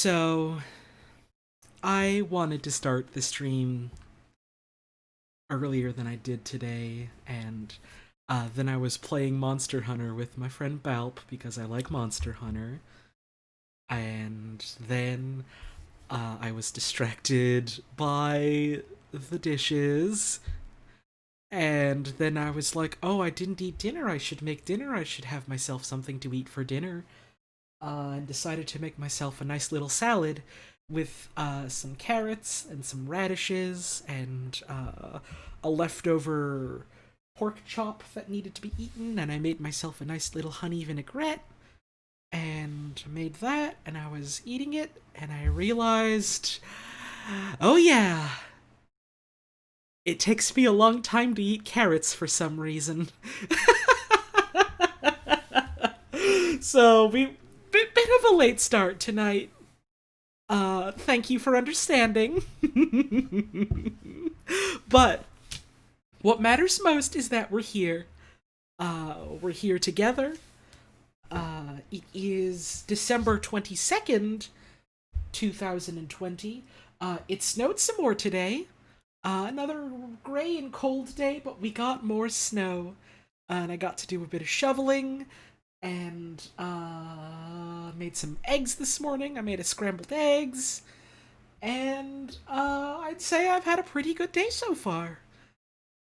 So, I wanted to start the stream earlier than I did today, and then I was playing Monster Hunter with my friend Balp because I like Monster Hunter, and then I was distracted by the dishes, and then I was like, oh, I didn't eat dinner, I should make dinner, I should have myself something to eat for dinner. And decided to make myself a nice little salad with some carrots and some radishes and a leftover pork chop that needed to be eaten. And I made myself a nice little honey vinaigrette and made that. And I was eating it and I realized, oh yeah, it takes me a long time to eat carrots for some reason. So bit of a late start tonight. Thank you for understanding. But what matters most is that we're here. We're here together. It is December 22nd, 2020. It snowed some more today. Another gray and cold day, but we got more snow. And I got to do a bit of shoveling and made some eggs this morning. I made a scrambled eggs, and I'd say I've had a pretty good day so far.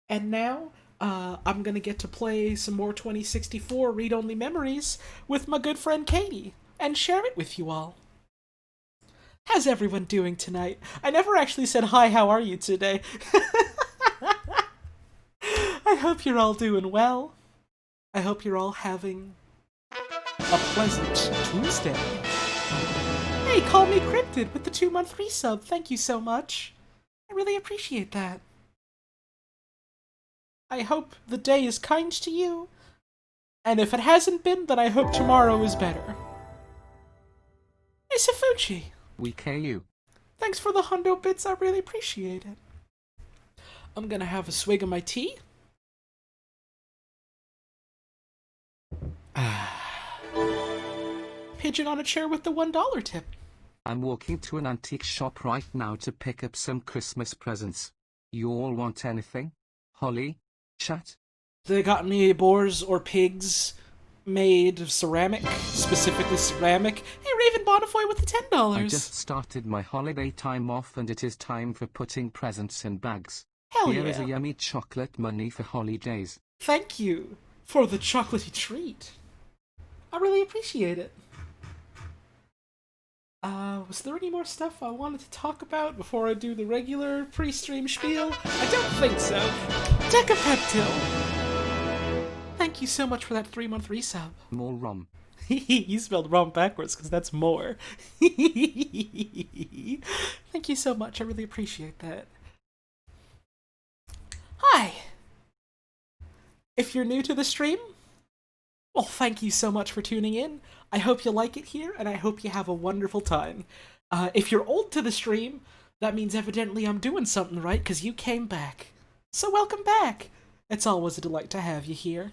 And now I'm gonna get to play some more 2064 read-only memories with my good friend Katie and share it with you all. How's everyone doing tonight? I never actually said hi, how are you today? I hope you're all doing well. I hope you're all having a pleasant Tuesday. Hey, call me Cryptid with the 2-month resub. Thank you so much. I really appreciate that. I hope the day is kind to you. And if it hasn't been, then I hope tomorrow is better. Hey, Safuchi. We KU. Thanks for the hundo bits. I really appreciate it. I'm gonna have a swig of my tea. Pigeon on a chair with the $1 tip. I'm walking to an antique shop right now to pick up some Christmas presents. You all want anything? Holly? Chat? They got any boars or pigs made of ceramic? Specifically ceramic? Hey, Raven Bonifoy with the $10. I just started my holiday time off and it is time for putting presents in bags. Hell Here yeah. is a yummy chocolate money for holidays. Thank you for the chocolatey treat. I really appreciate it. Was there any more stuff I wanted to talk about before I do the regular pre-stream spiel? I don't think so. Decapeptil! Thank you so much for that 3-month resub. More rum. You spelled rum backwards, because that's more. Thank you so much, I really appreciate that. Hi! If you're new to the stream, well, thank you so much for tuning in. I hope you like it here, and I hope you have a wonderful time. If you're old to the stream, that means evidently I'm doing something right, because you came back. So welcome back! It's always a delight to have you here.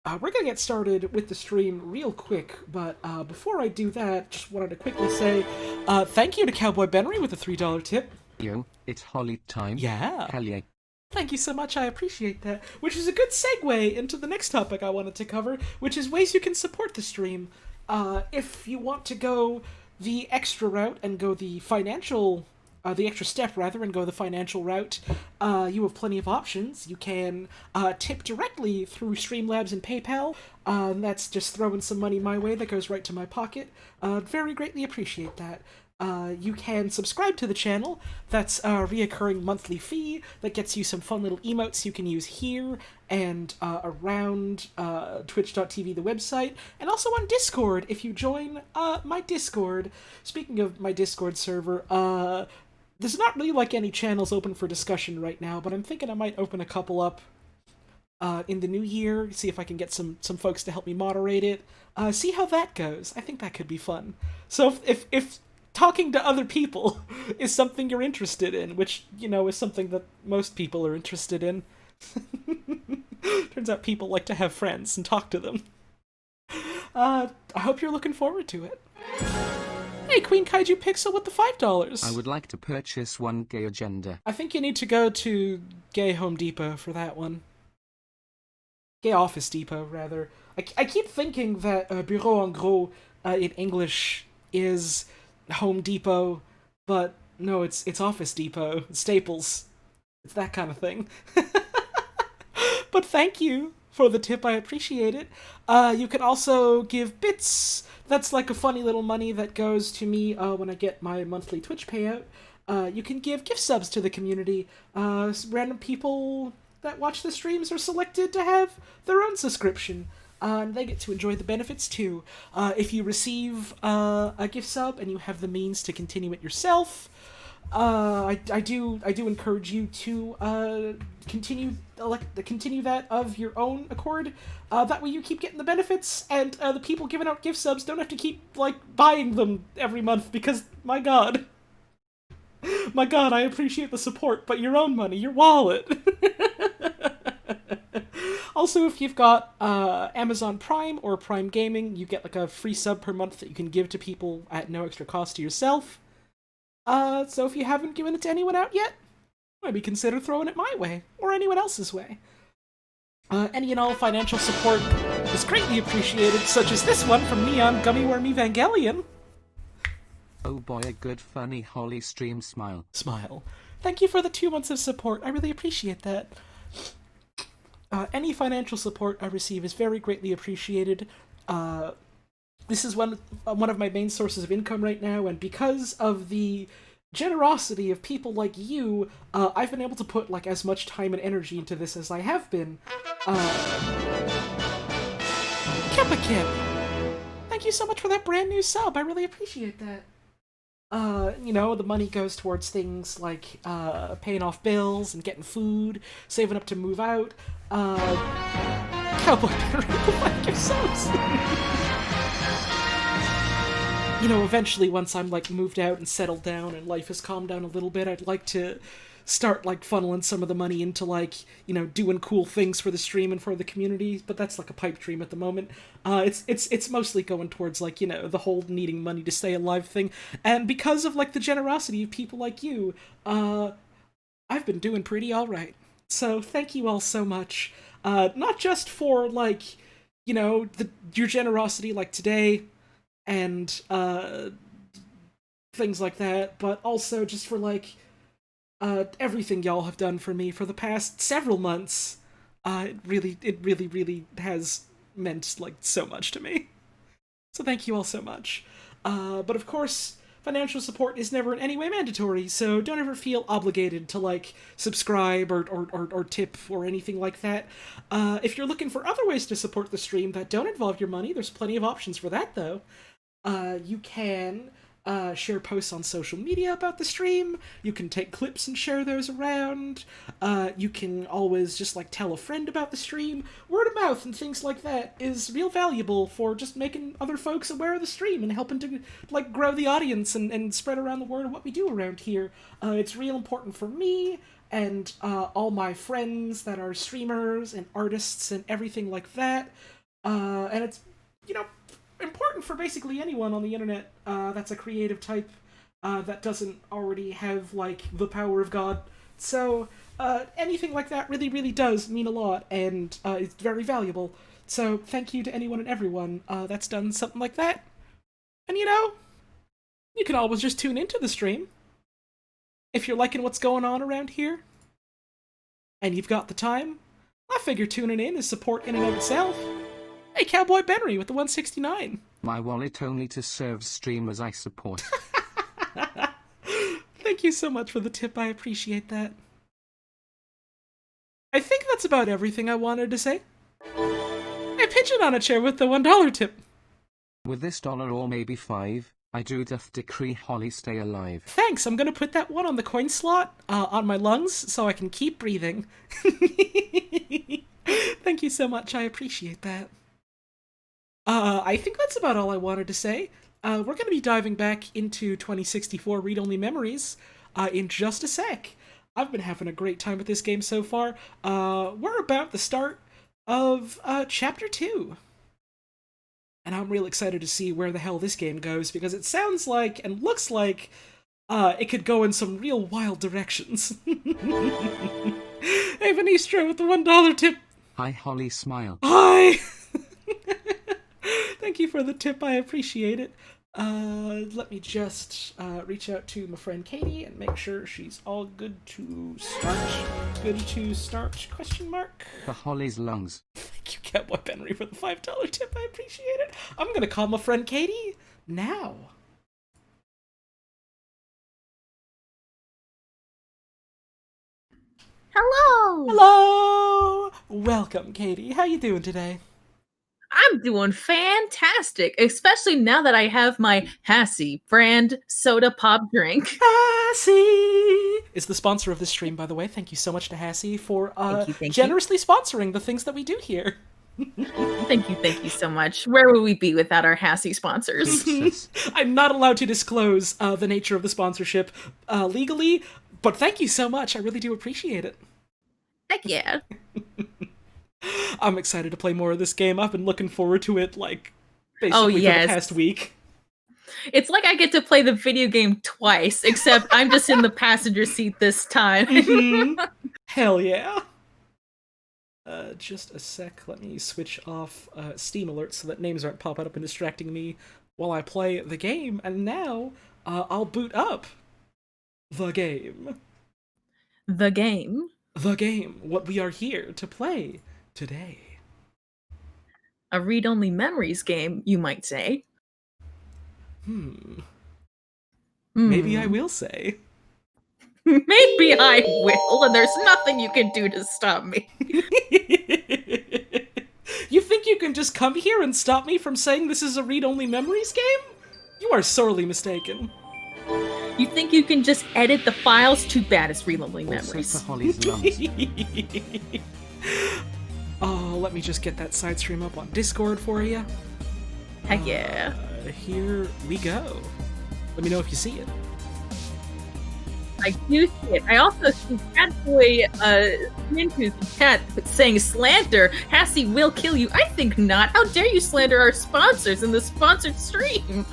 We're gonna get started with the stream real quick, but before I do that, just wanted to quickly say thank you to Cowboy Benry with a $3 tip. Yo, it's Holly time. Yeah. Hell yeah. Thank you so much, I appreciate that. Which is a good segue into the next topic I wanted to cover, which is ways you can support the stream. If you want to go the extra route and go the financial, the extra step rather, and go the financial route, you have plenty of options. You can tip directly through Streamlabs and PayPal. That's just throwing some money my way that goes right to my pocket. Very greatly appreciate that. You can subscribe to the channel. That's a reoccurring monthly fee that gets you some fun little emotes you can use here and around twitch.tv, the website, and also on Discord if you join my Discord. Speaking of my Discord server, there's not really like any channels open for discussion right now, but I'm thinking I might open a couple up in the new year, see if I can get some folks to help me moderate it, see how that goes. I think that could be fun. So if talking to other people is something you're interested in, which, you know, is something that most people are interested in. Turns out people like to have friends and talk to them. I hope you're looking forward to it. Hey, Queen Kaiju Pixel with the $5. I would like to purchase one gay agenda. I think you need to go to Gay Home Depot for that one. Gay Office Depot, rather. I keep thinking that Bureau en Gros in English is Home Depot, but no, it's Office Depot. Staples. It's that kind of thing. But thank you for the tip, I appreciate it. You can also give bits. That's like a funny little money that goes to me when I get my monthly Twitch payout. You can give gift subs to the community. Random people that watch the streams are selected to have their own subscription. And they get to enjoy the benefits too. If you receive a gift sub and you have the means to continue it yourself, I do encourage you to continue that of your own accord. That way you keep getting the benefits, and the people giving out gift subs don't have to keep buying them every month, because my god, I appreciate the support, but your own money, your wallet. Also, if you've got Amazon Prime or Prime Gaming, you get a free sub per month that you can give to people at no extra cost to yourself. So if you haven't given it to anyone out yet, maybe consider throwing it my way, or anyone else's way. Any and all financial support is greatly appreciated, such as this one from Neon Gummy Worm Evangelion. Oh boy, a good funny Holly stream smile. Smile. Thank you for the 2 months of support, I really appreciate that. Any financial support I receive is very greatly appreciated. This is one of my main sources of income right now, and because of the generosity of people like you, I've been able to put as much time and energy into this as I have been. Kippa Kip! Thank you so much for that brand new sub, I really appreciate that. The money goes towards things like paying off bills and getting food, saving up to move out. Cowboy Barry, thank you subs! Eventually, once I'm moved out and settled down and life has calmed down a little bit, I'd like to start funneling some of the money into doing cool things for the stream and for the community. But that's a pipe dream at the moment. It's mostly going towards the whole needing money to stay alive thing. And because of the generosity of people like you, I've been doing pretty all right. So thank you all so much. Not just for your generosity today, and things like that, but also just for everything y'all have done for me for the past several months. It really has meant so much to me. So thank you all so much. But of course, financial support is never in any way mandatory, so don't ever feel obligated to subscribe or tip or anything like that. If you're looking for other ways to support the stream that don't involve your money, there's plenty of options for that though. You can share posts on social media about the stream. You can take clips and share those around. You can always just tell a friend about the stream. Word of mouth and things like that is real valuable for just making other folks aware of the stream and helping to grow the audience and spread around the word of what we do around here. It's real important for me and all my friends that are streamers and artists and everything like that. And it's important for basically anyone on the internet that's a creative type that doesn't already have the power of God. So anything like that really does mean a lot, and it's very valuable. So thank you to anyone and everyone that's done something like that. And you can always just tune into the stream if you're liking what's going on around here and you've got the time. I figure tuning in is support in and of itself. Hey, Cowboy Benry with the 169. My wallet only to serve streamers I support. Thank you so much for the tip, I appreciate that. I think that's about everything I wanted to say. Hey, Pigeon on a Chair with the $1 tip. With this $1 or maybe $5, I do doth decree Holly stay alive. Thanks, I'm gonna put that one on the coin slot on my lungs so I can keep breathing. Thank you so much, I appreciate that. I think that's about all I wanted to say. We're going to be diving back into 2064 read-only memories in just a sec. I've been having a great time with this game so far. We're about the start of Chapter 2. and I'm real excited to see where the hell this game goes, because it sounds like and looks like it could go in some real wild directions. Hey, Venistra with the $1 tip. Hi, Holly, smile. Hi! Thank you for the tip, I appreciate it. Let me just reach out to my friend Katie and make sure she's all good to start. Good to start, question mark? For Holly's lungs. Thank you, Cowboy Henry, for the $5 tip, I appreciate it. I'm gonna call my friend Katie now. Hello! Hello! Welcome, Katie. How you doing today? I'm doing fantastic, especially now that I have my Hassy brand soda pop drink. Hassy is the sponsor of this stream, by the way. Thank you so much to Hassy for Thank you. generously sponsoring the things that we do here. Thank you so much. Where would we be without our Hassy sponsors? I'm not allowed to disclose the nature of the sponsorship legally, but thank you so much. I really do appreciate it. Heck yeah. I'm excited to play more of this game. I've been looking forward to it, like, basically for the past week. It's like I get to play the video game twice, except I'm just in the passenger seat this time. Hell yeah. Just a sec. Let me switch off Steam alerts so that names aren't popping up and distracting me while I play the game. And now, I'll boot up the game. The game? The game. What we are here to play today. A read-only memories game, you might say. Maybe I will say. Maybe I will, and there's nothing you can do to stop me. You think you can just come here and stop me from saying this is a read-only memories game? You are sorely mistaken. You think you can just edit the files? Too bad it's read-only memories. Also for Holly's lungs. Oh, let me just get that side stream up on Discord for you. Heck yeah. Here we go. Let me know if you see it. I do see it. I also see Catboy into the chat saying slander. Hassy will kill you. I think not. How dare you slander our sponsors in the sponsored stream?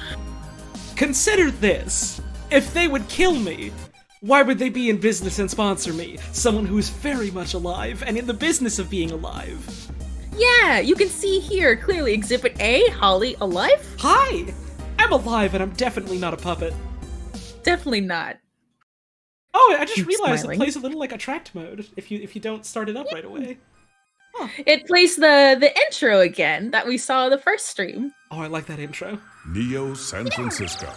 Consider this. If they would kill me, why would they be in business and sponsor me? Someone who's very much alive and in the business of being alive. Yeah, you can see here clearly Exhibit A, Holly alive? Hi! I'm alive and I'm definitely not a puppet. Definitely not. Oh, I just Keep realized smiling. it plays a little like attract mode if you don't start it up right away. It plays the intro again that we saw the first stream. Oh, I like that intro. Neo San Francisco,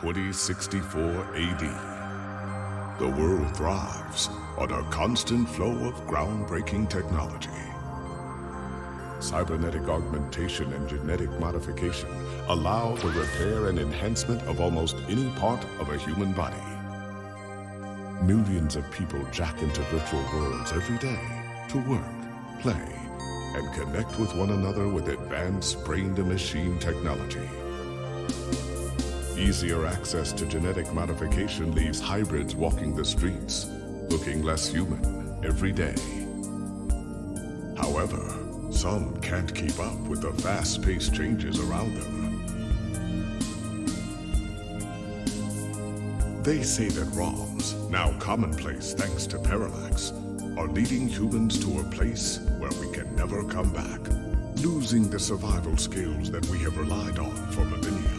2064 AD. The world thrives on a constant flow of groundbreaking technology. Cybernetic augmentation and genetic modification allow the repair and enhancement of almost any part of a human body. Millions of people jack into virtual worlds every day to work, play, and connect with one another with advanced brain-to-machine technology. Easier access to genetic modification leaves hybrids walking the streets, looking less human every day. However, some can't keep up with the fast-paced changes around them. They say that ROMs, now commonplace thanks to Parallax, are leading humans to a place where we can never come back, losing the survival skills that we have relied on for millennia.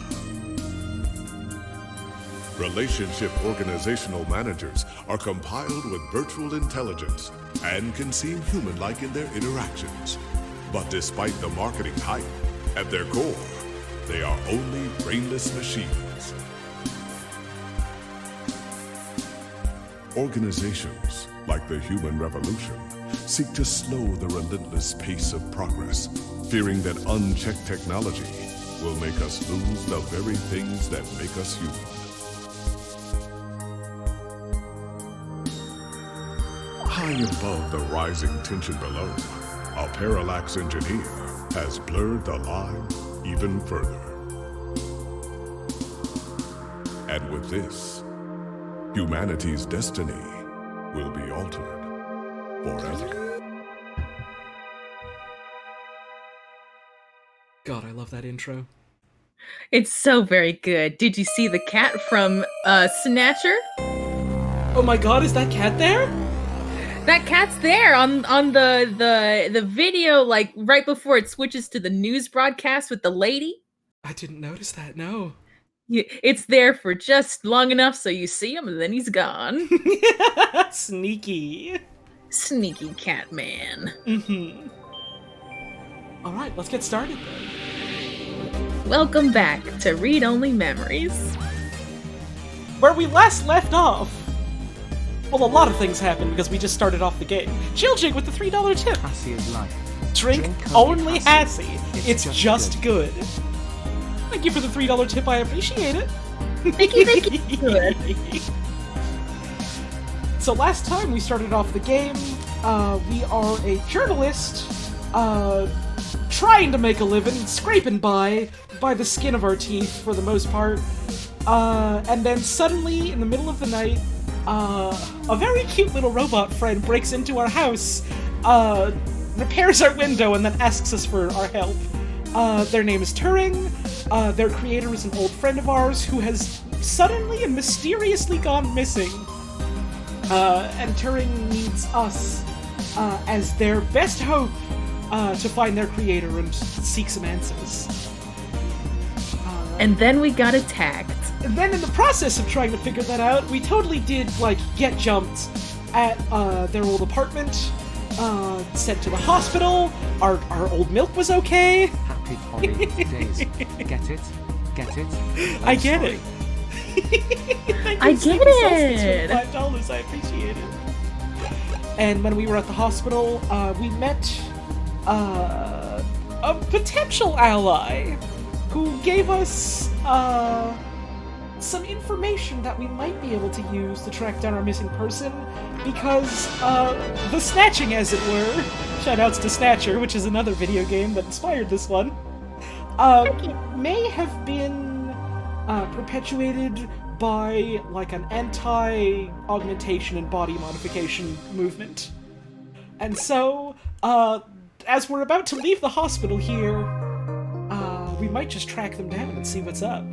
Relationship organizational managers are compiled with virtual intelligence and can seem human-like in their interactions. But despite the marketing hype, at their core, they are only brainless machines. Organizations, like the Human Revolution, seek to slow the relentless pace of progress, fearing that unchecked technology will make us lose the very things that make us human. High above the rising tension below, a Parallax engineer has blurred the line even further. And with this, humanity's destiny will be altered forever. God, I love that intro. It's so very good. Did you see the cat from Snatcher? Oh my god, is that cat there? That cat's there on the video, like right before it switches to the news broadcast with the lady. I didn't notice that, no. It's there for just long enough so you see him and then he's gone. Sneaky. Sneaky cat man. Mm-hmm. Alright, let's get started then. Welcome back to Read Only Memories. Where we last left off. Well, a lot of things happened because we just started off the game. Chill-Jig with the $3 tip. Hassy is life. Drink only Hassy. It's just good. Thank you for the $3 tip, I appreciate it. Thank you. Good. So last time we started off the game, we are a journalist, trying to make a living, scraping by the skin of our teeth for the most part, and then suddenly, in the middle of the night, a very cute little robot friend breaks into our house, repairs our window, and then asks us for our help. Their name is Turing. Their creator is an old friend of ours who has suddenly and mysteriously gone missing. And Turing needs us as their best hope to find their creator and seek some answers. And then we got attacked. And then in the process of trying to figure that out, we totally did, like, get jumped at their old apartment, sent to the hospital, our old milk was okay. Happy holiday days. Get it? Get it? I get it. I get it. $5, I appreciate it. And when we were at the hospital, we met a potential ally who gave us some information that we might be able to use to track down our missing person, because the Snatching, as it were, shoutouts to Snatcher, which is another video game that inspired this one, may have been perpetuated by, like, an anti-augmentation and body modification movement. And so, as we're about to leave the hospital here, we might just track them down and see what's up.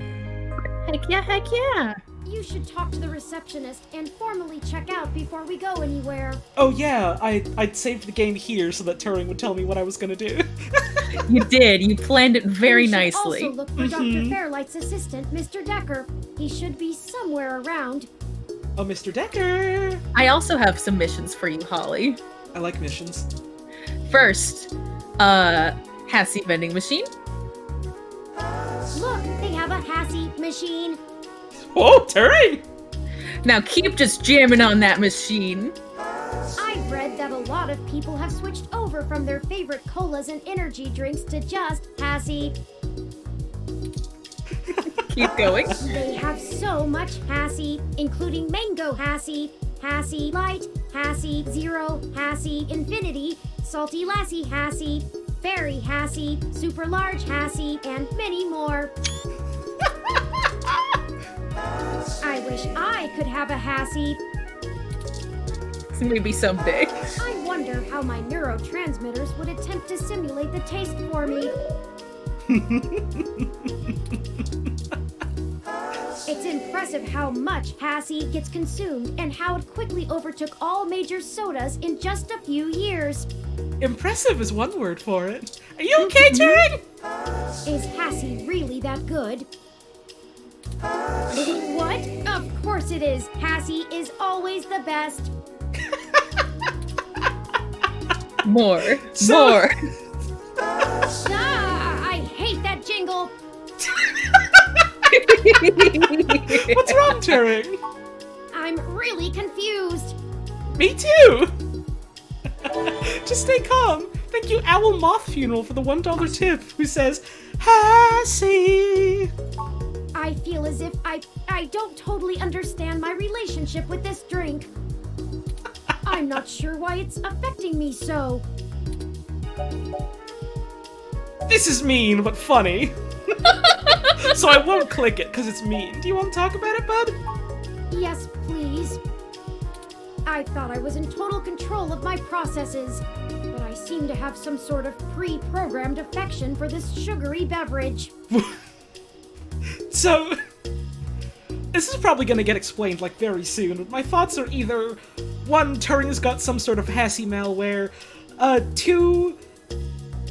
Heck yeah. You should talk to the receptionist and formally check out before we go anywhere. Oh yeah, I'd saved the game here so that Turing would tell me what I was gonna do. You did. You planned it very You should nicely. also look for Dr. Fairlight's assistant, Mr. Decker. He should be somewhere around. Oh, Mr. Decker! I also have some missions for you, Holly. I like missions. First, Hassy vending machine. Look, they have a Hassy machine. Oh, Turing! Now keep just jamming on that machine. I've read that a lot of people have switched over from their favorite colas and energy drinks to just Hassy. Keep going. They have so much Hassy, including Mango Hassy, Hassy Light, Hassy Zero, Hassy Infinity, Salty Lassie Hassy, Berry Hassy, Super Large Hassy, and many more. I wish I could have a Hassy. Maybe someday. I wonder how my neurotransmitters would attempt to simulate the taste for me. It's impressive how much Hassy gets consumed and how it quickly overtook all major sodas in just a few years. Impressive is one word for it. Are you okay, Turing? Is Hassy really that good? What? Of course it is. Hassy is always the best. More. Ah, I hate that jingle. What's wrong, Turing? I'm really confused. Me too! Just stay calm. Thank you, Owl Moth Funeral, for the $1 tip, who says, Hassy! I feel as if I don't totally understand my relationship with this drink. I'm not sure why it's affecting me so. This is mean, but funny. So I won't click it, because it's mean. Do you want to talk about it, bud? Yes, please. I thought I was in total control of my processes, but I I seem to have some sort of pre-programmed affection for this sugary beverage. So, this is probably gonna get explained, like, very soon, but my thoughts are either, 1, Turing's got some sort of Hassy malware, 2,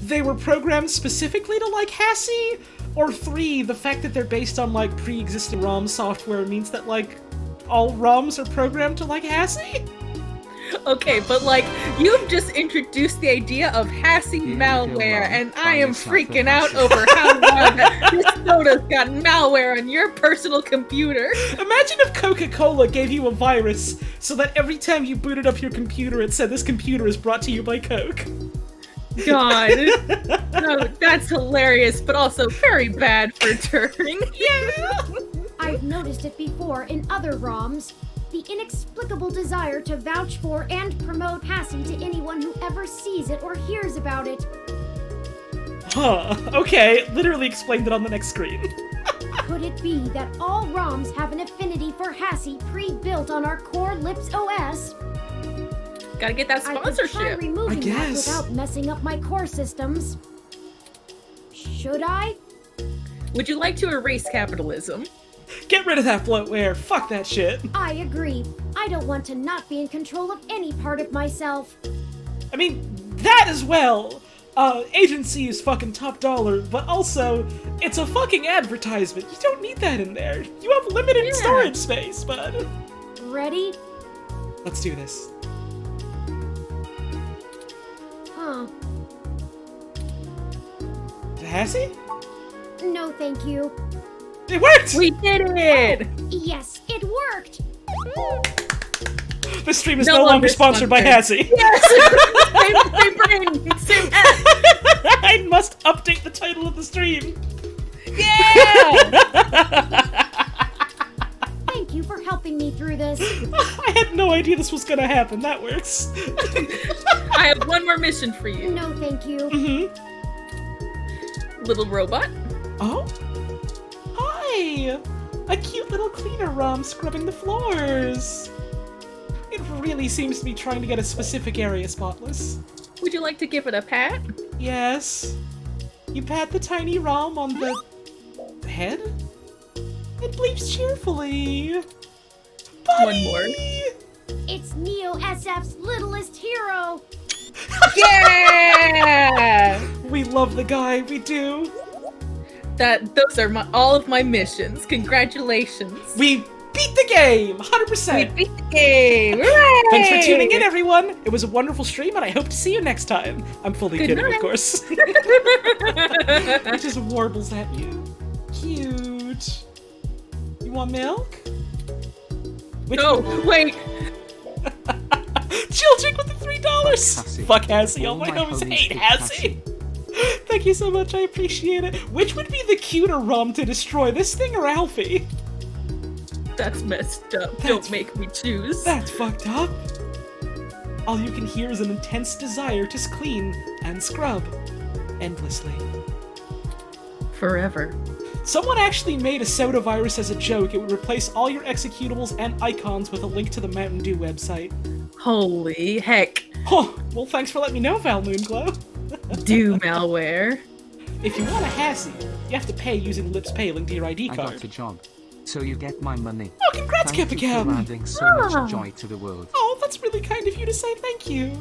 they were programmed specifically to like Hassy, or 3, the fact that they're based on, like, pre-existing ROM software means that, like, all ROMs are programmed to like Hassy? Okay, but like, you've just introduced the idea of Hassy malware, and I am freaking out over how long this soda's got malware on your personal computer. Imagine if Coca-Cola gave you a virus so that every time you booted up your computer it said this computer is brought to you by Coke. God. No, that's hilarious, but also very bad for Turing. Yeah! I've noticed it before in other ROMs. The inexplicable desire to vouch for and promote Hassy to anyone who ever sees it or hears about it. Huh, okay, literally explained it on the next screen. Could it be that all ROMs have an affinity for Hassy pre-built on our core Lips OS? Gotta get that I could try sponsorship. removing that guess. without messing up my core systems. Should I? Would you like to erase capitalism? Get rid of that bloatware, fuck that shit. I agree. I don't want to not be in control of any part of myself. I mean, that as well. Agency is fucking top dollar, but also, it's a fucking advertisement. You don't need that in there. You have limited storage space, bud. Ready? Let's do this. Huh. Hassy? No, thank you. It worked! We did it! Yes, it worked! This stream is no longer sponsored by Hassy. Yes! same brain, same app. I must update the title of the stream. Yeah! Thank you for helping me through this. I had no idea this was gonna happen. That works. I have one more mission for you. No, thank you. Little robot. Oh? Hi! A cute little cleaner ROM scrubbing the floors. It really seems to be trying to get a specific area spotless. Would you like to give it a pat? Yes. You pat the tiny ROM on the head? It bleeps cheerfully. Buddy! One more. It's Neo SF's littlest hero. Yeah! We love the guy, we do. Those are all of my missions. Congratulations. We beat the game, 100%. We beat the game. Hooray! Thanks for tuning in, everyone. It was a wonderful stream, and I hope to see you next time. I'm fully Good kidding, night. of course. It just warbles at you. Cute. You want milk? No, wait. Chilching with the $3. Hassy. Fuck Hassy. All All my my homies homies hate hate Hassy. Thank you so much. I appreciate it. Which would be the cuter ROM to destroy, this thing or Alfie? That's messed up. That's- Don't make me choose. That's fucked up. All you can hear is an intense desire to clean and scrub endlessly. Forever. Someone actually made a soda virus as a joke. It would replace all your executables and icons with a link to the Mountain Dew website. Holy heck. Oh, well, thanks for letting me know, Val Moonglow. Do malware. If you want a Hassy, you have to pay using Lips Pay link to your ID I card. got a job. So you get my money. Oh, congrats, Thank you for Kipagam! adding so much joy to the world. Oh, that's really kind of you to say thank you.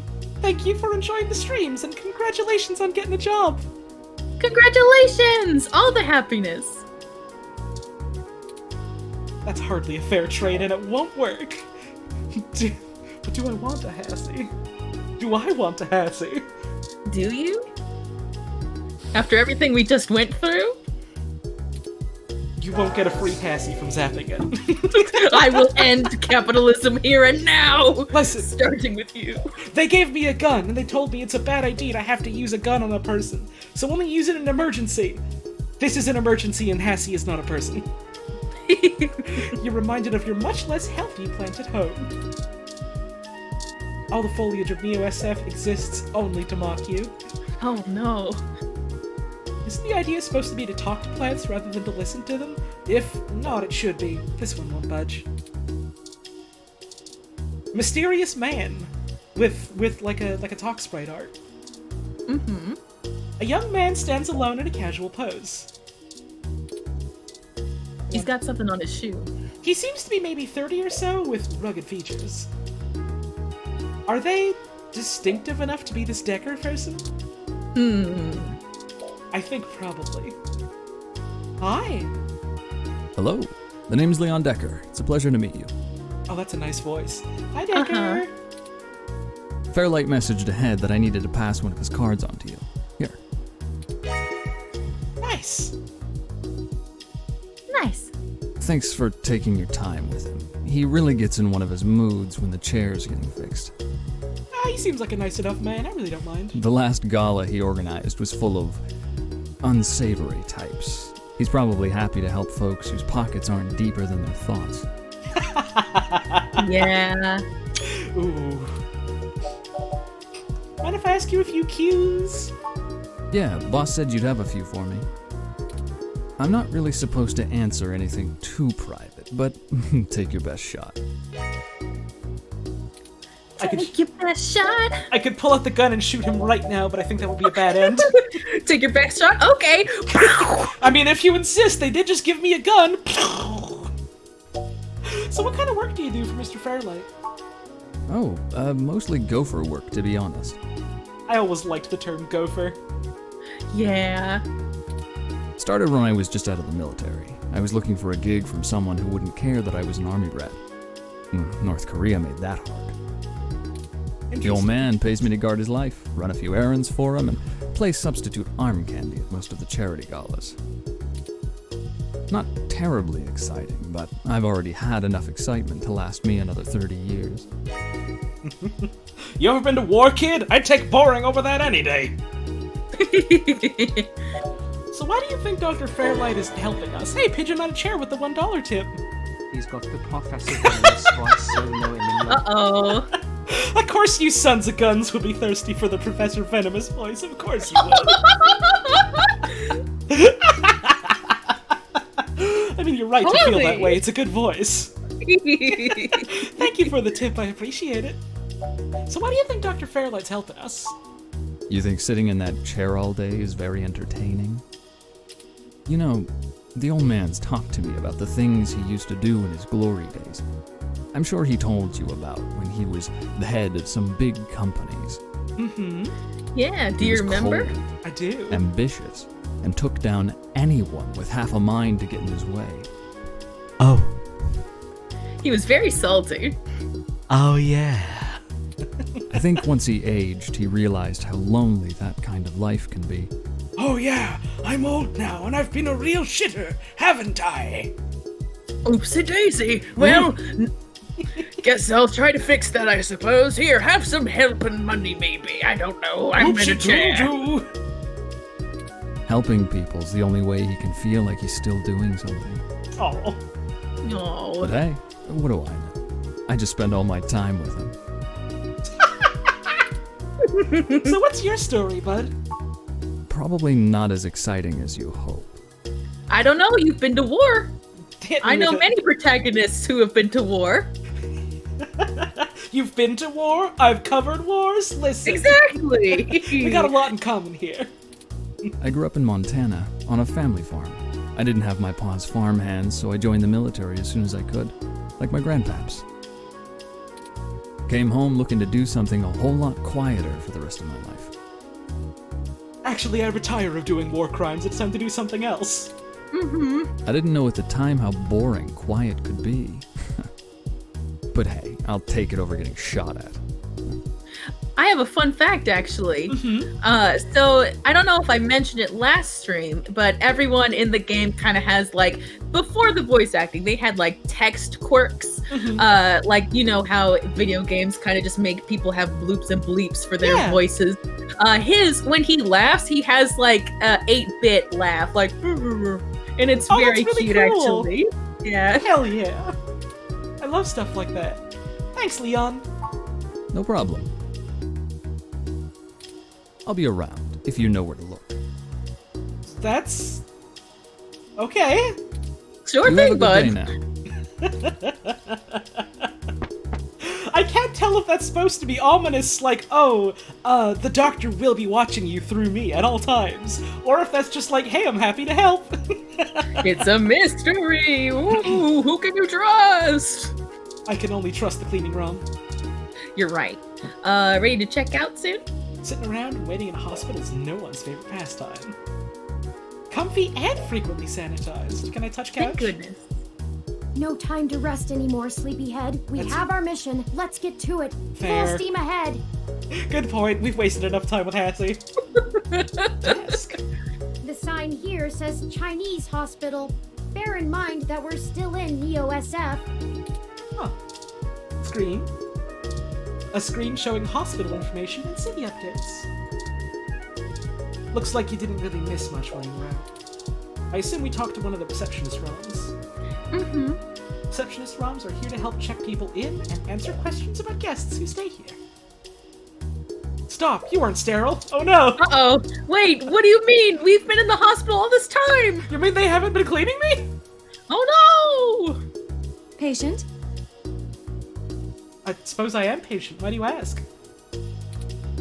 Thank you for enjoying the streams, and congratulations on getting a job. Congratulations! All the happiness. That's hardly a fair trade, and it won't work. But do I want a Hassy? Do I want a Hassy? Do you? After everything we just went through? You won't get a free Hassy from zapping it. I will end capitalism here and now! Listen, Starting with you. they gave me a gun, and they told me it's a bad idea to have to use a gun on a person, so only use it in an emergency. This is an emergency, and Hassy is not a person. You're reminded of your much less healthy plant at home. All the foliage of Neo SF exists only to mock you. Oh no. Isn't the idea supposed to be to talk to plants rather than to listen to them? If not, it should be. This one won't budge. Mysterious man with like a talk sprite art. Mm-hmm. A young man stands alone in a casual pose. He's got something on his shoe. He seems to be maybe 30 or so with rugged features. Are they distinctive enough to be this Decker person? I think probably. Hi. Hello. The name's Leon Decker. It's a pleasure to meet you. Oh, that's a nice voice. Hi, Decker. Fairlight messaged ahead that I needed to pass one of his cards on to you. Here. Nice. Nice. Thanks for taking your time with him. He really gets in one of his moods when the chair's getting fixed. He seems like a nice enough man. I really don't mind. The last gala he organized was full of unsavory types. He's probably happy to help folks whose pockets aren't deeper than their thoughts. Yeah. Ooh. Mind if I ask you a few cues? Yeah, boss said you'd have a few for me. I'm not really supposed to answer anything too private, but take your best shot. Take your best shot. I could pull out the gun and shoot him right now, but I think that would be a bad end. Take your best shot? Okay. I mean, if you insist, they did just give me a gun. So what kind of work do you do for Mr. Fairlight? Oh, mostly gopher work, to be honest. I always liked the term gopher. Yeah. Started when I was just out of the military. I was looking for a gig from someone who wouldn't care that I was an army brat. North Korea made that hard. The old man pays me to guard his life, run a few errands for him, and play substitute arm candy at most of the charity galas. Not terribly exciting, but I've already had enough excitement to last me another 30 years. You ever been to war, kid? I'd take boring over that any day. So why do you think Dr. Fairlight is helping us? Hey, pigeon on a chair with the $1 tip. He's got the Professor Venomous voice, so know him in love. Uh-oh. Of course you sons of guns would be thirsty for the Professor Venomous voice. Of course you would. I mean, you're right to feel that way. It's a good voice. Thank you for the tip. I appreciate it. So why do you think Dr. Fairlight's helping us? You think sitting in that chair all day is very entertaining? You know, the old man's talked to me about the things he used to do in his glory days. I'm sure he told you about when he was the head of some big companies. Mm-hmm. Yeah, do He you was remember? cold, I do. ambitious, and took down anyone with half a mind to get in his way. Oh. He was very salty. Oh, yeah. I think once he aged, he realized how lonely that kind of life can be. Oh yeah, I'm old now and I've been a real shitter, haven't I? Oopsie daisy. Well, guess I'll try to fix that, I suppose. Here, have some helping money, maybe. I don't know. I'm in a chair. Helping people's the only way he can feel like he's still doing something. Oh. No. But hey, what do I know? I just spend all my time with him. So what's your story, bud? Probably not as exciting as you hope. I don't know. You've been to war. Hit me I know with many protagonists who have been to war. You've been to war? I've covered wars? Listen. Exactly. We got a lot in common here. I grew up in Montana, on a family farm. I didn't have my pa's farm hands, so I joined the military as soon as I could, like my grandpaps. Came home looking to do something a whole lot quieter for the rest of my life. Actually, I retire of doing war crimes. It's time to do something else. I didn't know at the time how boring quiet could be. But hey, I'll take it over getting shot at. I have a fun fact, actually. So I don't know if I mentioned it last stream, but everyone in the game kind of has, like, before the voice acting, they had like text quirks. Like, you know how video games kind of just make people have bloops and bleeps for their voices. His, when he laughs, he has like a 8-bit laugh, like, and it's very that's really cute, cool. actually. Yeah. Hell yeah. I love stuff like that. Thanks, Leon. No problem. I'll be around if you know where to look. That's... okay. Sure You have a thing, good day bud. now. I can't tell if that's supposed to be ominous, like, oh, the doctor will be watching you through me at all times, or if that's just like, hey, I'm happy to help. It's a mystery! Ooh, who can you trust? I can only trust the cleaning ROM. You're right. Ready to check out soon? Sitting around and waiting in a hospital is no one's favorite pastime. Comfy and frequently sanitized. Can I touch couch? Thank goodness. No time to rest anymore, sleepyhead. We have our mission. Let's get to it. Fair. Full steam ahead. Good point. We've wasted enough time with Hassy. Desk. The sign here says Chinese hospital. Bear in mind that we're still in Neo-SF. Huh. Screen. A screen showing hospital information and city updates. Looks like you didn't really miss much while you were out. I assume we talked to one of the receptionist ROMs. Mm-hmm. Receptionist ROMs are here to help check people in and answer questions about guests who stay here. Stop! You weren't sterile! Oh no! Uh-oh. Wait, what do you mean? We've been in the hospital all this time! You mean they haven't been cleaning me? Oh no! Patient? I suppose I am patient. Why do you ask?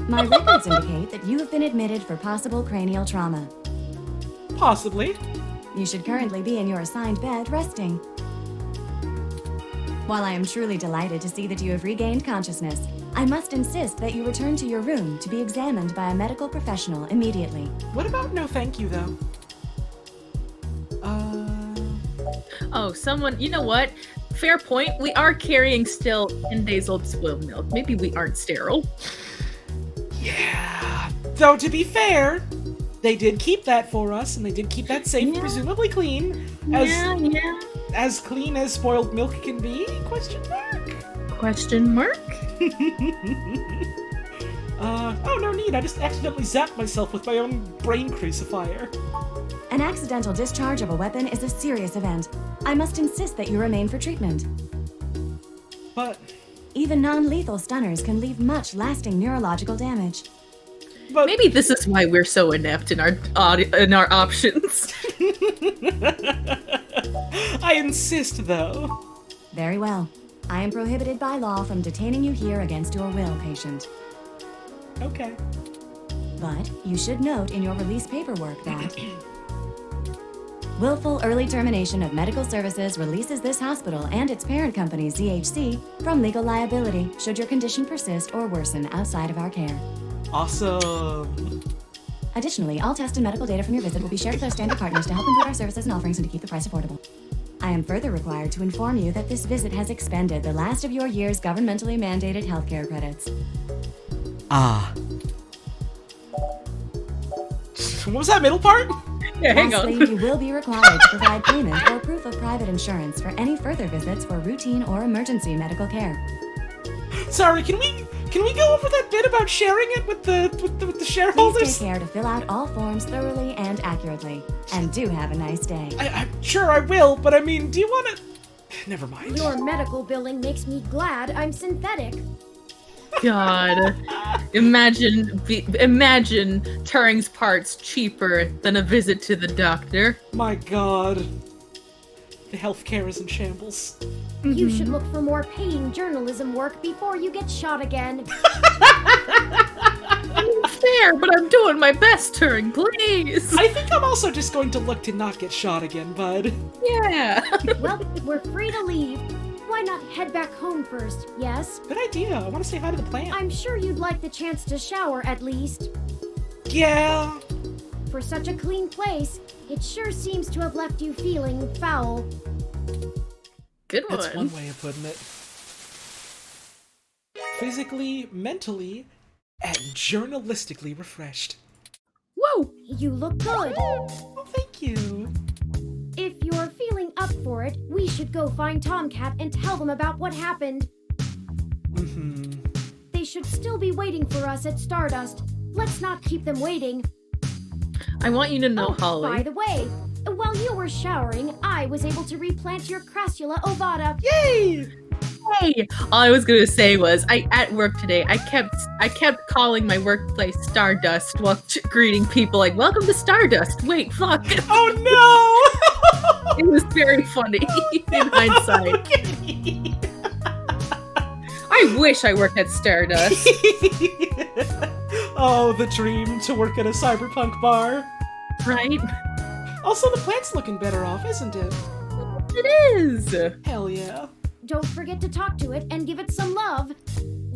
My records indicate that you have been admitted for possible cranial trauma. Possibly. You should currently be in your assigned bed, resting. While I am truly delighted to see that you have regained consciousness, I must insist that you return to your room to be examined by a medical professional immediately. What about no thank you, though? Oh, someone, you know what? Fair point. We are carrying still 10 days old spoiled milk. Maybe we aren't sterile. Yeah. Though, to be fair, they did keep that for us, and they did keep that safe, Yeah. presumably clean. Yeah. As clean as spoiled milk can be? Question mark? Question mark? Oh, no need. I just accidentally zapped myself with my own brain crucifier. An accidental discharge of a weapon is a serious event. I must insist that you remain for treatment. But, Even non-lethal stunners can leave much lasting neurological damage. Maybe this is why we're so inept in our options. I insist, though. Very well. I am prohibited by law from detaining you here against your will, patient. Okay. But you should note in your release paperwork that willful early termination of medical services releases this hospital and its parent company, ZHC, from legal liability should your condition persist or worsen outside of our care. Awesome. Additionally, all test and medical data from your visit will be shared with our standard partners to help improve our services and offerings and to keep the price affordable. I am further required to inform you that this visit has expended the last of your year's governmentally mandated healthcare credits. Ah. What was that middle part? Yeah, hang Lastly, on. you will be required to provide payment or proof of private insurance for any further visits for routine or emergency medical care. Sorry, can we go over that bit about sharing it with the Please shareholders? take care to fill out all forms thoroughly and accurately. And do have a nice day. I'm sure I will, but I mean, do you want to... Never mind. Your medical billing makes me glad I'm synthetic. God. Imagine Turing's parts cheaper than a visit to the doctor. My god. The healthcare is in shambles. You should look for more paying journalism work before you get shot again. Fair, but I'm doing my best, Turing, please. I think I'm also just going to look to not get shot again, bud. Yeah. Well, we're free to leave. Why not head back home first, yes? Good idea. I want to say hi to the plant. I'm sure you'd like the chance to shower at least. Yeah. For such a clean place, it sure seems to have left you feeling foul. Good one. That's one way of putting it. Physically, mentally, and journalistically refreshed. Whoa! You look good. Oh, thank you. If you're feeling up for it, we should go find Tomcat and tell them about what happened. Mm-hmm. They should still be waiting for us at Stardust. Let's not keep them waiting. I want you to know, Holly. By the way, while you were showering, I was able to replant your Crassula ovata. Yay! Hey, all I was gonna say was, at work today, I kept calling my workplace Stardust while greeting people like, "Welcome to Stardust." Wait, fuck. Oh no! It was very funny in hindsight. I wish I worked at Stardust. Oh, the dream to work at a cyberpunk bar. Right? Also, the plant's looking better off, isn't it? It is. Hell yeah. Don't forget to talk to it and give it some love.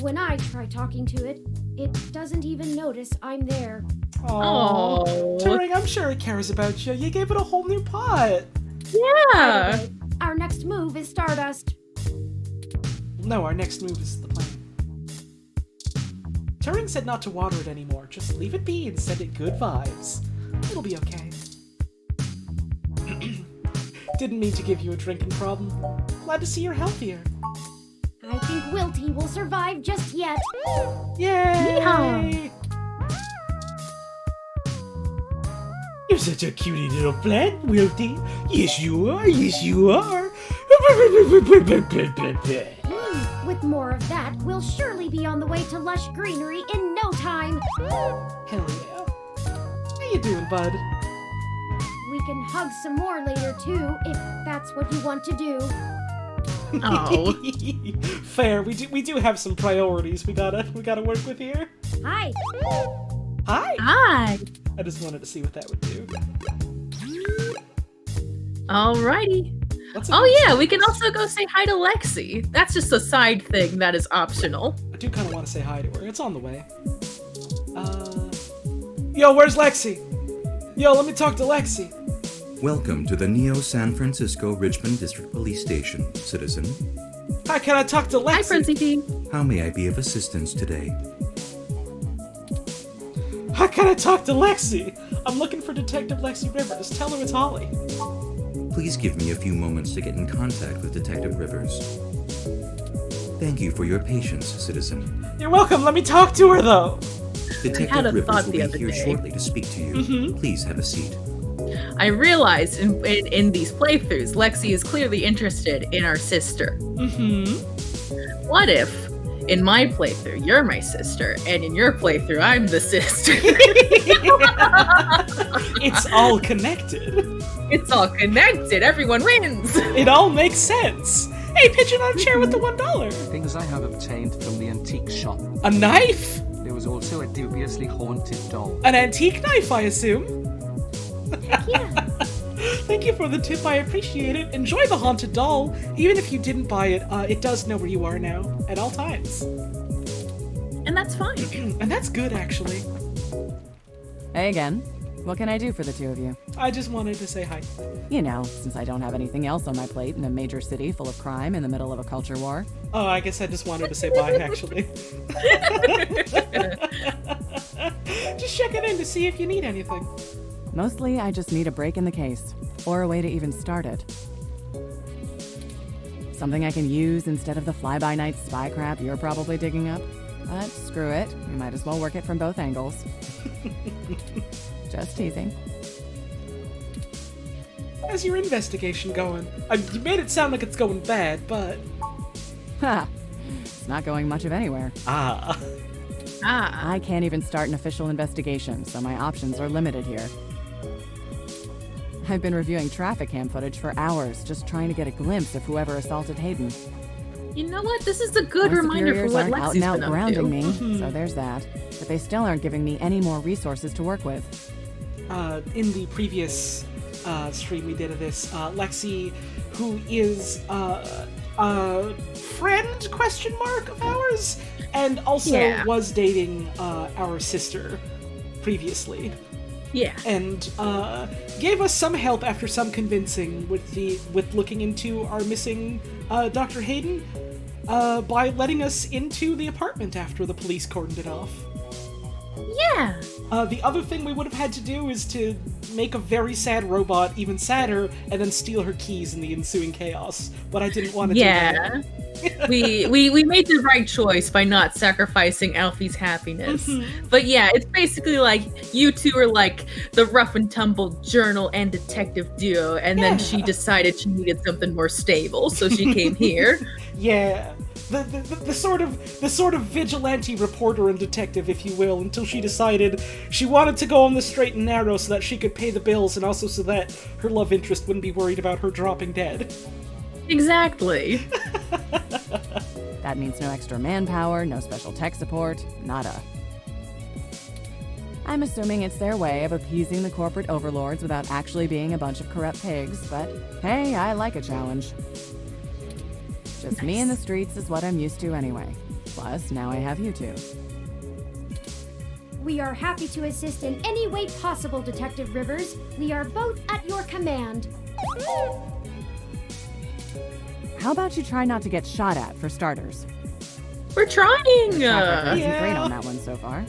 When I try talking to it, it doesn't even notice I'm there. Oh, Oh. Turing, I'm sure it cares about you. You gave it a whole new pot. Yeah. Anyway, our next move is Stardust. No, our next move is the plant. Turing said not to water it anymore. Just leave it be and send it good vibes. It'll be okay. Didn't mean to give you a drinking problem. Glad to see you're healthier. I think Wilty will survive just yet. Yay! Yeehaw. You're such a cutie little plant, Wilty. Yes, you are. Yes, you are. With more of that, we'll surely be on the way to lush greenery in no time. Hell yeah. How you doing, bud? We can hug some more later too, if that's what you want to do. Oh. Fair. We do have some priorities we gotta work with here. Hi. Hi. Hi. I just wanted to see what that would do. Alrighty. What's a Oh good yeah, song? we can also go say hi to Lexi. That's just a side thing that is optional. I do kind of want to say hi to her. It's on the way. Yo, where's Lexi? Yo, let me talk to Lexi. Welcome to the Neo San Francisco Richmond District Police Station, citizen. Hi, can I talk to Lexi? Hi, Frenzy T. How may I be of assistance today? How can I talk to Lexi? I'm looking for Detective Lexi Rivers. Tell her it's Holly. Please give me a few moments to get in contact with Detective Rivers. Thank you for your patience, citizen. You're welcome. Let me talk to her, though. Detective had a Rivers thought will the be other here day. shortly to speak to you. Please have a seat. I realized in these playthroughs, Lexi is clearly interested in our sister. What if, in my playthrough, you're my sister, and in your playthrough, I'm the sister? It's all connected. It's all connected. Everyone wins. It all makes sense. Hey, pigeon on chair with the $1. Things I have obtained from the antique shop. A knife? There was also a dubiously haunted doll. An antique knife, I assume. Yeah. Thank you for the tip. I appreciate it. Enjoy the haunted doll. Even if you didn't buy it, it does know where you are now at all times. And that's fine. And that's good, actually. Hey again. What can I do for the two of you? I just wanted to say hi. You know, since I don't have anything else on my plate in a major city full of crime in the middle of a culture war. Oh, I guess I just wanted to say bye, actually. Just checking in to see if you need anything. Mostly, I just need a break in the case, or a way to even start it. Something I can use instead of the fly-by-night spy crap you're probably digging up. But screw it, we might as well work it from both angles. Just teasing. How's your investigation going? You made it sound like it's going bad, but... Ha! It's not going much of anywhere. Ah. Ah. I can't even start an official investigation, so my options are limited here. I've been reviewing traffic cam footage for hours, just trying to get a glimpse of whoever assaulted Hayden. You know what? This is a good My reminder for superiors what aren't out Lexi's and out been up grounding to. me, so there's that. But they still aren't giving me any more resources to work with. In the previous stream we did of this, Lexi, who is a friend question mark of ours, and also Yeah. was dating our sister previously, Yeah. and gave us some help after some convincing with looking into our missing Dr. Hayden by letting us into the apartment after the police cordoned it off. Yeah. The other thing we would have had to do is to make a very sad robot even sadder and then steal her keys in the ensuing chaos. But I didn't want to do that. we made the right choice by not sacrificing Alfie's happiness. But yeah, it's basically like you two are like the rough and tumble journal and detective duo, and then she decided she needed something more stable, so she came here. Yeah. The sort of vigilante reporter and detective, if you will, until she decided she wanted to go on the straight and narrow so that she could pay the bills and also so that her love interest wouldn't be worried about her dropping dead. Exactly. That means no extra manpower, no special tech support, nada. I'm assuming it's their way of appeasing the corporate overlords without actually being a bunch of corrupt pigs, but hey, I like a challenge. Just me in the streets is what I'm used to anyway. Plus, now I have you two. We are happy to assist in any way possible, Detective Rivers. We are both at your command. How about you try not to get shot at, for starters? We're trying! Track record isn't great on that one so far.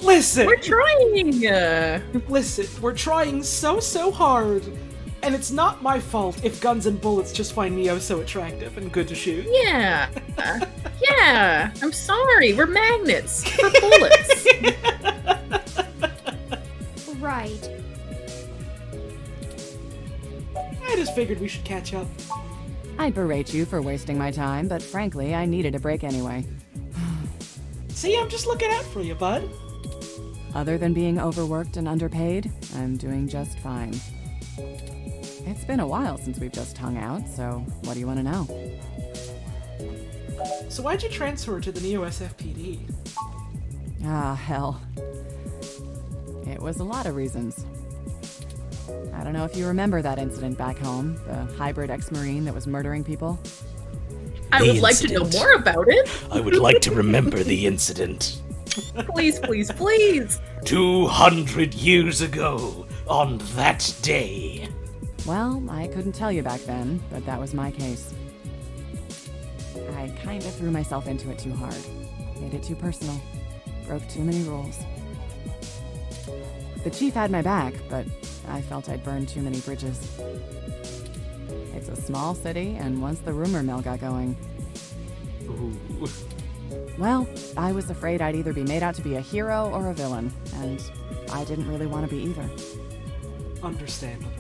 Listen! We're trying! Listen, we're trying so hard. And it's not my fault if guns and bullets just find me oh so attractive and good to shoot. Yeah. Yeah. I'm sorry. We're magnets for bullets. Right. I just figured we should catch up. I'd berate you for wasting my time, but frankly, I needed a break anyway. See, I'm just looking out for you, bud. Other than being overworked and underpaid, I'm doing just fine. It's been a while since we've just hung out, so what do you want to know? So why'd you transfer to the Neo SFPD? Ah, hell. It was a lot of reasons. I don't know if you remember that incident back home, the hybrid ex-Marine that was murdering people. I would like to know more about it. I would like to remember the incident. Please, please, please. 200 years ago, on that day. Well, I couldn't tell you back then, but that was my case. I kind of threw myself into it too hard. Made it too personal. Broke too many rules. The chief had my back, but I felt I'd burned too many bridges. It's a small city, and once the rumor mill got going... Ooh. Well, I was afraid I'd either be made out to be a hero or a villain, and I didn't really want to be either. Understandable.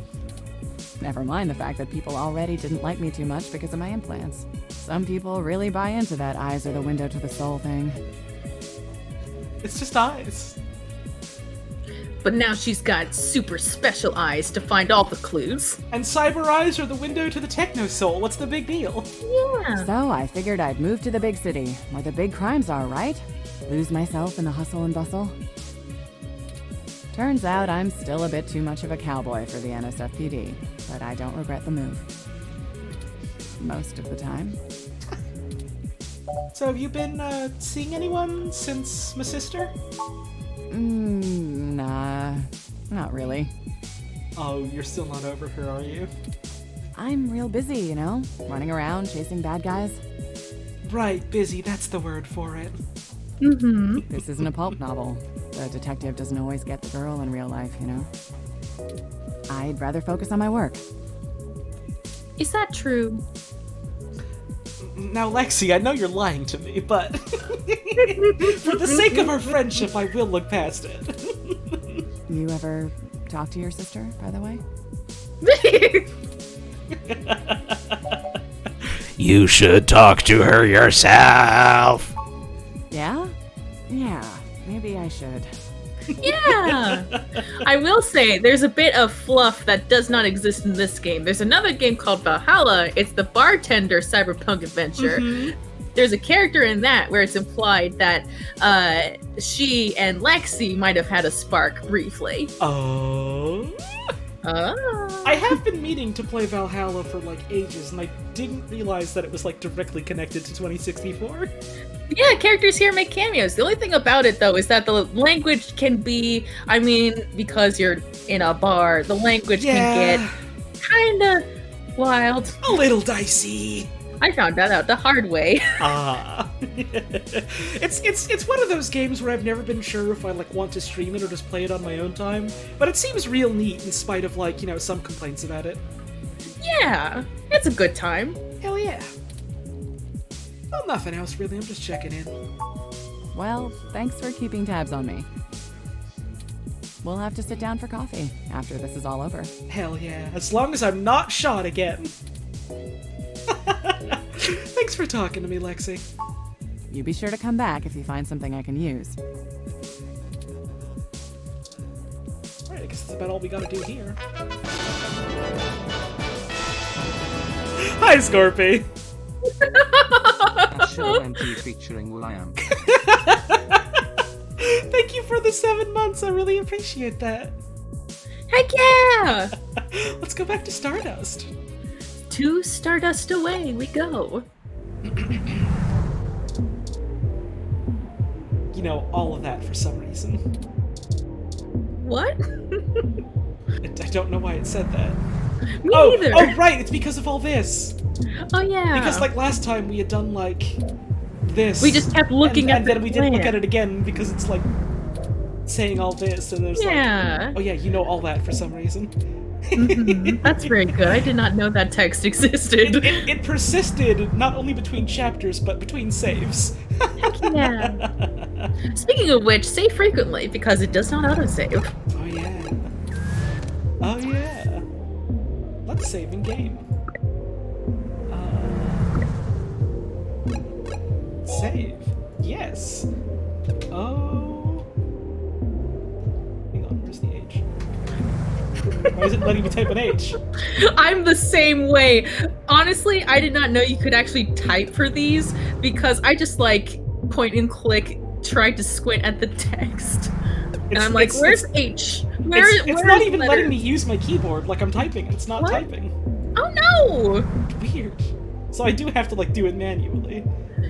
Never mind the fact that people already didn't like me too much because of my implants. Some people really buy into that eyes are the window to the soul thing. It's just eyes. But now she's got super special eyes to find all the clues. And cyber eyes are the window to the techno soul. What's the big deal? Yeah. So I figured I'd move to the big city, where the big crimes are, right? Lose myself in the hustle and bustle. Turns out I'm still a bit too much of a cowboy for the NSFPD, but I don't regret the move. Most of the time. So have you been seeing anyone since my sister? Nah, not really. Oh, you're still not over her, are you? I'm real busy, you know? Running around, chasing bad guys. Right, busy, that's the word for it. Mm-hmm. This isn't a pulp novel. The detective doesn't always get the girl in real life, you know? I'd rather focus on my work. Is that true? Now, Lexi, I know you're lying to me, but for the sake of our friendship, I will look past it. You ever talk to your sister, by the way? You should talk to her yourself. Yeah? Yeah, maybe I should. Yeah! I will say, there's a bit of fluff that does not exist in this game. There's another game called Valhalla. It's the bartender cyberpunk adventure. Mm-hmm. There's a character in that where it's implied that she and Lexi might have had a spark briefly. Oh. Oh. I have been meaning to play Valhalla for like ages, and I didn't realize that it was like directly connected to 2064. Yeah, characters here make cameos. The only thing about it, though, is that the language can be, I mean, because you're in a bar, the language can get kind of wild. A little dicey. I found that out the hard way. It's one of those games where I've never been sure if I like want to stream it or just play it on my own time, but it seems real neat in spite of like, you know, some complaints about it. Yeah, it's a good time. Hell yeah. Well, nothing else really, I'm just checking in. Well, thanks for keeping tabs on me. We'll have to sit down for coffee after this is all over. Hell yeah, as long as I'm not shot again. Thanks for talking to me, Lexi. You be sure to come back if you find something I can use. Alright, I guess that's about all we gotta do here. Hi, Scorpy! Special OMG featuring Will.i.am. Thank you for the 7 months. I really appreciate that. Heck yeah! Let's go back to Stardust. To Stardust away we go. You know, all of that for some reason. What? I don't know why it said that. Me neither. Oh, right, it's because of all this. Oh yeah. Because like last time we had done like this. We just kept looking and at then we didn't look at it again because it's like saying all this and there's like, oh yeah, you know all that for some reason. Mm-hmm. That's very good. I did not know that text existed. It persisted not only between chapters but between saves. Heck yeah. Speaking of which, save frequently because it does not autosave. Oh yeah. Oh yeah. Let's save in game. Save. Yes. Oh. Hang on, where's the H? Why is it letting me type an H? I'm the same way. Honestly, I did not know you could actually type for these because I just like point and click, tried to squint at the text. And I'm like, where's H? It's not even letting me use my keyboard like I'm typing. It's not typing. Oh no! Weird. So I do have to like do it manually.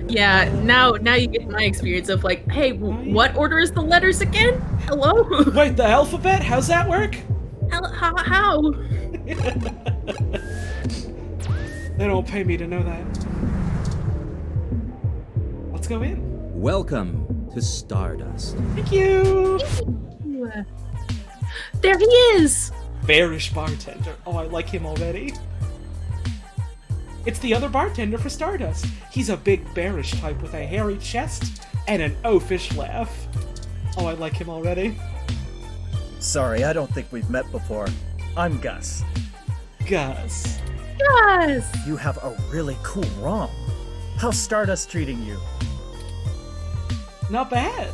Yeah, now you get my experience of like, hey, what order is the letters again? Hello? Wait, the alphabet? How's that work? How? They don't pay me to know that. Let's go in. Welcome to Stardust. Thank you! There he is! Bearish bartender. Oh, I like him already. It's the other bartender for Stardust. He's a big bearish type with a hairy chest and an oafish laugh. Oh, I like him already. Sorry, I don't think we've met before. I'm Gus. Gus. Gus! You have a really cool ROM. How's Stardust treating you? Not bad.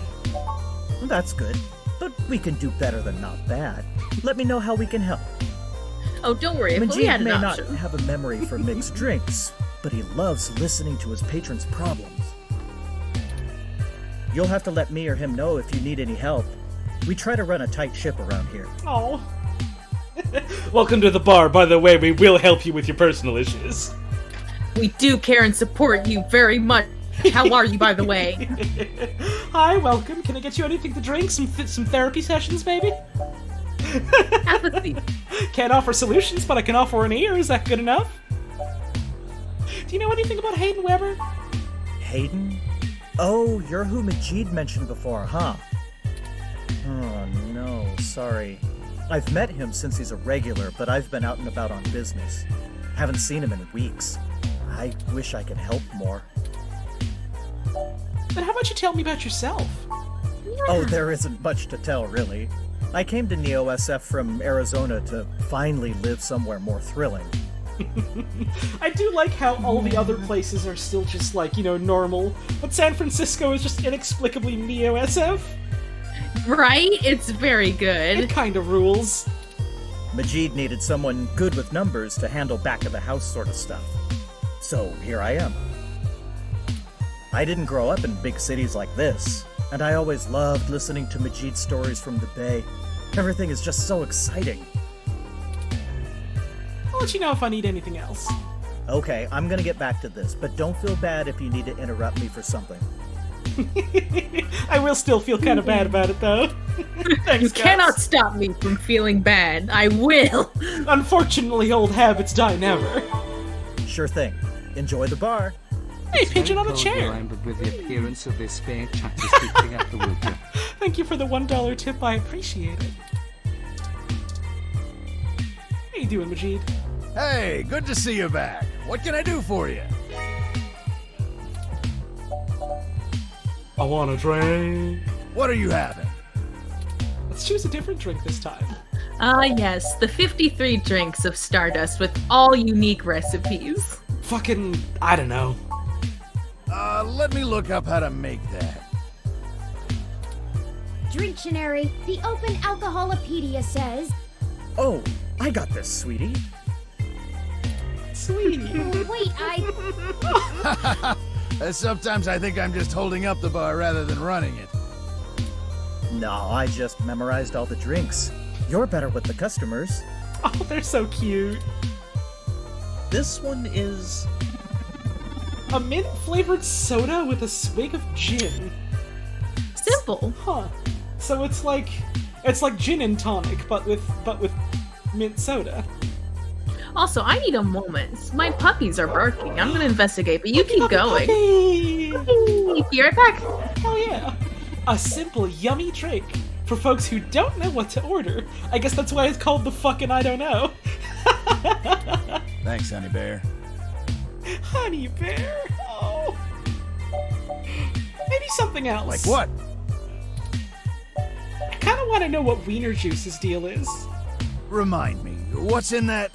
That's good. But we can do better than not bad. Let me know how we can help. Oh, don't worry, if we had Majid an may option. not have a memory for mixed drinks, but he loves listening to his patrons' problems. You'll have to let me or him know if you need any help. We try to run a tight ship around here. Oh. Welcome to the bar. By the way, we will help you with your personal issues. We do care and support you very much. How are you, by the way? Hi, welcome. Can I get you anything to drink? Some therapy sessions, maybe? Have a seat. Can't offer solutions, but I can offer an ear. Is that good enough? Do you know anything about Hayden Weber? Hayden? Oh, you're who Majid mentioned before, huh? Oh, no, sorry. I've met him since he's a regular, but I've been out and about on business. Haven't seen him in weeks. I wish I could help more. Then how about you tell me about yourself? Yeah. Oh, there isn't much to tell, really. I came to Neo-SF from Arizona to finally live somewhere more thrilling. I do like how all the other places are still just like, you know, normal, but San Francisco is just inexplicably Neo-SF. Right? It's very good. It kind of rules. Majid needed someone good with numbers to handle back-of-the-house sort of stuff. So here I am. I didn't grow up in big cities like this, and I always loved listening to Majid's stories from the Bay. Everything is just so exciting. I'll let you know if I need anything else. Okay, I'm gonna get back to this, but don't feel bad if you need to interrupt me for something. I will still feel kind of bad about it, though. Thanks, You Gus. cannot stop me from feeling bad. I will. Unfortunately, old habits die never. Sure thing. Enjoy the bar. Hey, pigeon on a chair. Remembered with the appearance of this fair chat is peeping at the woodwork. Thank you for the $1 tip. I appreciate it. How you doing, Majid? Hey, good to see you back. What can I do for you? I want a drink. What are you having? Let's choose a different drink this time. Ah, yes, the 53 drinks of Stardust with all unique recipes. Fucking, I don't know. Let me look up how to make that. Dictionary, the Open Alcoholopedia says, Oh, I got this, sweetie. Sweetie. wait, Sometimes I think I'm just holding up the bar rather than running it. No, I just memorized all the drinks. You're better with the customers. Oh, they're so cute. This one is... a mint-flavored soda with a swig of gin. Simple. Huh. So it's like gin and tonic, but with mint soda. Also, I need a moment. My puppies are barking. I'm gonna investigate, but you keep going. Puppy. Be right back. Hell yeah. A simple, yummy drink for folks who don't know what to order. I guess that's why it's called the fucking I don't know. Thanks, Honey Bear. Honey Bear? Oh. Maybe something else. Like what? I kind of want to know what Wiener Juice's deal is. Remind me, what's in that?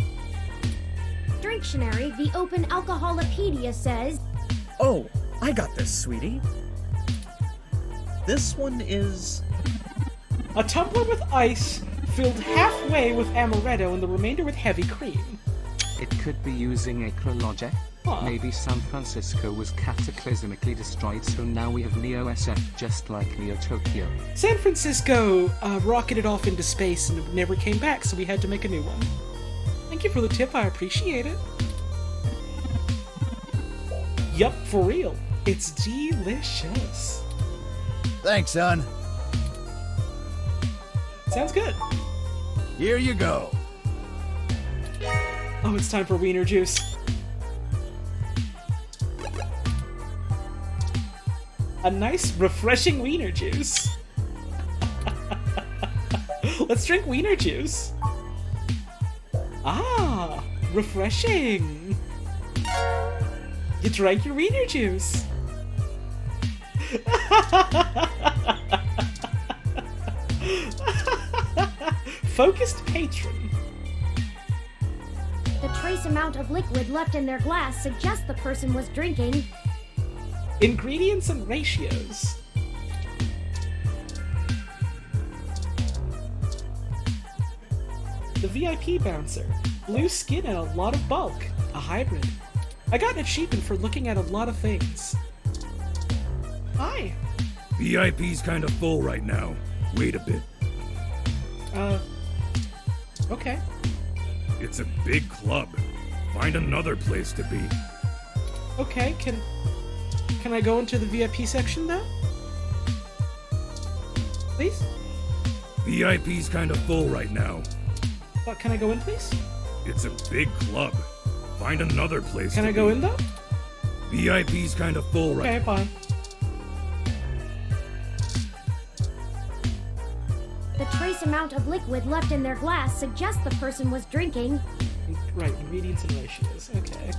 Dictionary, the Open Alcoholopedia says... Oh, I got this, sweetie. This one is... a tumbler with ice, filled halfway with amaretto and the remainder with heavy cream. It could be using acrologic. Huh. Maybe San Francisco was cataclysmically destroyed, so now we have Neo SF just like Neo Tokyo. San Francisco rocketed off into space and never came back, so we had to make a new one. Thank you for the tip, I appreciate it. Yup, for real. It's delicious. Thanks, son. Sounds good. Here you go. Oh, it's time for Wiener Juice. A nice, refreshing Wiener Juice. Let's drink Wiener Juice. Ah, refreshing. You drank your Wiener Juice. Focused patron. The trace amount of liquid left in their glass suggests the person was drinking. Ingredients and ratios. The VIP bouncer. Blue skin and a lot of bulk. A hybrid. I got an achievement for looking at a lot of things. Hi. VIP's kind of full right now. Wait a bit. Okay. It's a big club. Find another place to be. Okay, can I go into the VIP section though? Please? VIP's kind of full right now. But can I go in, please? It's a big club. Find another place Can to I go be. in though? VIP's kind of full right Okay, fine. The trace amount of liquid left in their glass suggests the person was drinking. Right, ingredients and ratios. Okay.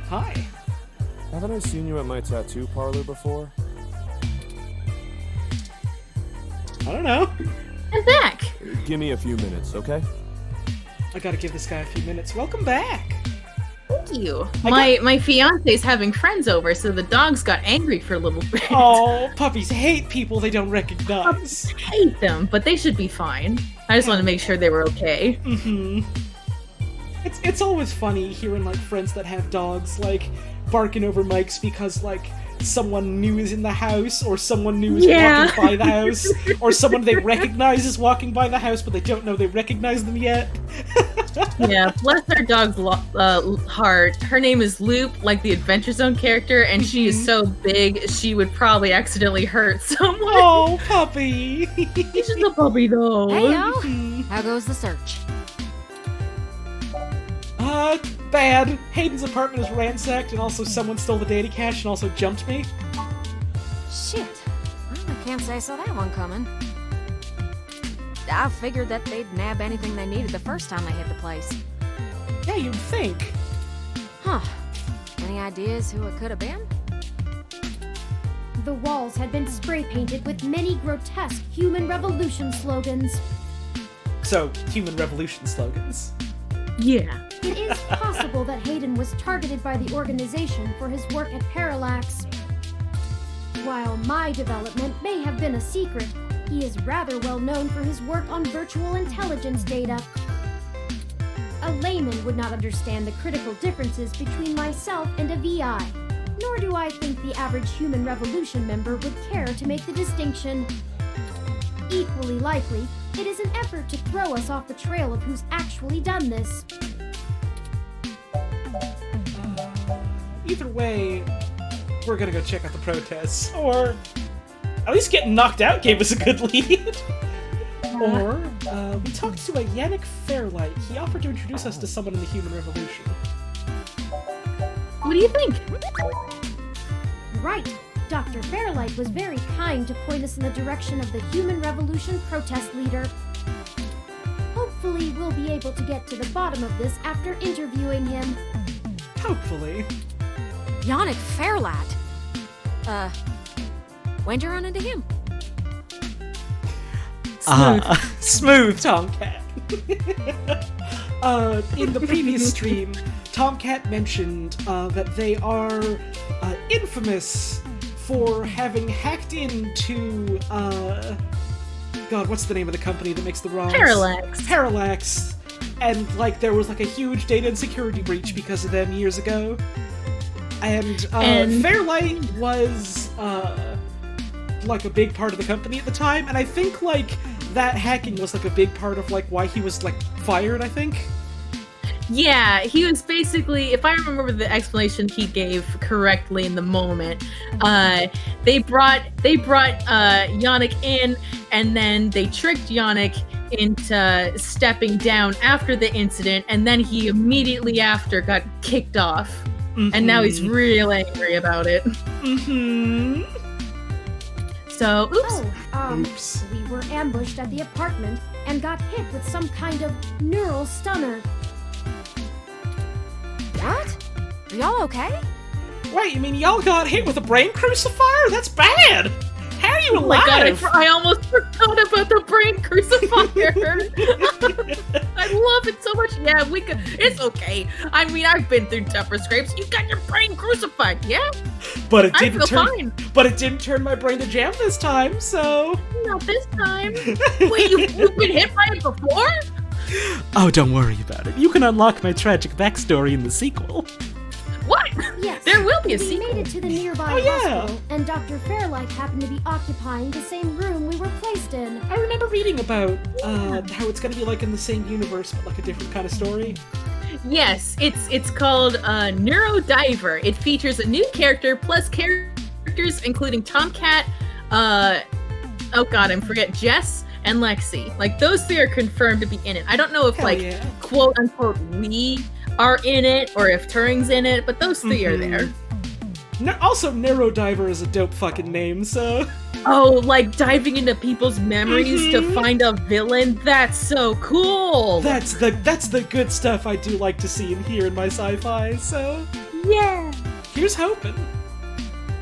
Hi. Haven't I seen you at my tattoo parlor before? I don't know. I'm back. Give me a few minutes, okay? I gotta give this guy a few minutes. Welcome back. Thank you. My fiance's having friends over, so the dogs got angry for a little bit. Oh, puppies hate people they don't recognize. I hate them, but they should be fine. I just want to make sure they were okay. Mm-hmm. It's always funny hearing like friends that have dogs like barking over mics because like someone new is in the house or someone new is walking by the house or someone they recognize is walking by the house but they don't know they recognize them yet. Yeah, bless our dog's heart. Her name is Loop, like the Adventure Zone character, and she is so big she would probably accidentally hurt someone. Oh, puppy! He's just a puppy though. Hey yo, how goes the search? Bad. Hayden's apartment is ransacked, and also someone stole the data cache and also jumped me. Shit, I can't say I saw that one coming. I figured that they'd nab anything they needed the first time they hit the place. Yeah, you'd think. Huh. Any ideas who it could have been? The walls had been spray painted with many grotesque human revolution slogans. So, human revolution slogans. Yeah. It is possible that Hayden was targeted by the organization for his work at Parallax. While my development may have been a secret, he is rather well known for his work on virtual intelligence data. A layman would not understand the critical differences between myself and a VI. nor do I think the average Human Revolution member would care to make the distinction. Equally likely, it is an effort to throw us off the trail of who's actually done this. Either way, we're gonna go check out the protests. Or at least getting knocked out gave us a good lead. Or we talked to a Yannick Fairlight. He offered to introduce us to someone in the Human Revolution. What do you think? Right. Dr. Fairlight was very kind to point us in the direction of the Human Revolution protest leader. Hopefully, we'll be able to get to the bottom of this after interviewing him. Hopefully. Yannick Fairlight? When'd you run into him? Smooth, Tomcat. In the previous stream, Tomcat mentioned that they are infamous for having hacked into, God, what's the name of the company that makes the ROMs? Parallax. And, there was, a huge data and security breach because of them years ago. And Fairlight was, a big part of the company at the time, and I think, that hacking was, a big part of, why he was, fired, I think. Yeah, he was basically, if I remember the explanation he gave correctly in the moment, they brought Yannick in, and then they tricked Yannick into stepping down after the incident, and then he immediately after got kicked off. Mm-hmm. And now he's real angry about it. Mm-hmm. So, oops. Oops. We were ambushed at the apartment and got hit with some kind of neural stunner. What? Are y'all okay? Wait, you mean y'all got hit with a brain crucifier? That's bad! How are you alive? Oh my God, I almost forgot about the brain crucifier. I love it so much. Yeah, it's okay. I mean, I've been through tougher scrapes. You got your brain crucified, yeah? But it didn't I feel fine. But it didn't turn my brain to jam this time, so... Not this time. Wait, you've been hit by it before? Oh, don't worry about it. You can unlock my tragic backstory in the sequel. What? Yes. There will be a we sequel. We made it to the nearby hospital, and Dr. Fairlight happened to be occupying the same room we were placed in. I remember reading about how it's going to be in the same universe, but a different kind of story. Yes, it's called Neurodiver. It features a new character plus characters including Tomcat, Jess, and Lexi. Those three are confirmed to be in it. I don't know if quote unquote we are in it or if Turing's in it, but those three are there. Also, Neurodiver is a dope fucking name, so... Oh, diving into people's memories to find a villain? That's so cool! That's the good stuff I do like to see and hear in my sci-fi, so... Yeah! Here's hoping.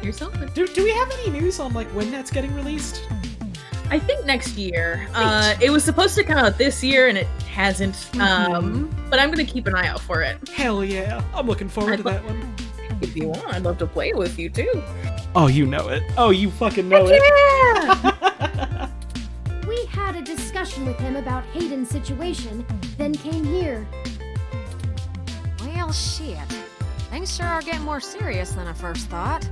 Here's hoping. Do we have any news on, when that's getting released? I think next year. It was supposed to come out this year, and it hasn't. But I'm gonna keep an eye out for it. Hell yeah. I'm looking forward to that one. If you want, I'd love to play with you, too. Oh, you know it. Oh, you fucking know it. Yeah! We had a discussion with him about Hayden's situation, then came here. Well, shit. Things sure are getting more serious than I first thought.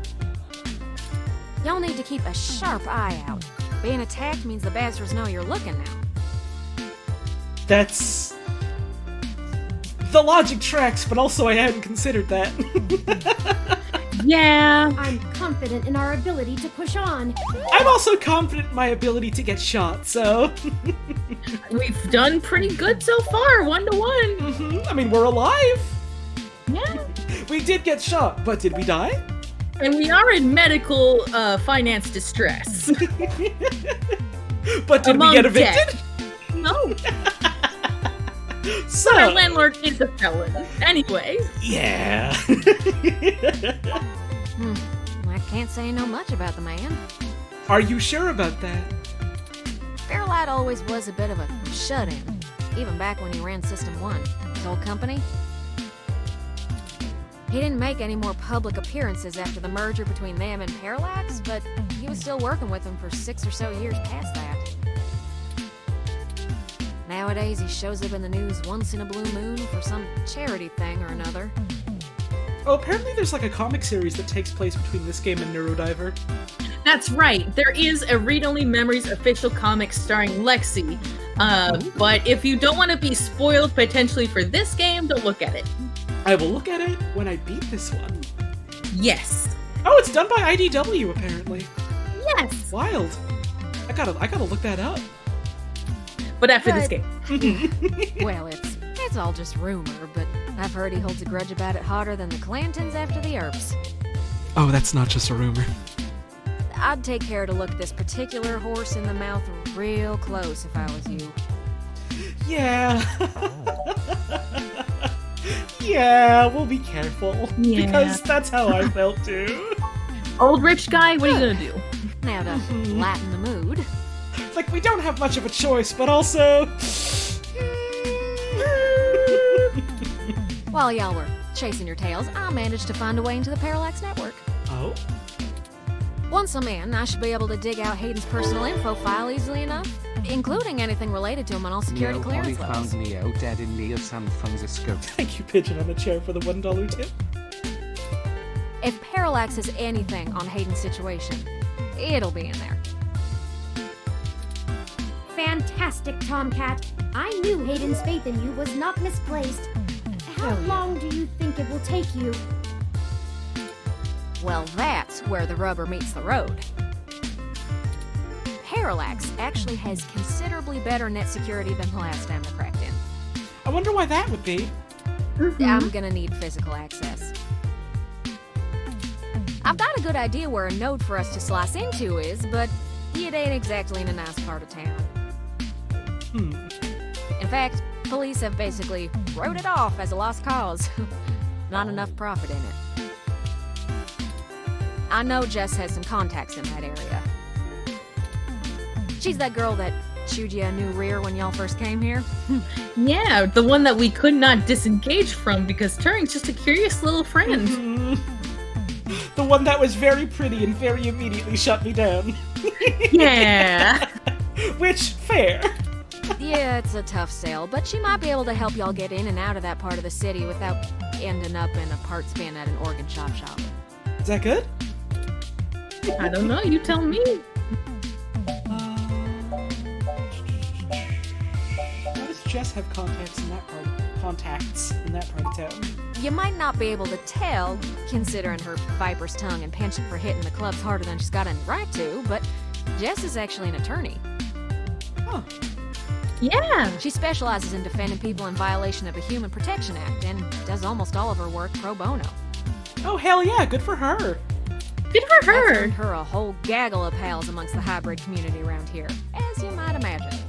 Y'all need to keep a sharp eye out. Being attacked means the bastards know you're looking now. That's... The logic tracks, but also I hadn't considered that. Yeah. I'm confident in our ability to push on. I'm also confident in my ability to get shot, so... We've done pretty good so far, 1-1. Mm-hmm. I mean, we're alive. Yeah. We did get shot, but did we die? And we are in medical finance distress. But did we get evicted? No. So, but our landlord is a felon. Anyway. Yeah. I can't say no much about the man. Are you sure about that? Fairlight always was a bit of a shut-in, even back when he ran System 1, his old company. He didn't make any more public appearances after the merger between them and Parallax, but he was still working with them for 6 or so years past that. Nowadays, he shows up in the news once in a blue moon for some charity thing or another. Oh, apparently there's like a comic series that takes place between this game and Neurodiver. That's right. There is a Read Only Memories official comic starring Lexi. But if you don't want to be spoiled potentially for this game, don't look at it. I will look at it when I beat this one. Yes. Oh, it's done by IDW apparently. Yes. Wild. I gotta look that up. But after this game. Well, it's all just rumor, but I've heard he holds a grudge about it hotter than the Clantons after the Earps. Oh, that's not just a rumor. I'd take care to look this particular horse in the mouth real close if I was you. Yeah. Yeah, we'll be careful. Yeah. Because that's how I felt too. Old rich guy, what are you gonna do? Now to lighten the mood. Like, we don't have much of a choice, but also... While y'all were chasing your tails, I managed to find a way into the Parallax network. Oh? Once I'm in, I should be able to dig out Hayden's personal info file easily enough, including anything related to him on all security Holly clearance levels. found Neo dead in Neo San Francisco. Thank you, Pigeon on the chair, for the $1 tip. If Parallax has anything on Hayden's situation, it'll be in there. Fantastic, Tomcat. I knew Hayden's faith in you was not misplaced. How long do you think it will take you? Well, that's where the rubber meets the road. Parallax actually has considerably better net security than the last time I cracked in. I wonder why that would be. I'm gonna need physical access. I've got a good idea where a node for us to slice into is, but it ain't exactly in a nice part of town. In fact, police have basically wrote it off as a lost cause. Not enough profit in it. I know Jess has some contacts in that area. She's that girl that chewed you a new rear when y'all first came here. Yeah, the one that we could not disengage from because Turing's just a curious little friend. The one that was very pretty and very immediately shut me down. Yeah. Which, fair. Yeah, it's a tough sale, but she might be able to help y'all get in and out of that part of the city without ending up in a parts bin at an organ shop. Is that good? I don't know, you tell me. Why does Jess have contacts in that part of town? You might not be able to tell, considering her viper's tongue and penchant for hitting the clubs harder than she's got any right to, but Jess is actually an attorney. Huh. Yeah. She specializes in defending people in violation of the Human Protection Act and does almost all of her work pro bono. Oh, hell yeah, good for her. Good for her. That's earned her a whole gaggle of pals amongst the hybrid community around here, as you might imagine.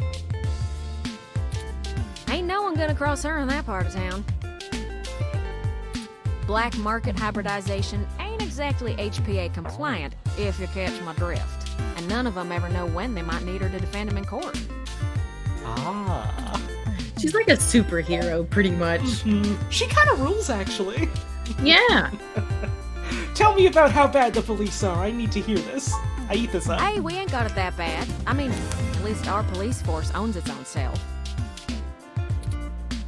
Ain't no one gonna cross her in that part of town. Black market hybridization ain't exactly HPA compliant, if you catch my drift. And none of them ever know when they might need her to defend them in court. Ah. She's like a superhero, pretty much. She kind of rules, actually. Yeah. Tell me about how bad the police are. I need to hear this. I eat this up. Hey, we ain't got it that bad. I mean, at least our police force owns its own self.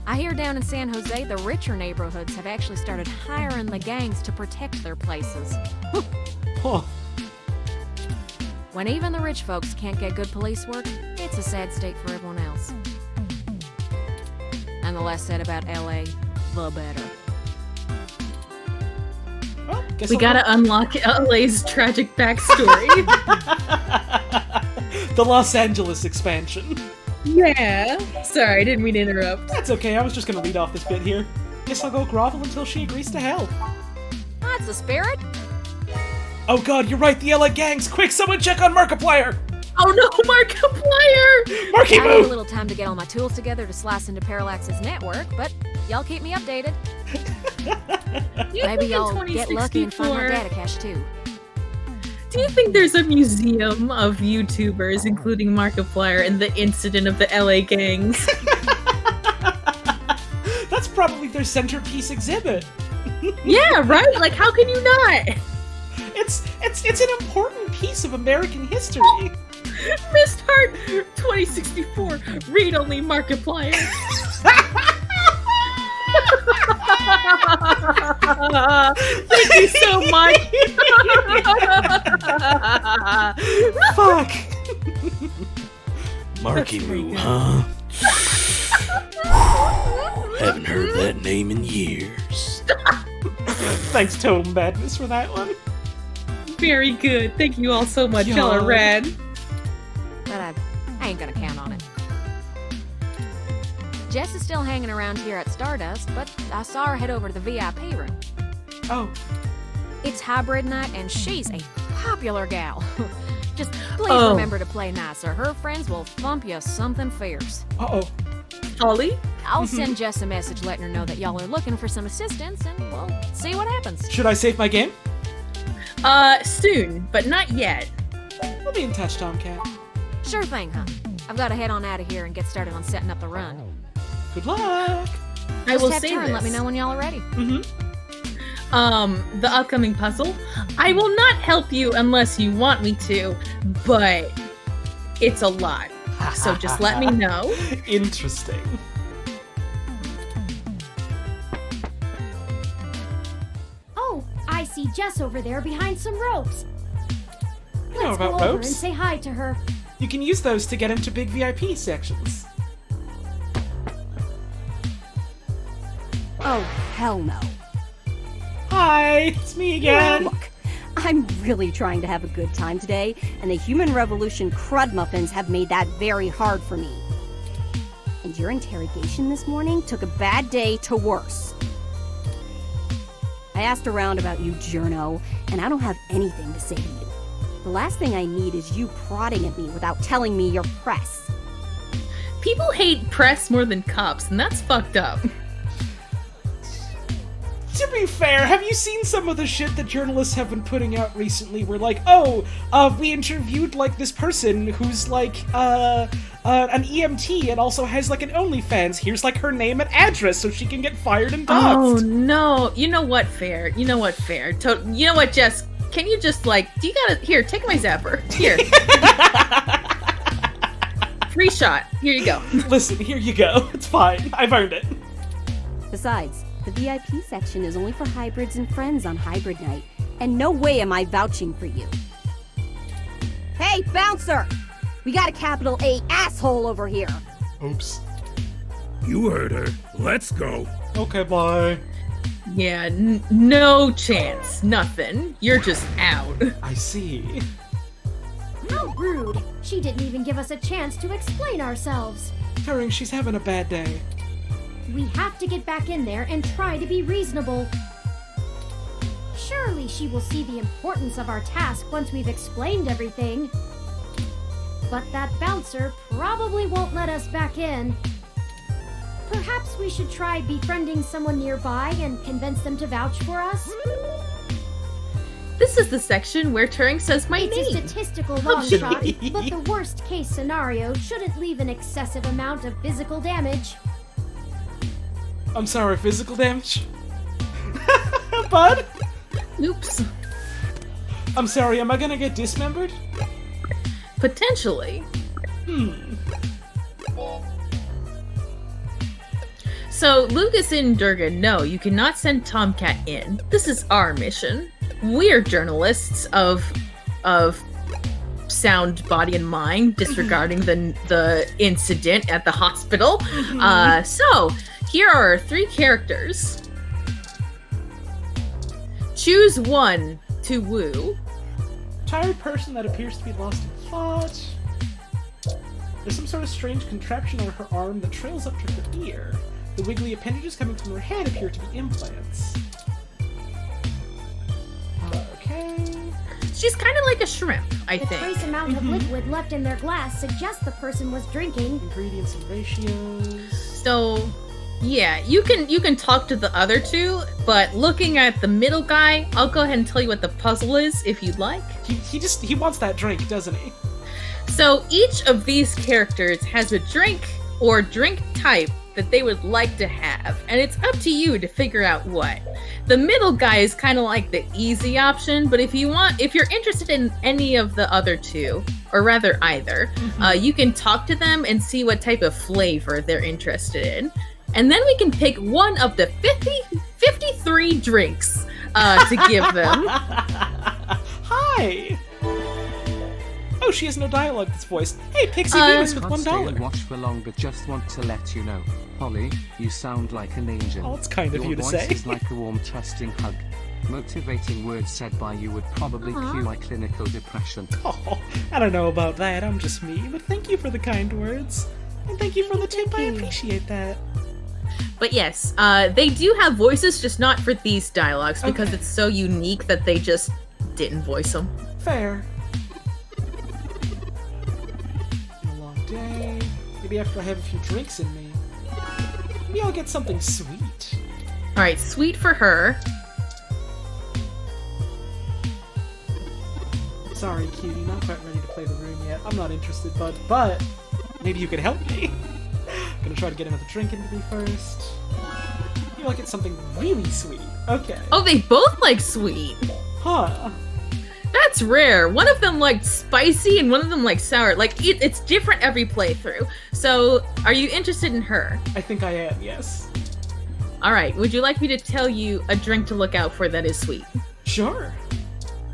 I hear down in San Jose, the richer neighborhoods have actually started hiring the gangs to protect their places. Huh. When even the rich folks can't get good police work, it's a sad state for everyone else. And the less said about LA, the better. Well, We gotta unlock LA's tragic backstory. The Los Angeles expansion. Yeah. Sorry, I didn't mean to interrupt. That's okay, I was just gonna read off this bit here. Guess I'll go grovel until she agrees to help. That's the spirit. Oh god, you're right, the LA gangs! Quick, someone check on Markiplier! Oh no, Markiplier! Marky I need a Moo! little time to get all my tools together to slice into Parallax's network, but y'all keep me updated. Maybe y'all get lucky and find my data cache too. Do you think there's a museum of YouTubers, including Markiplier, and the incident of the LA gangs? That's probably their centerpiece exhibit. Yeah, right? Like, how can you not? It's an important piece of American history. Missed Heart 2064, read only Markiplier. Thank you so much. Fuck. Marky Moo, huh? Haven't heard that name in years. Thanks, Totem Madness, for that one. Very good. Thank you all so much. Y'all are rad. But I ain't gonna count on it. Jess is still hanging around here at Stardust, but I saw her head over to the VIP room. Oh. It's hybrid night, and she's a popular gal. Just please remember to play nice, or her friends will thump you something fierce. Uh-oh. Holly? I'll send Jess a message letting her know that y'all are looking for some assistance, and we'll see what happens. Should I save my game? Soon, but not yet. We'll be in touch, Tomcat. Sure thing, huh? I've got to head on out of here and get started on setting up the run. Good luck! I will have say turn, this. let me know when y'all are ready. The upcoming puzzle. I will not help you unless you want me to, but it's a lot. So just let me know. Interesting. Oh, I see Jess over there behind some ropes. You know Let's about go over ropes? and say hi to her. You can use those to get into big VIP sections. Oh, hell no. Hi, it's me again. Look, I'm really trying to have a good time today, and the Human Revolution crud muffins have made that very hard for me. And your interrogation this morning took a bad day to worse. I asked around about you, Journo, and I don't have anything to say to you. The last thing I need is you prodding at me without telling me you're press. People hate press more than cops, and that's fucked up. To be fair, have you seen some of the shit that journalists have been putting out recently? Where like, we interviewed like this person who's like an EMT and also has like an OnlyFans. Here's like her name and address so she can get fired and doxxed. Oh no! You know what? Fair. You know what? Fair. You know what, Jess? Can you just like? Do you gotta here? Take my zapper. Here. Free shot. Here you go. Listen, here you go. It's fine. I've earned it. Besides, the VIP section is only for hybrids and friends on hybrid night, and no way am I vouching for you. Hey, bouncer! We got a capital A asshole over here! Oops. You heard her. Let's go. Okay, bye. Yeah, no chance. Nothing. You're just out. I see. How rude. She didn't even give us a chance to explain ourselves. Turing, she's having a bad day. We have to get back in there and try to be reasonable. Surely she will see the importance of our task once we've explained everything. But that bouncer probably won't let us back in. Perhaps we should try befriending someone nearby and convince them to vouch for us? This is the section where Turing says my It's name. a statistical long shot, but the worst case scenario shouldn't leave an excessive amount of physical damage. I'm sorry, physical damage? Bud? Oops. I'm sorry, am I gonna get dismembered? Potentially. So, Lucas and Durgan, no, you cannot send Tomcat in. This is our mission. We're journalists of sound body and mind, disregarding the incident at the hospital. So, here are our 3 characters. Choose one to woo. Tired person that appears to be lost in thought. There's some sort of strange contraption on her arm that trails up to her ear. The wiggly appendages coming from her head appear to be implants. Okay. She's kind of like a shrimp, I The think. trace amount of liquid left in their glass suggests the person was drinking. Ingredients and ratios. So, yeah, you can talk to the other 2, but looking at the middle guy, I'll go ahead and tell you what the puzzle is if you'd like. He wants that drink, doesn't he? So each of these characters has a drink or drink type that they would like to have, and it's up to you to figure out what. The middle guy is kind of like the easy option, but if you're interested in any of the other 2, or rather either, you can talk to them and see what type of flavor they're interested in. And then we can pick one of the 53 drinks to give them. Hi! Oh, she has no dialogue that's voiced. Hey, Pixie Venus with Can't stay and $1. watch for long, but just want to let you know, Holly, you sound like an angel. Oh, it's kind of Your you to voice say. is like a warm, trusting hug. Motivating words said by you would probably cure my clinical depression. Oh, I don't know about that. I'm just me. But thank you for the kind words. And thank you for the tip. I appreciate that. But yes, they do have voices, just not for these dialogues, because it's so unique that they just didn't voice them. Fair. A long day. Maybe after I have a few drinks in me. Maybe I'll get something sweet. Alright, sweet for her. Sorry, cutie, not quite ready to play the room yet. I'm not interested, bud, but maybe you could help me. Gonna try to get another drink into me first. Maybe I'll get something really sweet. Okay. Oh, they both like sweet. Huh. That's rare. One of them liked spicy and one of them liked sour. Like, it's different every playthrough. So, are you interested in her? I think I am, yes. Alright, would you like me to tell you a drink to look out for that is sweet? Sure.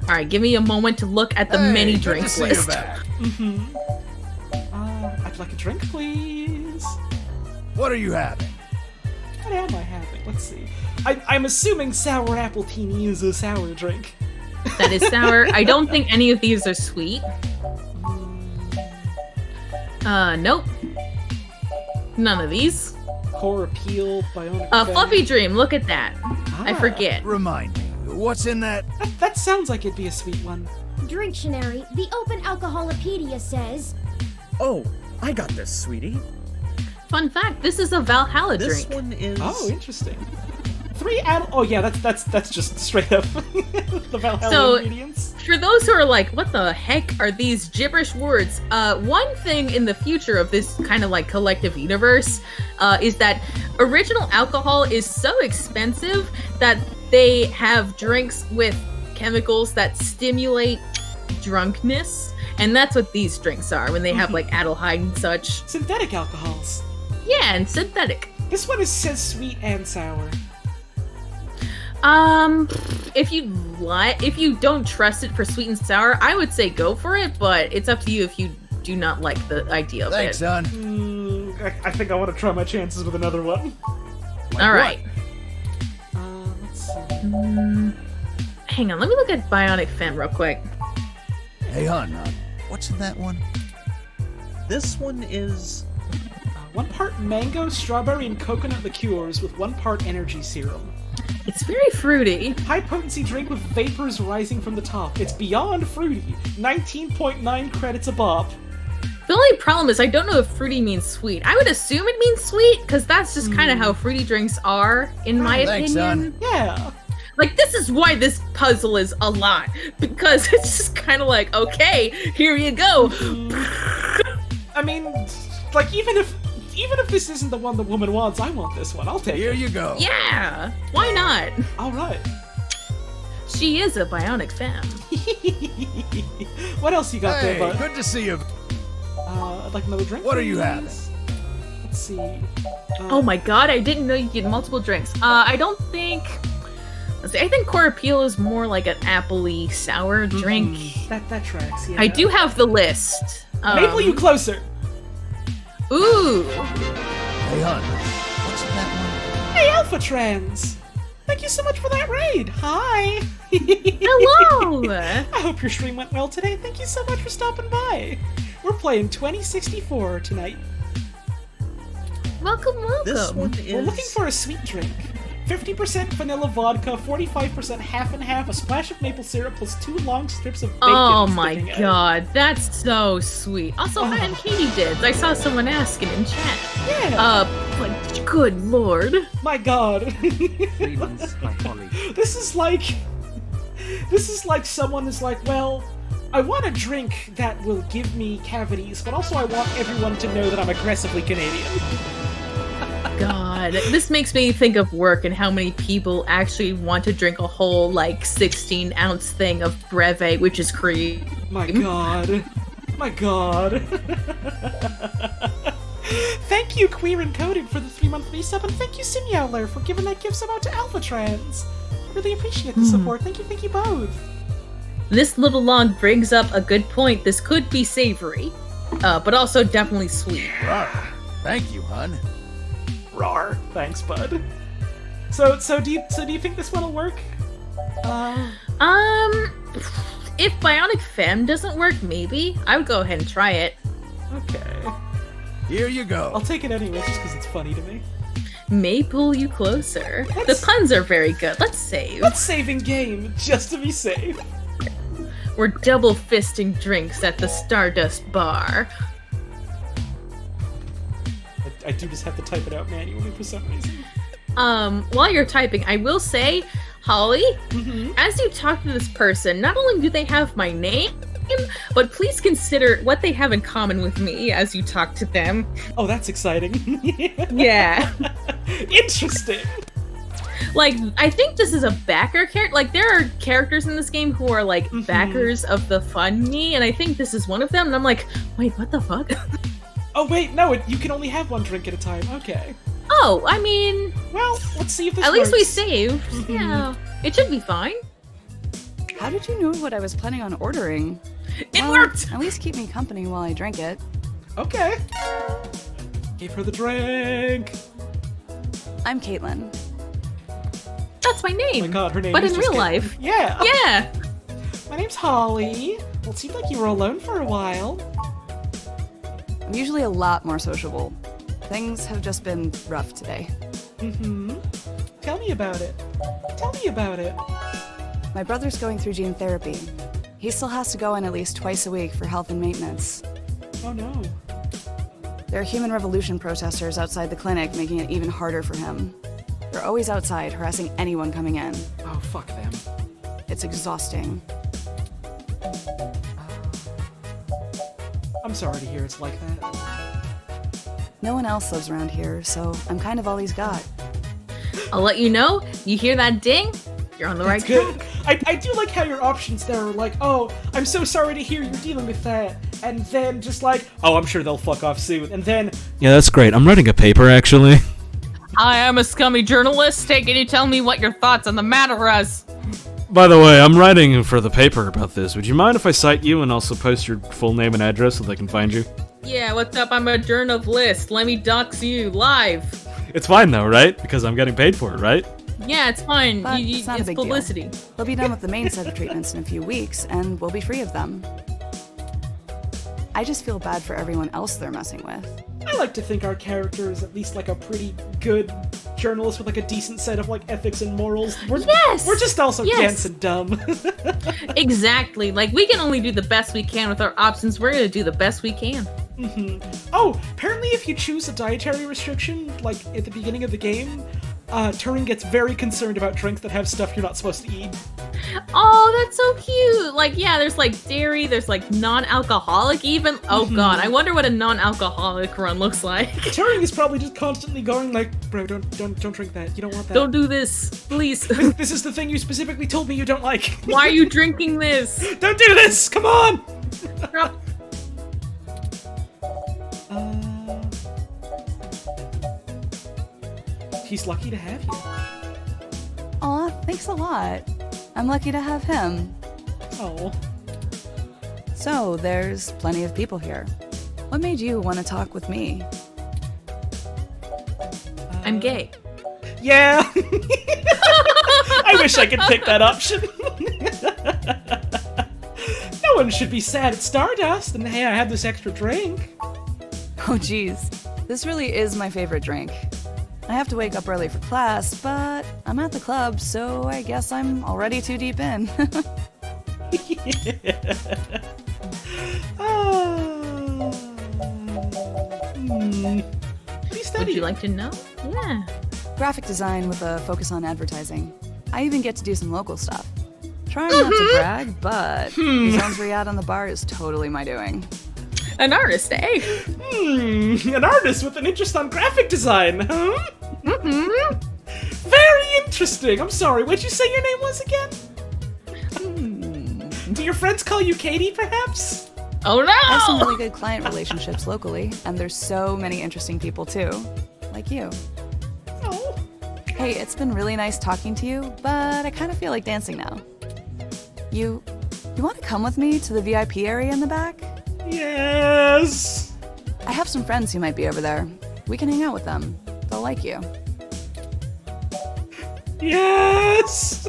Alright, give me a moment to look at the many drinks list. Mm-hmm. I'd like a drink, please. What are you having? What am I having? Let's see. I'm assuming sour apple teeny is a sour drink. That is sour. I don't think any of these are sweet. Nope. None of these. Core appeal, bionic. Fluffy Dream, look at that. I forget. Remind me, what's in that? That sounds like it'd be a sweet one. Dictionary, the Open Alcoholopedia says. Oh, I got this, sweetie. Fun fact, this is a Valhalla drink. This one is... Oh, interesting. 3 adult... Oh yeah, that's just straight up the Valhalla So, ingredients. for those who are like, what the heck are these gibberish words? One thing in the future of this kind of like collective universe is that original alcohol is so expensive that they have drinks with chemicals that stimulate drunkenness. And that's what these drinks are when they have like aldehyde and such. Synthetic alcohols. Yeah, and synthetic. This one says sweet and sour. If you don't trust it for sweet and sour, I would say go for it, but it's up to you if you do not like the idea of it. Thanks, son. I think I want to try my chances with another one. Alright. Let's see. Hang on, let me look at Bionic Femme real quick. Hey, hon, what's in that one? This one is... 1 part mango, strawberry, and coconut liqueurs with 1 part energy serum. It's very fruity. High potency drink with vapors rising from the top. It's beyond fruity. 19.9 credits a bop. The only problem is I don't know if fruity means sweet. I would assume it means sweet, because that's just kind of how fruity drinks are, in my Thanks, opinion. son. Yeah. Like, this is why this puzzle is a lot, because it's just kind of like, okay, here you go. I mean, like, even if this isn't the one the woman wants, I want this one. I'll take it. Here you go. Yeah, why not? Alright. She is a Bionic Femme. What else you got there, bud? Good to see you. I'd like another drink. What are you please? having? Let's see. Oh my god, I didn't know you could get multiple drinks. I don't think... Let's see, I think Core Appeal is more like an apple-y sour drink. That tracks, yeah. I do have the list. Maple you closer! Ooh! Hey, hon, what's in that one? Hey, Alpha Trans! Thank you so much for that raid! Hi! Hello! I hope your stream went well today. Thank you so much for stopping by. We're playing 2064 tonight. Welcome. This one is... We're looking for a sweet drink. 50% vanilla vodka, 45% half and half, a splash of maple syrup, plus 2 long strips of bacon. Oh my sticking out. God, that's so sweet. Also, hi, I'm Katie Dids. I saw someone asking in chat. Yeah. But good lord. My God. 3 months by Holly. This is like someone is like, well, I want a drink that will give me cavities, but also I want everyone to know that I'm aggressively Canadian. God, this makes me think of work and how many people actually want to drink a whole, like, 16-ounce thing of Breve, which is cream. My God. My God. Thank thank you, Queer Encoded, for the 3-month resub, and thank you, Simyowler, for giving that gift sub out to Alpha Trans. Really appreciate the support. Thank you both. This little log brings up a good point. This could be savory, but also definitely sweet. Rawr. Thank you, hun. Rawr. Thanks, bud. So do you think this one will work? If Bionic Femme doesn't work, maybe. I would go ahead and try it. Okay. Here you go. I'll take it anyway, just because it's funny to me. May pull you closer. The puns are very good. Let's save. Let's save in game, just to be safe. We're double fisting drinks at the Stardust bar. I do just have to type it out manually for some reason. While you're typing, I will say, Holly, as you talk to this person, not only do they have my name, but please consider what they have in common with me as you talk to them. Oh, that's exciting. Yeah. Interesting. Like, I think this is a backer character. Like, there are characters in this game who are, like, backers of the fun me, and I think this is one of them, and I'm like, wait, what the fuck? Oh, wait, no, you can only have one drink at a time. Okay. Oh, I mean... Well, let's see if this At works. least we saved. Yeah. It should be fine. How did you know what I was planning on ordering? It worked! At least keep me company while I drink it. Okay. Give her the drink. I'm Caitlin. That's my name. Oh my god, her name but is in just real Caitlin. life. Yeah. Yeah. My name's Holly. Well, it seemed like you were alone for a while. I'm usually a lot more sociable. Things have just been rough today. Tell me about it. Tell me about it. My brother's going through gene therapy. He still has to go in at least twice a week for health and maintenance. Oh no. There are Human Revolution protesters outside the clinic, making it even harder for him. They're always outside, harassing anyone coming in. Oh, fuck them. It's exhausting. I'm sorry to hear it's like that. No one else lives around here, so I'm kind of all he's got. I'll let you know. You hear that ding? You're on the right Good. track. I do like how your options there are like, oh, I'm so sorry to hear you're dealing with that. And then just like, oh, I'm sure they'll fuck off soon. And then... Yeah, that's great. I'm writing a paper, actually. I am a scummy journalist. Can you tell me what your thoughts on the matter is? By the way, I'm writing for the paper about this. Would you mind if I cite you and also post your full name and address so they can find you? Yeah, what's up? I'm a journalist. Let me dox you live. It's fine though, right? Because I'm getting paid for it, right? Yeah, it's fine. But it's not a big publicity. deal. We'll be done with the main set of treatments in a few weeks, and we'll be free of them. I just feel bad for everyone else they're messing with. I like to think our character is at least like a pretty good journalist with like a decent set of like ethics and morals. We're just also dense and dumb. Exactly. Like, we can only do the best we can with our options. We're gonna do the best we can. Oh, apparently if you choose a dietary restriction, like at the beginning of the game, Turing gets very concerned about drinks that have stuff you're not supposed to eat. Oh, that's so cute. Like, yeah, there's like dairy, there's like non-alcoholic even. Oh god, I wonder what a non-alcoholic run looks like. Turing is probably just constantly going like, bro, don't drink that. You don't want that. Don't do this, please. This is the thing you specifically told me you don't like. Why are you drinking this? Don't do this! Come on! He's lucky to have you. Aw, thanks a lot. I'm lucky to have him. Oh. So, there's plenty of people here. What made you want to talk with me? I'm gay. Yeah. I wish I could pick that option. No one should be sad at Stardust, and hey, I have this extra drink. Oh geez, this really is my favorite drink. I have to wake up early for class, but I'm at the club, so I guess I'm already too deep in. Would you like to know? Yeah. Graphic design with a focus on advertising. I even get to do some local stuff. Trying not to brag, but the zones where you're at on the bar is totally my doing. An artist, eh? An artist with an interest on graphic design, huh? Very interesting. I'm sorry, what'd you say your name was again? Do your friends call you Katie, perhaps? Oh no! I have some really good client relationships locally, and there's so many interesting people too, like you. Oh. Hey, it's been really nice talking to you, but I kind of feel like dancing now. You want to come with me to the VIP area in the back? Yes! I have some friends who might be over there. We can hang out with them. They'll like you. Yes!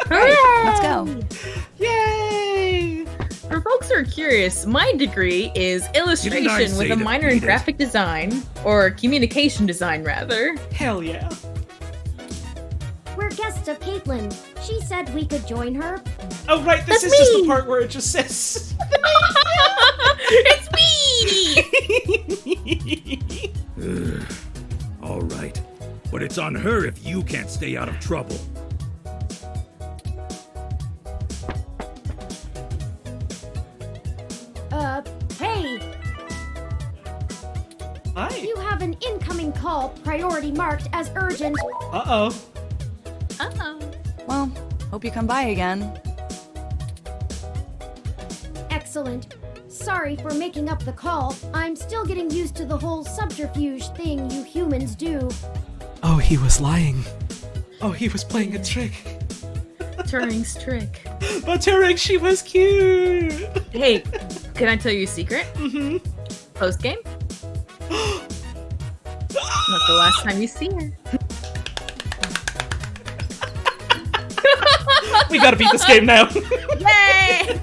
Right, let's go. Yay! For folks who are curious, my degree is illustration with a minor in graphic design, or communication design, rather. Hell yeah. We're guests of Caitlin. She said we could join her. Oh, right, this is just the part where it just says... It's me! All right, but it's on her if you can't stay out of trouble. Hey! Hi. You have an incoming call, priority marked as urgent. Uh-oh. Uh-oh. Well, hope you come by again. Excellent. Sorry for making up the call. I'm still getting used to the whole subterfuge thing you humans do. Oh, he was lying. Oh, he was playing a trick. Turing's trick. But Turing, she was cute! Hey, can I tell you a secret? Mm-hmm. Post game? Not the last time you see her. We gotta beat this game now. Yay!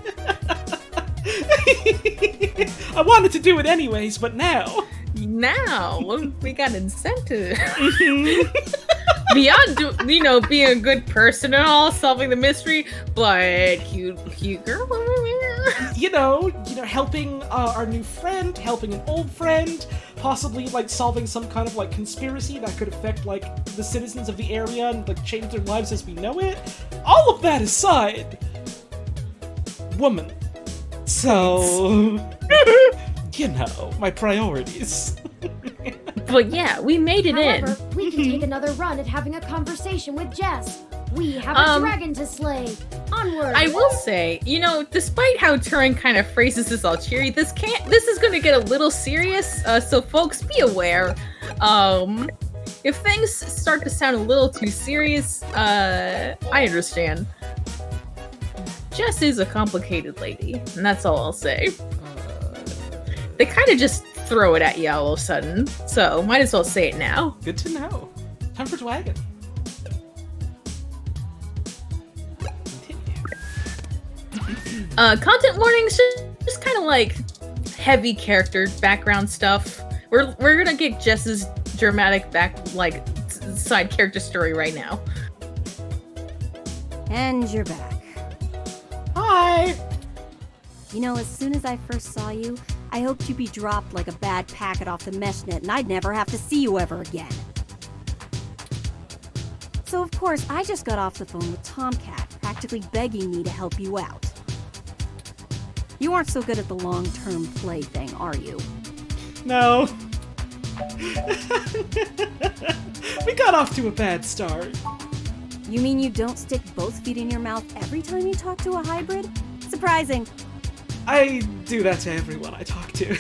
I wanted to do it anyways, but now. Now we got incentive. Beyond, being a good person and all, solving the mystery, but cute girl over here. Helping our new friend, helping an old friend, possibly solving some kind of conspiracy that could affect the citizens of the area and change their lives as we know it. All of that aside, woman. So, my priorities. But yeah, we made it However, we can take another run at having a conversation with Jess. We have a dragon to slay. Onward. I will say, despite how Turing kind of phrases this all cheery, this is going to get a little serious. So folks, be aware. If things start to sound a little too serious, I understand. Jess is a complicated lady, and that's all I'll say. They kind of just throw it at you all of a sudden, so might as well say it now. Good to know. Time for Dwagon. Content warnings, just kind of heavy character background stuff. We're gonna get Jess's dramatic side character story right now. And you're back. Hi! As soon as I first saw you, I hoped you'd be dropped like a bad packet off the mesh net and I'd never have to see you ever again. So of course, I just got off the phone with Tomcat, practically begging me to help you out. You aren't so good at the long-term play thing, are you? No. We got off to a bad start. You mean you don't stick both feet in your mouth every time you talk to a hybrid? Surprising. I do that to everyone I talk to.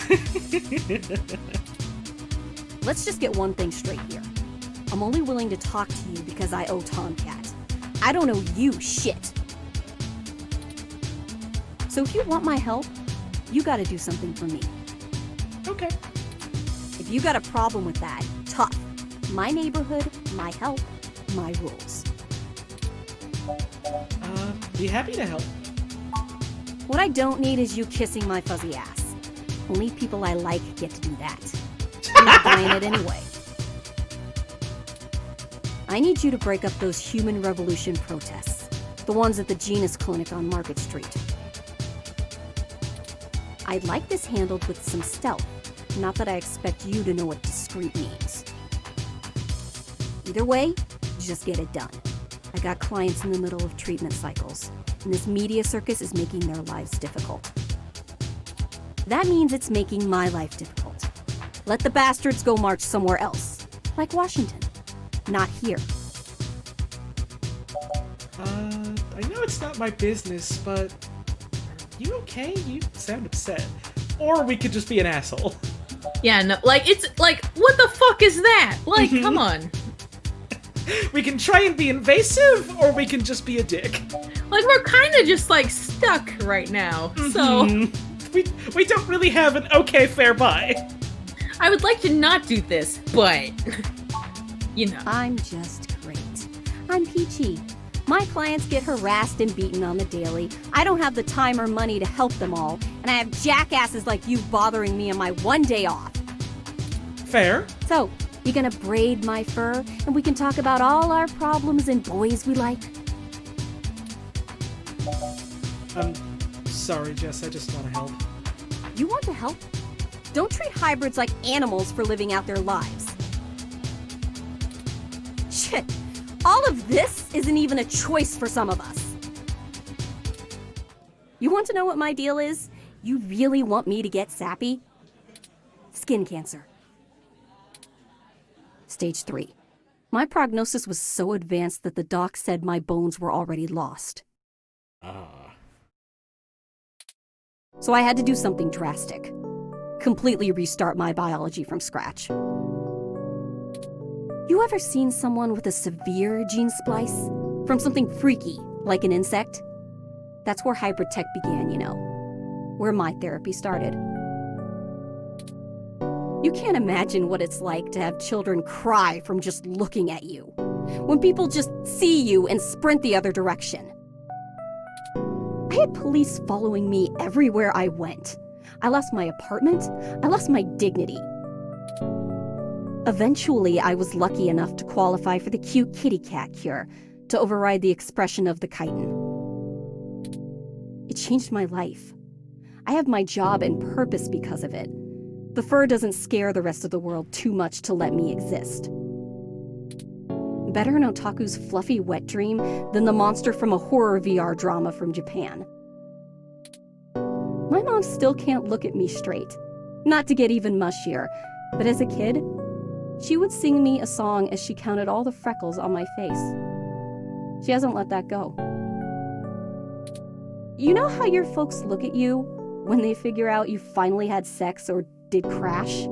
Let's just get one thing straight here. I'm only willing to talk to you because I owe Tomcat. I don't owe you shit. So if you want my help, you gotta do something for me. Okay. If you got a problem with that, tough. My neighborhood, my help, my rules. Be happy to help. What I don't need is you kissing my fuzzy ass. Only people I like get to do that. I'm not buying it anyway. I need you to break up those human revolution protests. The ones at the Genus Clinic on Market Street. I'd like this handled with some stealth. Not that I expect you to know what discreet means. Either way, just get it done. I got clients in the middle of treatment cycles, and this media circus is making their lives difficult. That means it's making my life difficult. Let the bastards go march somewhere else, like Washington. Not here. I know it's not my business, but You okay? You sound upset. Or we could just be an asshole. Yeah, no, like, it's, like, what the fuck is that? Like, come on. We can try and be invasive, or we can just be a dick. Like, we're kind of just, like, stuck right now, so... We don't really have an okay, fair bye. I would like to not do this, but... you know. I'm just great. I'm peachy. My clients get harassed and beaten on the daily. I don't have the time or money to help them all, and I have jackasses like you bothering me on my one day off. Fair. So, you gonna braid my fur, and we can talk about all our problems and boys we like? I'm sorry, Jess, I just want to help. You want to help? Don't treat hybrids like animals for living out their lives. Shit, all of this isn't even a choice for some of us. You want to know what my deal is? You really want me to get sappy? Skin cancer. Stage 3. My prognosis was so advanced that the doc said my bones were already lost. So I had to do something drastic. Completely restart my biology from scratch. You ever seen someone with a severe gene splice? From something freaky, like an insect? That's where hybrid tech began, you know. Where my therapy started. You can't imagine what it's like to have children cry from just looking at you. When people just see you and sprint the other direction. I had police following me everywhere I went. I lost my apartment. I lost my dignity. Eventually, I was lucky enough to qualify for the cute kitty cat cure to override the expression of the chitin. It changed my life. I have my job and purpose because of it. The fur doesn't scare the rest of the world too much to let me exist. Better an otaku's fluffy wet dream than the monster from a horror VR drama from Japan. My mom still can't look at me straight. Not to get even mushier, but as a kid, she would sing me a song as she counted all the freckles on my face. She hasn't let that go. You know how your folks look at you when they figure out you finally had sex or did crash?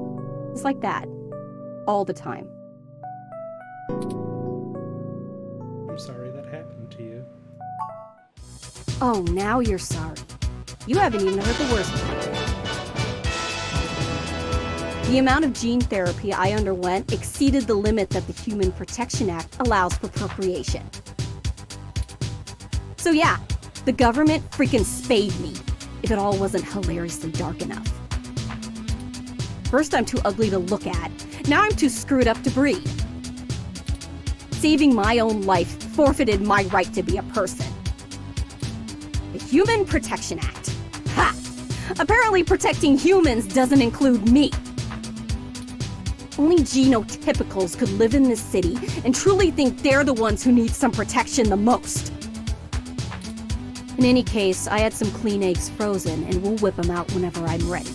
It's like that. All the time. I'm sorry that happened to you. Oh, now you're sorry. You haven't even heard the worst part. The amount of gene therapy I underwent exceeded the limit that the Human Protection Act allows for procreation. So yeah, the government freaking spayed me, if it all wasn't hilariously dark enough. First I'm too ugly to look at, now I'm too screwed up to breed. Saving my own life forfeited my right to be a person. The Human Protection Act. Ha! Apparently protecting humans doesn't include me. Only genotypicals could live in this city and truly think they're the ones who need some protection the most. In any case, I had some clean eggs frozen and we'll whip them out whenever I'm ready.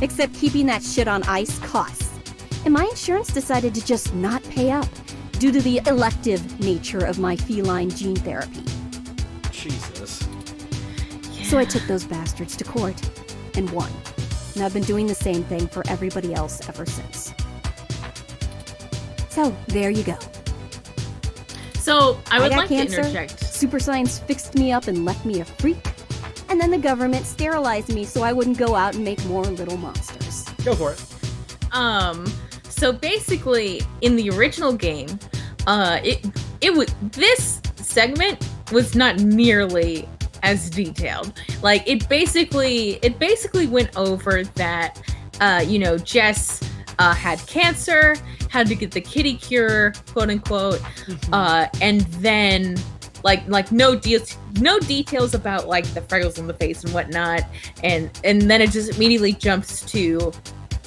Except keeping that shit on ice costs. And my insurance decided to just not pay up due to the elective nature of my feline gene therapy. Jesus. Yeah. So I took those bastards to court and won. And I've been doing the same thing for everybody else ever since. So, there you go. So, I would got like cancer, to interject. Super science fixed me up and left me a freak. And then the government sterilized me so I wouldn't go out and make more little monsters. Go for it. So basically, in the original game, this segment was not nearly as detailed. Like, it basically went over that, Jess had cancer, had to get the kitty cure, quote unquote, and then no details about like the freckles on the face and whatnot, and then it just immediately jumps to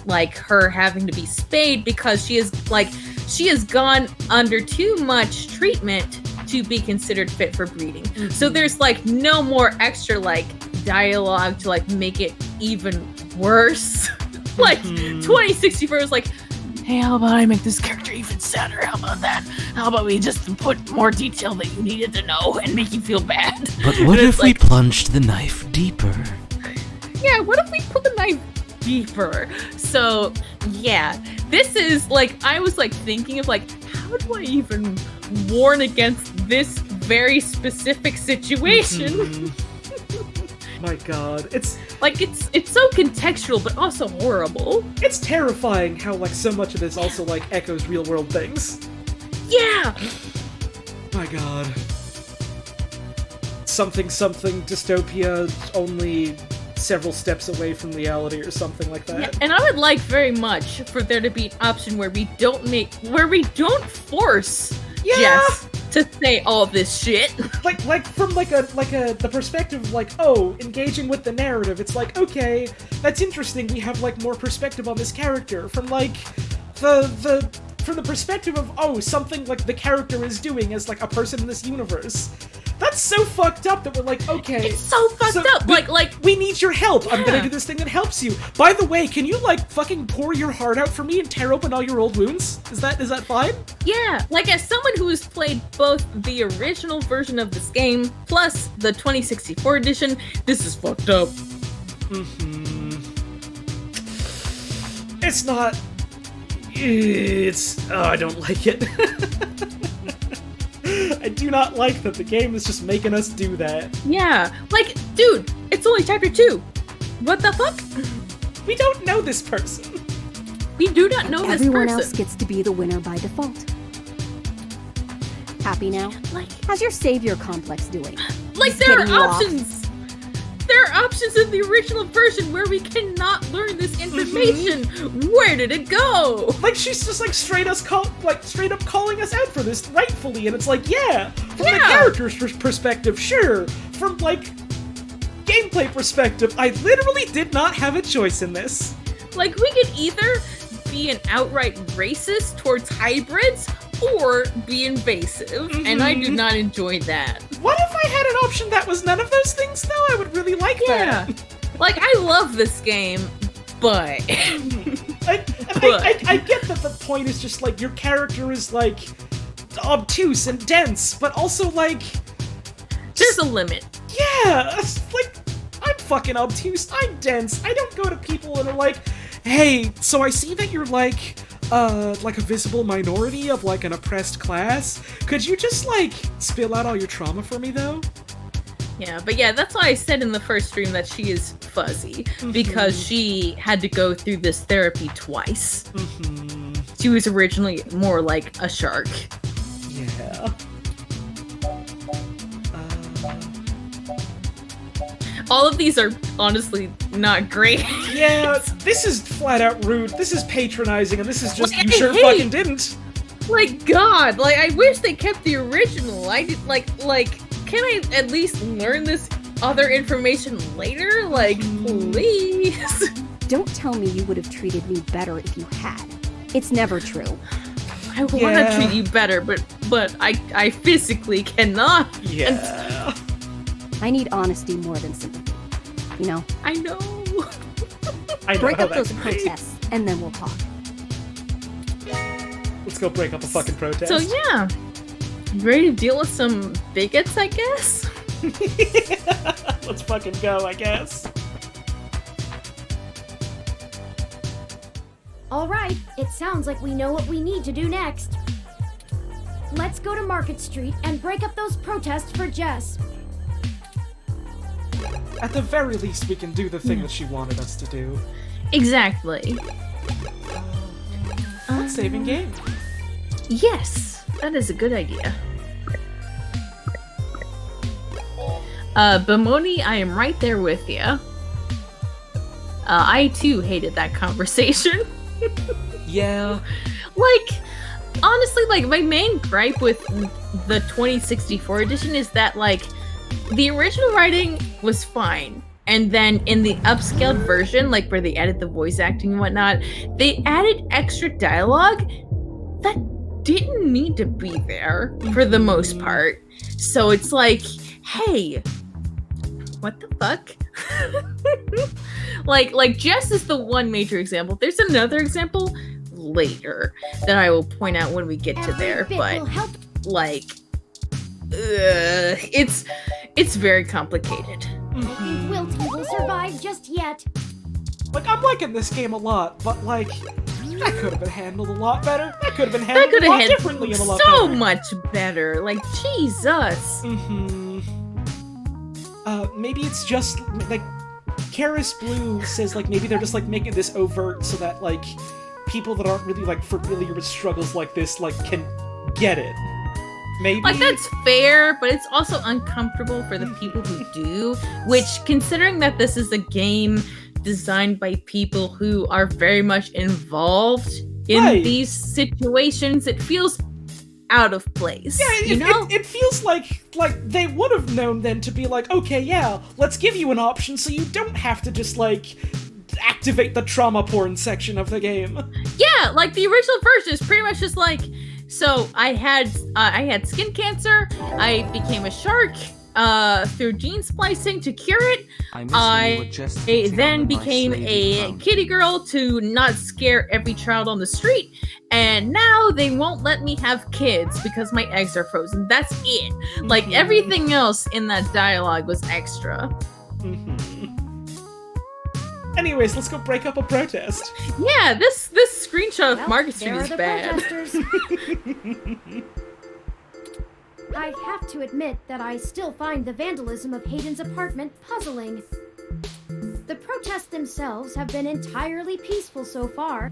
like her having to be spayed because she has gone under too much treatment to be considered fit for breeding. So there's like no more extra like dialogue to like make it even worse. Like 2064 is like, hey, how about I make this character even sadder? How about that? How about we just put more detail that you needed to know and make you feel bad? But what if we plunged the knife deeper? Yeah, what if we put the knife deeper? So, yeah, this is, like, I was, like, thinking of, like, how do I even warn against this very specific situation? My god, it's so contextual, but also horrible. It's terrifying how, like, so much of this also, like, echoes real-world things. Yeah! My god. Something dystopia, only several steps away from reality or something like that. Yeah, and I would like very much for there to be an option where we don't force Jess to say all this shit. Like from the perspective of, like, oh, engaging with the narrative, it's like, okay, that's interesting, we have, like, more perspective on this character. From, like, from the perspective of, oh, something, like, the character is doing as, like, a person in this universe. That's so fucked up that we're like, okay. It's so fucked up. We need your help. I'm gonna do this thing that helps you. By the way, can you, like, fucking pour your heart out for me and tear open all your old wounds? Is that fine? Yeah, like, as someone who has played both the original version of this game plus the 2064 edition, this is fucked up. It's not. I don't like it. I do not like that the game is just making us do that. Yeah, like, dude, it's only chapter 2. What the fuck? We don't know this person. We do not know this person. Everyone else gets to be the winner by default. Happy now? Like, how's your savior complex doing? Like, there are options. There are options in the original version where we cannot learn this information. Where did it go? Like, she's just, like, straight up calling us out for this rightfully, and it's like, yeah, from the character's perspective, sure. From, like, gameplay perspective, I literally did not have a choice in this. Like, we could either be an outright racist towards hybrids or be invasive, and I do not enjoy that. What if I had an option that was none of those things, though? I would really like that. Like, I love this game, but... I get that the point is just, like, your character is, like, obtuse and dense, but also, like... There's a limit. Yeah! Like, I'm fucking obtuse, I'm dense, I don't go to people and are like, hey, so I see that you're, like a visible minority of, like, an oppressed class. Could you just, like, spill out all your trauma for me, though? Yeah, but yeah, that's why I said in the first stream that she is fuzzy, because she had to go through this therapy twice. She was originally more like a shark. Yeah. All of these are honestly not great. Yeah, this is flat out rude, this is patronizing, and this is just, you sure fucking didn't. Like, God, like, I wish they kept the original. I did, like, can I at least learn this other information later? Like, please. Don't tell me you would have treated me better if you had. It's never true. I want to treat you better, but I physically cannot. Yeah. I need honesty more than sympathy. You know? I know. Break up those protests, and then we'll talk. Let's go break up a fucking protest. So yeah, ready to deal with some bigots, I guess? Let's fucking go, I guess. Alright, it sounds like we know what we need to do next. Let's go to Market Street and break up those protests for Jess. At the very least, we can do the thing that she wanted us to do. Exactly. Saving game. Yes, that is a good idea. Bamoni, I am right there with you. I too hated that conversation. Yeah. Like, honestly, like, my main gripe with the 2064 edition is that, like, the original writing was fine. And then in the upscaled version, like where they added the voice acting and whatnot, they added extra dialogue that didn't need to be there for the most part. So it's like, hey, what the fuck? like Jess is the one major example. There's another example, later that I will point out when we get to there. But like, it's very complicated. I think Wilty will survive just yet. Like, I'm liking this game a lot, but like, that could have been handled a lot better. That could have been handled a lot differently and a lot so better. much better. Like, Jesus. Maybe it's just like Karis Blue says, like, maybe they're just like making this overt so that like people that aren't really like familiar with struggles like this like can get it. Maybe like that's fair, but it's also uncomfortable for the people who do. Which, considering that this is a game designed by people who are very much involved in these situations, it feels out of place. Yeah, it feels like they would have known then to be like, okay, yeah, let's give you an option so you don't have to just like activate the trauma porn section of the game. Yeah, like the original version is pretty much just like, so I had skin cancer, I became a shark through gene splicing to cure it. I then became a kitty girl to not scare every child on the street, and now they won't let me have kids because my eggs are frozen. That's it. Like, everything else in that dialogue was extra. Anyways, let's go break up a protest. Yeah, this screenshot of Market Street is bad. I have to admit that I still find the vandalism of Hayden's apartment puzzling. The protests themselves have been entirely peaceful so far,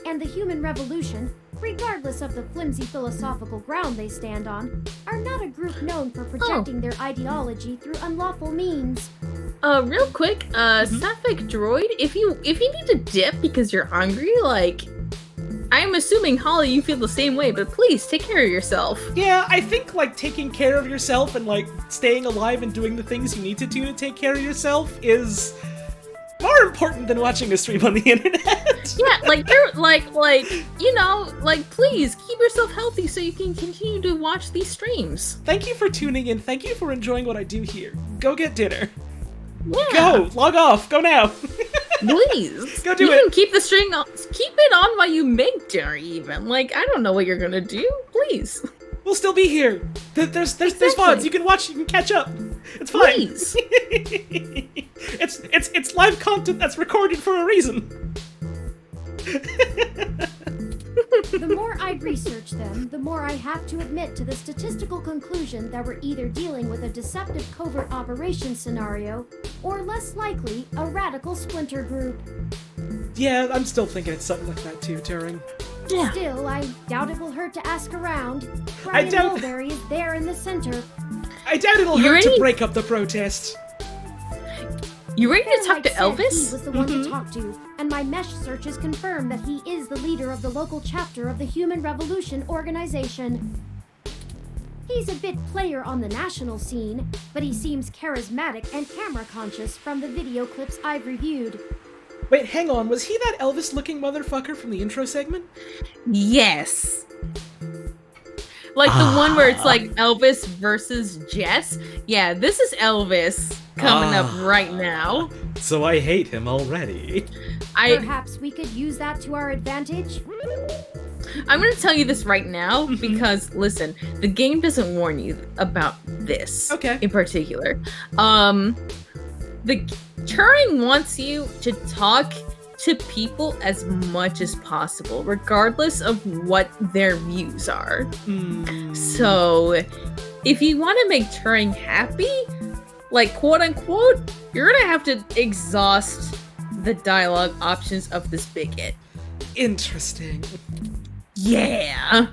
and the human revolution, regardless of the flimsy philosophical ground they stand on, are not a group known for projecting their ideology through unlawful means. Real quick, Sapphic Droid, if you need to dip because you're hungry, like, I'm assuming, Holly, you feel the same way, but please take care of yourself. Yeah, I think, like, taking care of yourself and, like, staying alive and doing the things you need to do to take care of yourself is more important than watching a stream on the internet. Yeah, like, you're, like, you know, like, please, keep yourself healthy so you can continue to watch these streams. Thank you for tuning in. Thank you for enjoying what I do here. Go get dinner. Yeah. Go! Log off! Go now! Please! Go do you it! Can keep the string on, keep it on while you make dinner, even. Like, I don't know what you're gonna do. Please. We'll still be here. There's VODs. You can watch, you can catch up. It's fine. Please. It's live content that's recorded for a reason. The more I research them, the more I have to admit to the statistical conclusion that we're either dealing with a deceptive covert operation scenario, or less likely, a radical splinter group. Yeah, I'm still thinking it's something like that too, Turing. Yeah. Still, I doubt it will hurt to ask around. I Brian doubt- Mulberry is there in the center. I doubt it'll hurt to break up the protest. You ready to talk to Parallax said Elvis? He was the one to talk to, and my mesh searches confirm that he is the leader of the local chapter of the Human Revolution organization. He's a bit player on the national scene, but he seems charismatic and camera conscious from the video clips I've reviewed. Wait, hang on. Was he that Elvis-looking motherfucker from the intro segment? Yes. Like the one where it's like Elvis versus Jess. Yeah, this is Elvis coming up right now. So I hate him already. Perhaps we could use that to our advantage? I'm going to tell you this right now because, listen, the game doesn't warn you about this in particular. The Turing wants you to talk to people as much as possible, regardless of what their views are. So, if you want to make Turing happy, like, quote unquote, you're gonna have to exhaust the dialogue options of this bigot. Interesting. Yeah.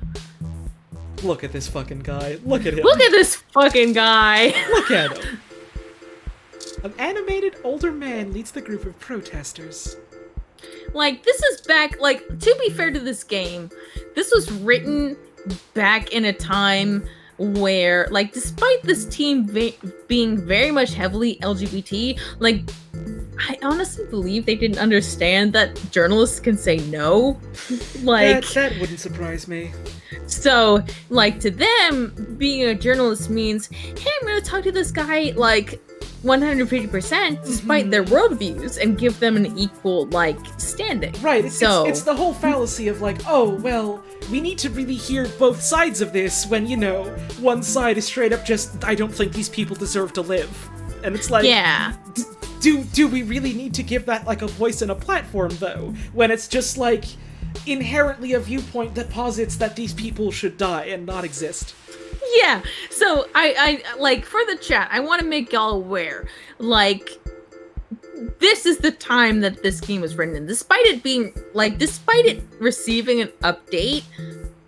Look at this fucking guy. Look at him. Look at this fucking guy. Look at him. An animated older man leads the group of protesters. Like, this is back, like, to be fair to this game, this was written back in a time where, like, despite this team being very much heavily LGBT, like, I honestly believe they didn't understand that journalists can say no. Like, that wouldn't surprise me. So, like, to them, being a journalist means, hey, I'm gonna talk to this guy, like, 150% despite their worldviews and give them an equal, like, standing. Right, it's the whole fallacy of like, oh, well, we need to really hear both sides of this when, one side is straight up just, I don't think these people deserve to live. And it's like, yeah. Do we really need to give that, like, a voice and a platform, though? When it's just, like, inherently a viewpoint that posits that these people should die and not exist. Yeah, so I like, for the chat, I want to make y'all aware, like, this is the time that this game was written in. Despite it receiving an update,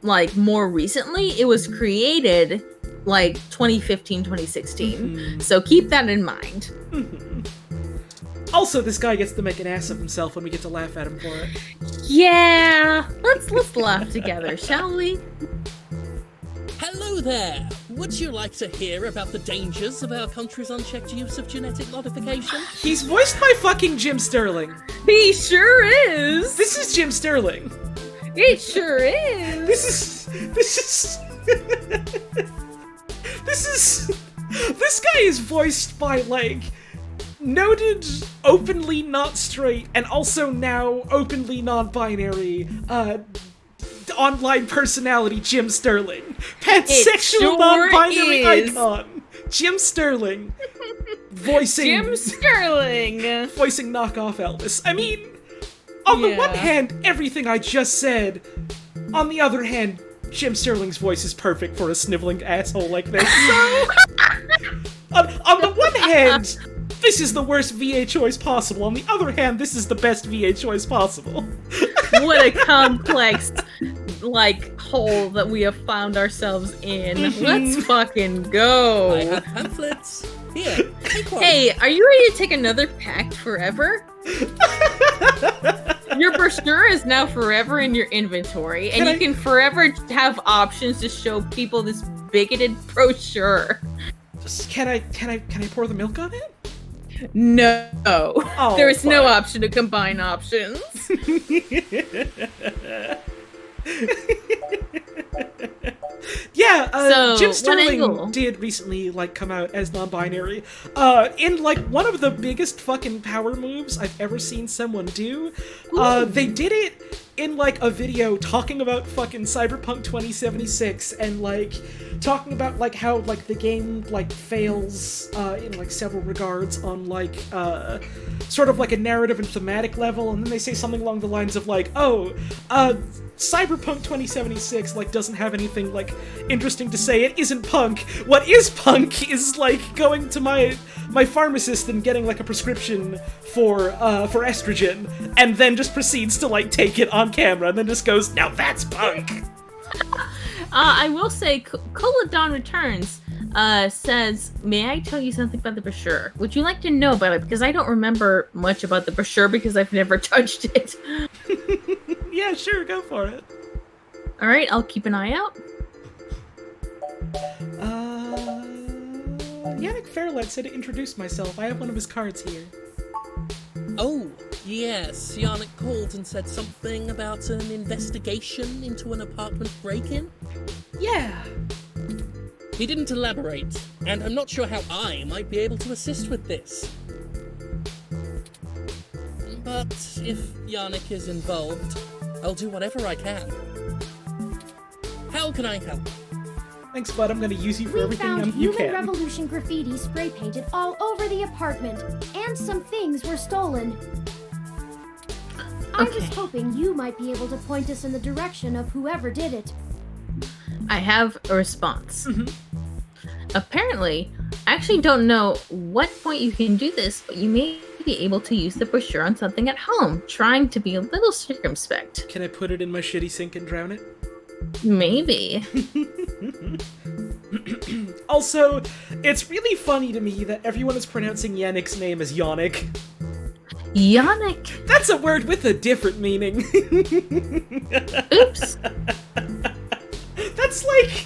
like, more recently, it was created, like, 2015, 2016. So keep that in mind. Also, this guy gets to make an ass of himself when we get to laugh at him for it. Yeah, let's laugh together, shall we? Hello there! Would you like to hear about the dangers of our country's unchecked use of genetic modification? He's voiced by fucking Jim Sterling. He sure is! This is Jim Sterling. It sure is! This guy is voiced by, like, noted openly not straight and also now openly non-binary, online personality Jim Sterling. Pansexual sure non-binary is. icon. Jim Sterling. Voicing knockoff Elvis. I mean, on the one hand, everything I just said. On the other hand, Jim Sterling's voice is perfect for a sniveling asshole like this. So, on the one hand, this is the worst VA choice possible. On the other hand, this is the best VA choice possible. What a complex, like, hole that we have found ourselves in. Let's fucking go. I have pamphlets. Here, take one. Hey, are you ready to take another pact forever? Your brochure is now forever in your inventory, and you can forever have options to show people this bigoted brochure. Can I pour the milk on it? No. Oh, there is no option to combine options. Yeah, So, Jim what Sterling angle? did recently, like, come out as non-binary. In, like, one of the biggest fucking power moves I've ever seen someone do. They did it in, like, a video talking about fucking Cyberpunk 2076 and, like, talking about, like, how, like, the game, like, fails, in, like, several regards on, like, sort of like a narrative and thematic level, and then they say something along the lines of, like, Cyberpunk 2076, like, doesn't have anything, like, interesting to say. It isn't punk. What is punk is, like, going to my pharmacist and getting, like, a prescription for estrogen, and then just proceeds to, like, take it on camera, and then just goes, now that's punk! I will say, Cola Dawn Returns says, may I tell you something about the brochure? Would you like to know about it? Because I don't remember much about the brochure because I've never touched it. Yeah, sure, go for it. Alright, I'll keep an eye out. Yannick Fairlet said to introduce myself. I have one of his cards here. Oh, yes. Yannick called and said something about an investigation into an apartment break-in? Yeah. He didn't elaborate, and I'm not sure how I might be able to assist with this. But if Yannick is involved, I'll do whatever I can. How can I help? Thanks, bud. I'm gonna use you for We everything found you Human can. Revolution graffiti spray painted all over the apartment, and some things were stolen. I was hoping you might be able to point us in the direction of whoever did it. I have a response. Apparently, I actually don't know what point you can do this, but you may be able to use the brochure on something at home, trying to be a little circumspect. Can I put it in my shitty sink and drown it? Maybe. Also, it's really funny to me that everyone is pronouncing Yannick's name as Yannick. Yannick? That's a word with a different meaning. Oops. That's like,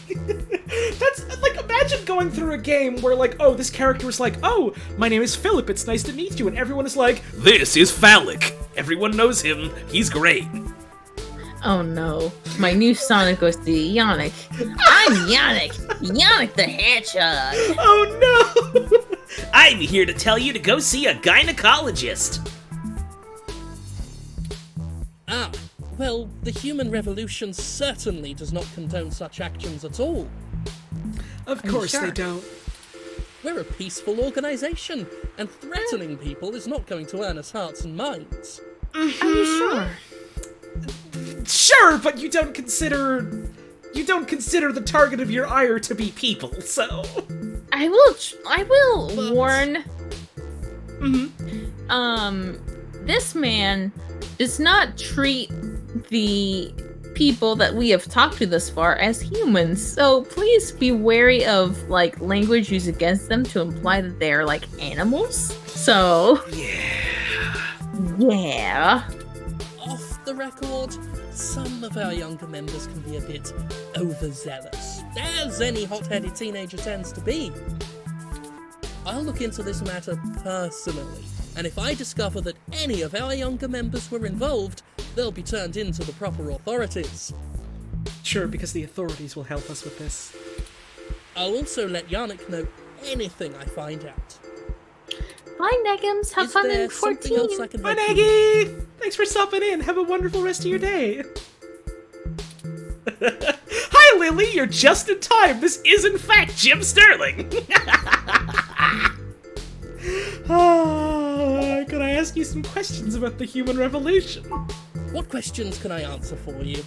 imagine going through a game where, like, oh, this character is like, oh, my name is Philip, it's nice to meet you, and everyone is like, this is Phallic. Everyone knows him, he's great. Oh no, my new Sonic goes to Yannick. I'm Yannick! Yannick the Hedgehog! Oh no! I'm here to tell you to go see a gynecologist. Ah, well, the human revolution certainly does not condone such actions at all. Of course they don't. We're a peaceful organization, and threatening people is not going to earn us hearts and minds. Are you sure? Sure, but you don't consider the target of your ire to be people, so... I will warn... This man does not treat the people that we have talked to thus far as humans, so please be wary of, like, language used against them to imply that they're, like, animals. So... Yeah. Off the record, some of our younger members can be a bit overzealous, as any hot-headed teenager tends to be. I'll look into this matter personally, and if I discover that any of our younger members were involved, they'll be turned in to the proper authorities. Sure, because the authorities will help us with this. I'll also let Yannick know anything I find out. Bye, Neggums. Have fun in 14. Bye, Neggy! Thanks for stopping in. Have a wonderful rest of your day. Hi, Lily. You're just in time. This is, in fact, Jim Sterling. Could I ask you some questions about the human revolution? What questions can I answer for you?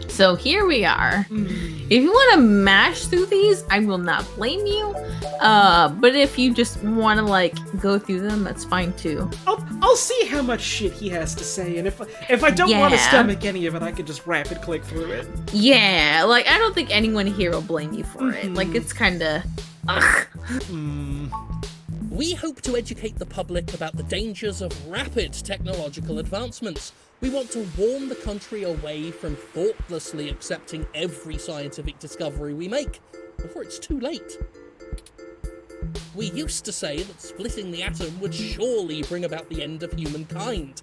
So here we are. If you want to mash through these, I will not blame you. But if you just want to, like, go through them, that's fine too. I'll see how much shit he has to say, and if I don't want to stomach any of it, I can just rapid click through it. Yeah, like, I don't think anyone here will blame you for it. Like, it's kinda... Ugh. We hope to educate the public about the dangers of rapid technological advancements. We want to warn the country away from thoughtlessly accepting every scientific discovery we make, before it's too late. We used to say that splitting the atom would surely bring about the end of humankind.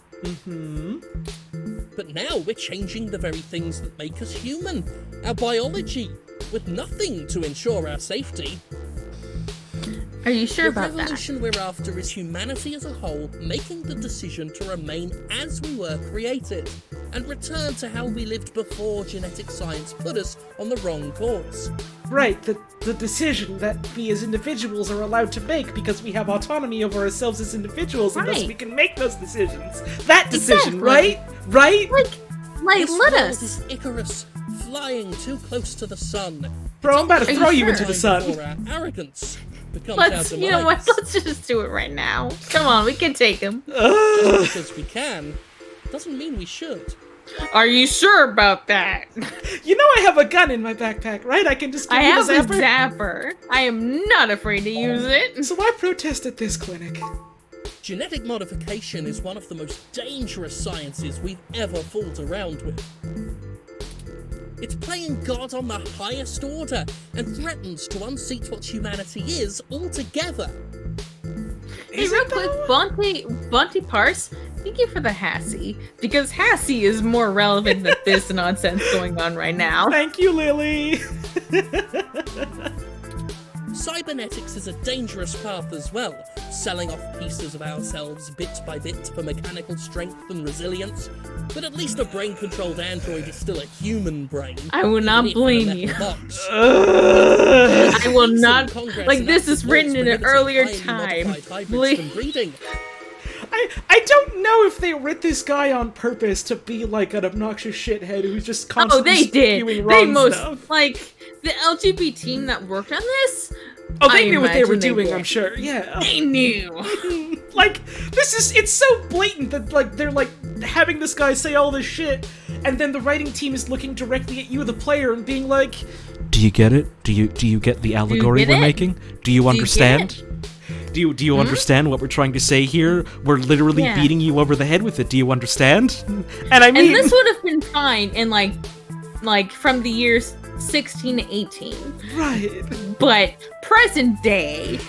But now we're changing the very things that make us human, our biology, with nothing to ensure our safety. Are you sure about that? The revolution we're after is humanity as a whole making the decision to remain as we were created, and return to how we lived before genetic science put us on the wrong course. Right, the decision that we as individuals are allowed to make because we have autonomy over ourselves as individuals, and thus we can make those decisions. That decision, right? Right? Like, let us. This Icarus flying too close to the sun. Bro, I'm about to throw you into the sun. For our arrogance. You know what? Let's just do it right now. Come on, we can take him. Just because we can, doesn't mean we should. Are you sure about that? You know I have a gun in my backpack, right? I can just give you have a a zapper. zapper. I am not afraid to use it. So I protest at this clinic. Genetic modification is one of the most dangerous sciences we've ever fooled around with. It's playing God on the highest order and threatens to unseat what humanity is altogether. Hey, real quick, Bunty Parse, thank you for the Hassy, because Hassy is more relevant than this nonsense going on right now. Thank you, Lily. Cybernetics is a dangerous path as well, selling off pieces of ourselves bit by bit for mechanical strength and resilience. But at least a brain-controlled android is still a human brain. I will not blame you. I will not. Like, this is written in an earlier time. I don't know if they writ this guy on purpose to be like an obnoxious shithead who's just constantly spewing wrong stuff. Like, the LGBT team that worked on this. Oh, they knew what they were doing, I'm sure. Yeah. They knew. Like, it's so blatant that, like, they're, like, having this guy say all this shit, and then the writing team is looking directly at you, the player, and being like, do you get it? Do you get the allegory we're making? Do you understand? Do you understand what we're trying to say here? We're literally beating you over the head with it. Do you understand? And I mean... And this would have been fine in, like from the years 16 to 18. Right. But present day,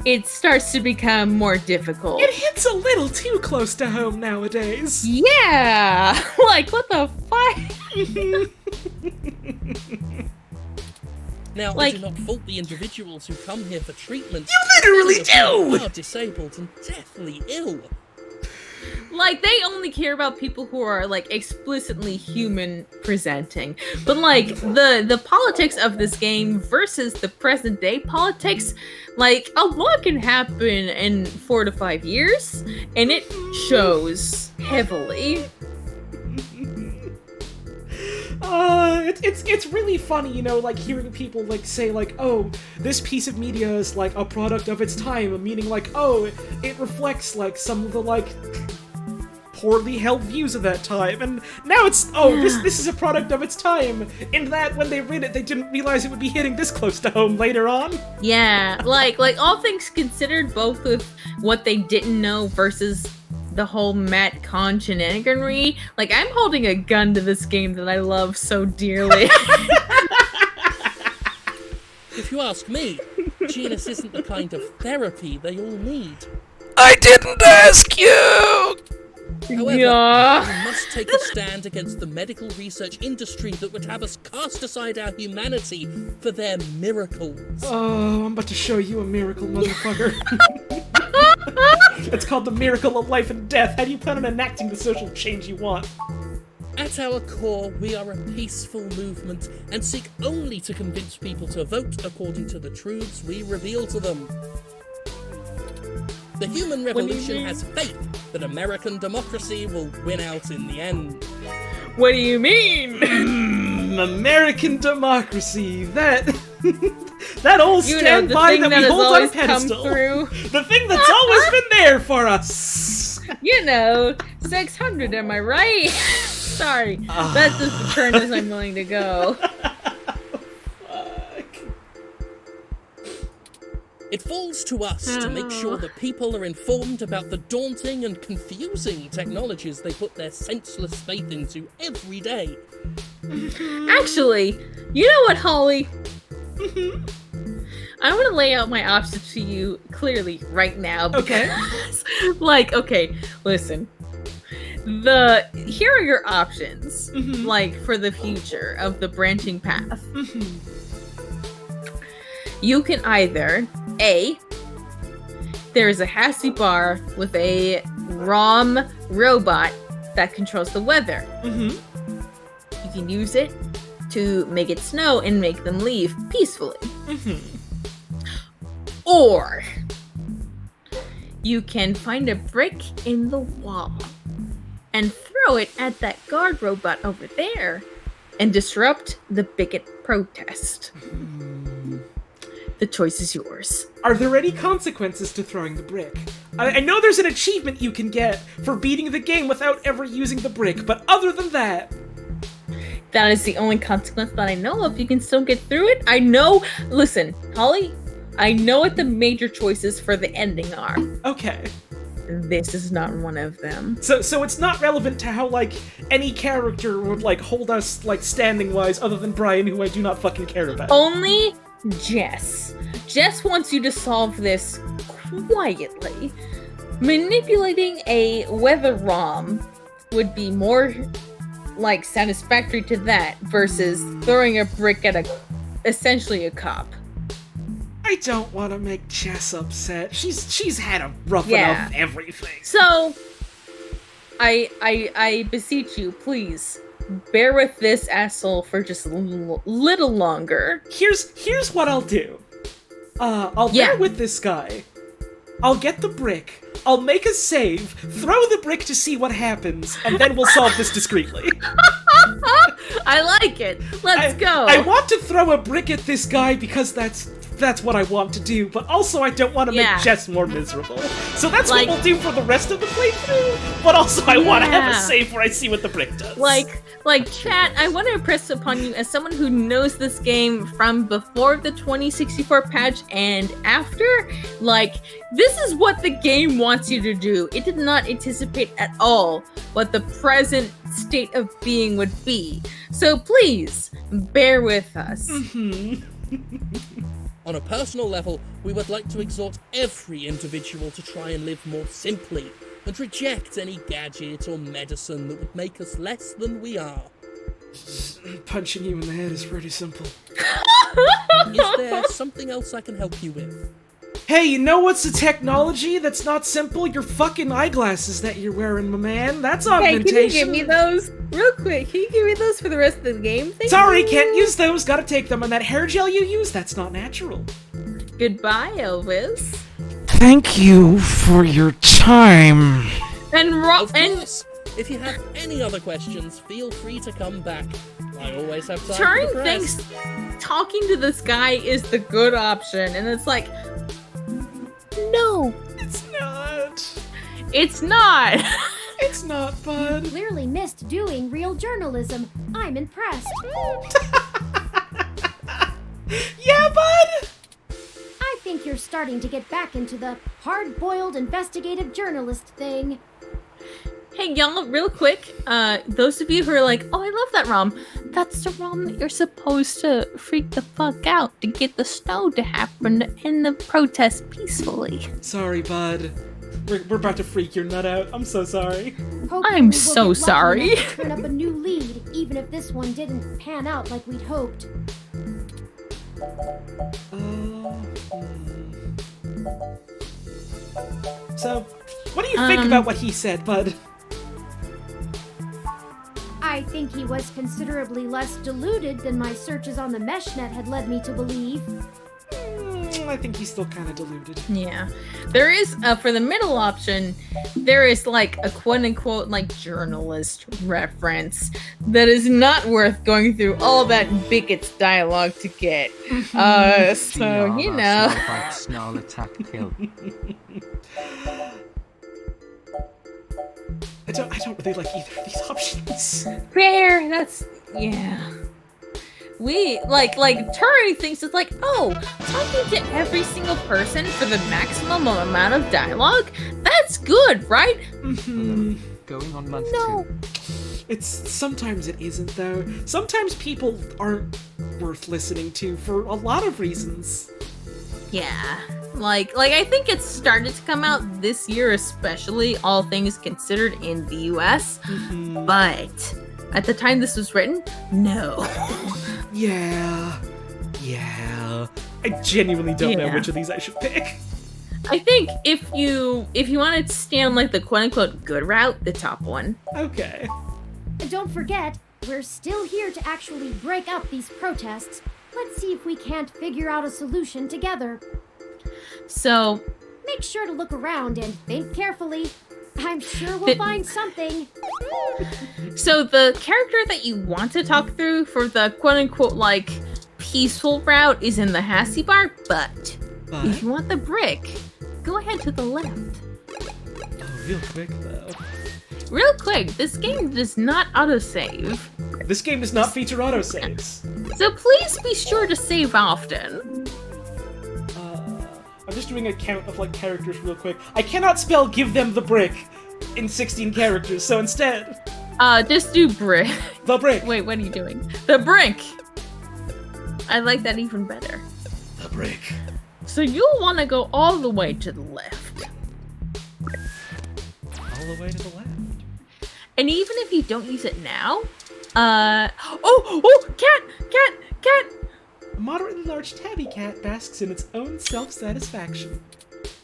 it starts to become more difficult. It hits a little too close to home nowadays. Yeah! Like, what the fuck? Now, Like- I do not fault the individuals who come here for treatment. You literally They do! are disabled and deathly ill. Like, they only care about people who are, like, explicitly human presenting. But, like, the politics of this game versus the present day politics, like, a lot can happen in 4 to 5 years, and it shows heavily. It's really funny, you know, like hearing people like say like, oh, this piece of media is like a product of its time, meaning like, oh, it reflects like some of the like poorly held views of that time, and now it's this is a product of its time, in that when they read it they didn't realize it would be hitting this close to home later on. Yeah, like all things considered, both with what they didn't know versus the whole Matt Con shenaniganry, like, I'm holding a gun to this game that I love so dearly. If you ask me, Genus isn't the kind of therapy they all need. I didn't ask you! However, Yeah. we must take a stand against the medical research industry that would have us cast aside our humanity for their miracles. Oh, I'm about to show you a miracle, motherfucker. It's called the miracle of life and death. How do you plan on enacting the social change you want? At our core, we are a peaceful movement and seek only to convince people to vote according to the truths we reveal to them. The human revolution has faith that American democracy will win out in the end. What do you mean? American democracy, that old You know, stand the by thing that that we has hold on always come pedestal. through. The thing that's always been there for us. You know, 600, am I right? Sorry, that's as the turn as I'm willing to go. It falls to us to make sure that people are informed about the daunting and confusing technologies they put their senseless faith into every day. Actually, you know what, Holly? I want to lay out my options to you clearly right now. Because, okay, listen. Here are your options, like, for the future of the branching path. You can either, A, there's a Hassy bar with a ROM robot that controls the weather. You can use it to make it snow and make them leave peacefully. Or you can find a brick in the wall and throw it at that guard robot over there and disrupt the bigot protest. The choice is yours. Are there any consequences to throwing the brick? I know there's an achievement you can get for beating the game without ever using the brick, but other than that... That is the only consequence that I know of. You can still get through it. I know... Listen, Holly, I know what the major choices for the ending are. Okay. This is not one of them. So it's not relevant to how, like, any character would, like, hold us, like, standing-wise, other than Brian, who I do not fucking care about. Only Jess. Jess wants you to solve this quietly. Manipulating a weather ROM would be more, like, satisfactory to that versus throwing a brick at essentially a cop. I don't want to make Jess upset. She's had a rough enough everything. So, I beseech you, please, bear with this asshole for just a little longer. Here's what I'll do. I'll bear with this guy. I'll get the brick. I'll make a save, throw the brick to see what happens, and then we'll solve this discreetly. I like it. Let's go. I want to throw a brick at this guy because that's what I want to do, but also I don't want to make Jess more miserable. So that's what we'll do for the rest of the playthrough, but also I want to have a save where I see what the brick does. Like, chat, I want to impress upon you as someone who knows this game from before the 2064 patch and after, like, this is what the game wants you to do. It did not anticipate at all what the present state of being would be. So please, bear with us. On a personal level, we would like to exhort every individual to try and live more simply and reject any gadget or medicine that would make us less than we are. Punching you in the head is pretty simple. Is there something else I can help you with? Hey, you know what's the technology that's not simple? Your fucking eyeglasses that you're wearing, my man. That's augmentation. Hey, can you give me those? Real quick, can you give me those for the rest of the game? Sorry, can't use those. Gotta take them. And that hair gel you use, that's not natural. Goodbye, Elvis. Thank you for your time. And Of course, if you have any other questions, feel free to come back. I always have time Turing for the press. thinks talking to this guy is the good option, and it's like, no, it's not. It's not. It's not, bud. You clearly missed doing real journalism. I'm impressed. Yeah, bud. I think you're starting to get back into the hard-boiled investigative journalist thing. Hey, y'all, real quick, those of you who are like, oh, I love that ROM, that's the ROM that you're supposed to freak the fuck out to get the snow to happen to end the protest peacefully. Sorry, bud. We're about to freak your nut out. I'm so sorry. Hopefully I'm we'll so get lucky sorry. enough to turn up a new lead, even if this one didn't pan out like we'd hoped. So, what do you think about what he said, bud? I think he was considerably less deluded than my searches on the meshnet had led me to believe. I think he's still kind of deluded. Yeah. There is, for the middle option, there is like a quote-unquote like journalist reference that is not worth going through all that bigots dialogue to get. So, you know. Snarl attack kill. I don't really like either of these options. Fair, that's, yeah. We, like Turing thinks it's like, oh, talking to every single person for the maximum amount of dialogue? That's good, right? Going on month No. 2. Sometimes it isn't, though. Sometimes people aren't worth listening to for a lot of reasons. Yeah. Like I think it's started to come out this year, especially, all things considered, in the US. But at the time this was written, no. Yeah. I genuinely don't know which of these I should pick. I think if you wanted to stay on like the quote-unquote good route, the top one. Okay. And don't forget, we're still here to actually break up these protests. Let's see if we can't figure out a solution together. So, make sure to look around and think carefully. I'm sure we'll find something. So the character that you want to talk through for the quote-unquote like peaceful route is in the Hassy bar, but if you want the brick, go ahead to the left. Oh, real quick though. Real quick, this game does not autosave. This game does not feature autosaves. So please be sure to save often. I'm just doing a count of like characters real quick. I cannot spell "give them the brick" in 16 characters, so instead, just do brick. The brick. Wait, what are you doing? The brick. I like that even better. The brick. So you'll want to go all the way to the left. All the way to the left. And even if you don't use it now, cat. A moderately large tabby cat basks in its own self-satisfaction.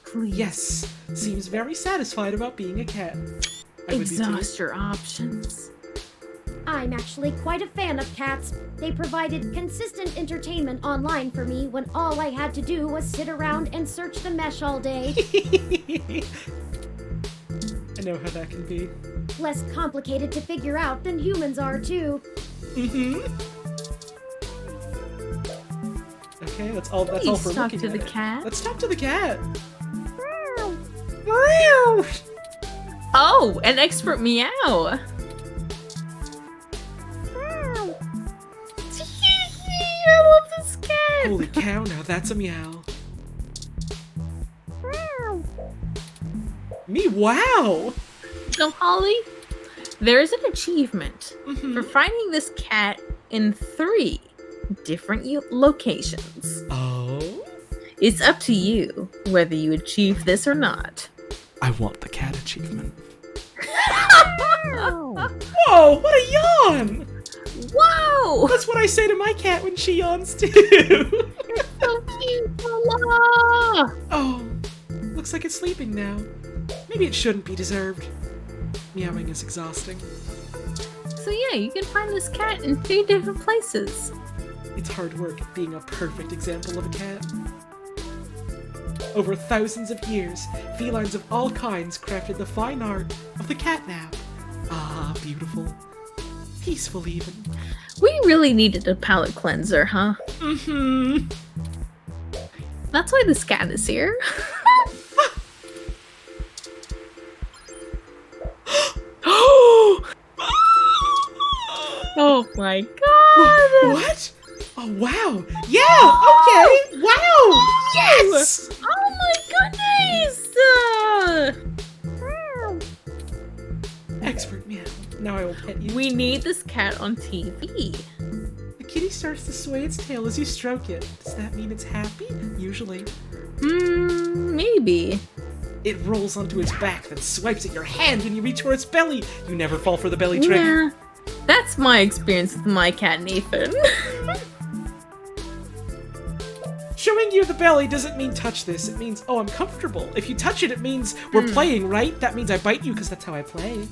Please. Yes, seems very satisfied about being a cat. Exhaust your options. I'm actually quite a fan of cats. They provided consistent entertainment online for me when all I had to do was sit around and search the mesh all day. I know how that can be. Less complicated to figure out than humans are, too. Okay, that's all for looking talk to at the it. cat. Let's talk to the cat. Oh, an expert meow. I love this cat. Holy cow, now that's a meow. Me wow! So, Holly, there is an achievement for finding this cat in 3 different locations. Oh? It's up to you whether you achieve this or not. I want the cat achievement. Whoa, what a yawn! Whoa! No! That's what I say to my cat when she yawns too. It's so cute, Lola! Oh, looks like it's sleeping now. Maybe it shouldn't be deserved. Meowing is exhausting. So yeah, you can find this cat in 3 different places. It's hard work being a perfect example of a cat. Over thousands of years, felines of all kinds crafted the fine art of the catnap. Ah, beautiful. Peaceful even. We really needed a palate cleanser, huh? Mm-hmm. That's why this cat is here. Oh my god! What? Oh wow! Yeah! Okay! Wow! Yes! Oh my goodness! Expert meow. Now I will pet you. We need this cat on TV. The kitty starts to sway its tail as you stroke it. Does that mean it's happy? Usually. Maybe. It rolls onto its back, then swipes at your hand when you reach for its belly. You never fall for the belly trick. Yeah. That's my experience with my cat, Nathan. Showing you the belly doesn't mean touch this. It means, oh, I'm comfortable. If you touch it, it means we're playing, right? That means I bite you because that's how I play.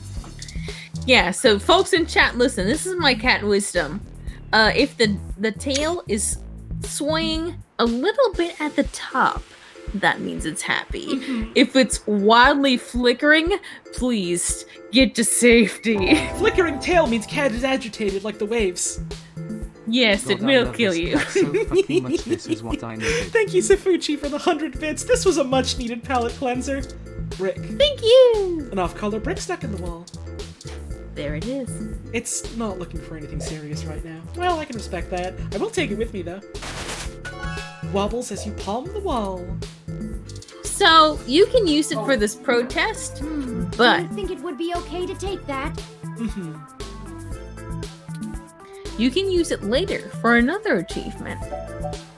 Yeah, so folks in chat, listen, this is my cat wisdom. If the tail is swaying a little bit at the top, that means it's happy. If it's wildly flickering, please get to safety. Flickering tail means cat is agitated like the waves. Yes, it will kill you. This is what I needed. Thank you, Safuchi, for the 100 bits. This was a much-needed palate cleanser. Brick. Thank you! An off-color brick stuck in the wall. There it is. It's not looking for anything serious right now. Well, I can respect that. I will take it with me, though. Wobbles as you palm the wall. So, you can use it for this protest, but... Do you think it would be okay to take that? You can use it later for another achievement.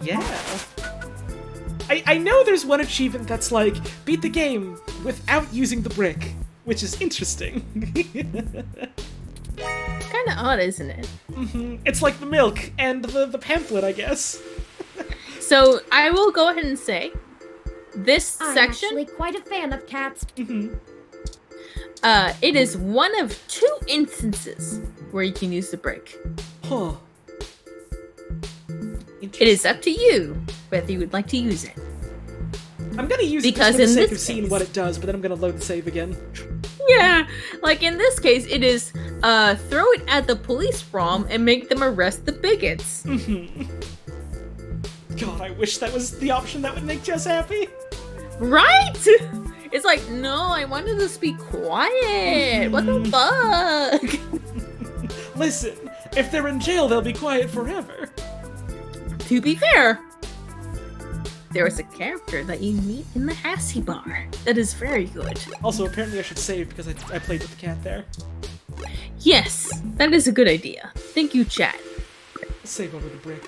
Yeah. I know there's one achievement that's like, beat the game without using the brick, which is interesting. Kinda odd, isn't it? It's like the milk and the pamphlet, I guess. So, I will go ahead and say, this I'm section... actually quite a fan of cats. It is one of 2 instances where you can use the brick. Huh. It is up to you whether you would like to use it. I'm gonna use it just for the sake of seeing what it does, but then I'm gonna load the save again. Yeah, like in this case, it is throw it at the police prom and make them arrest the bigots. God, I wish that was the option that would make Jess happy. Right? It's like, no, I wanted this to be quiet. What the fuck? Listen, if they're in jail, they'll be quiet forever. To be fair, there is a character that you meet in the Hassy bar that is very good. Also, apparently I should save because I played with the cat there. Yes, that is a good idea. Thank you, chat. Save over the brick.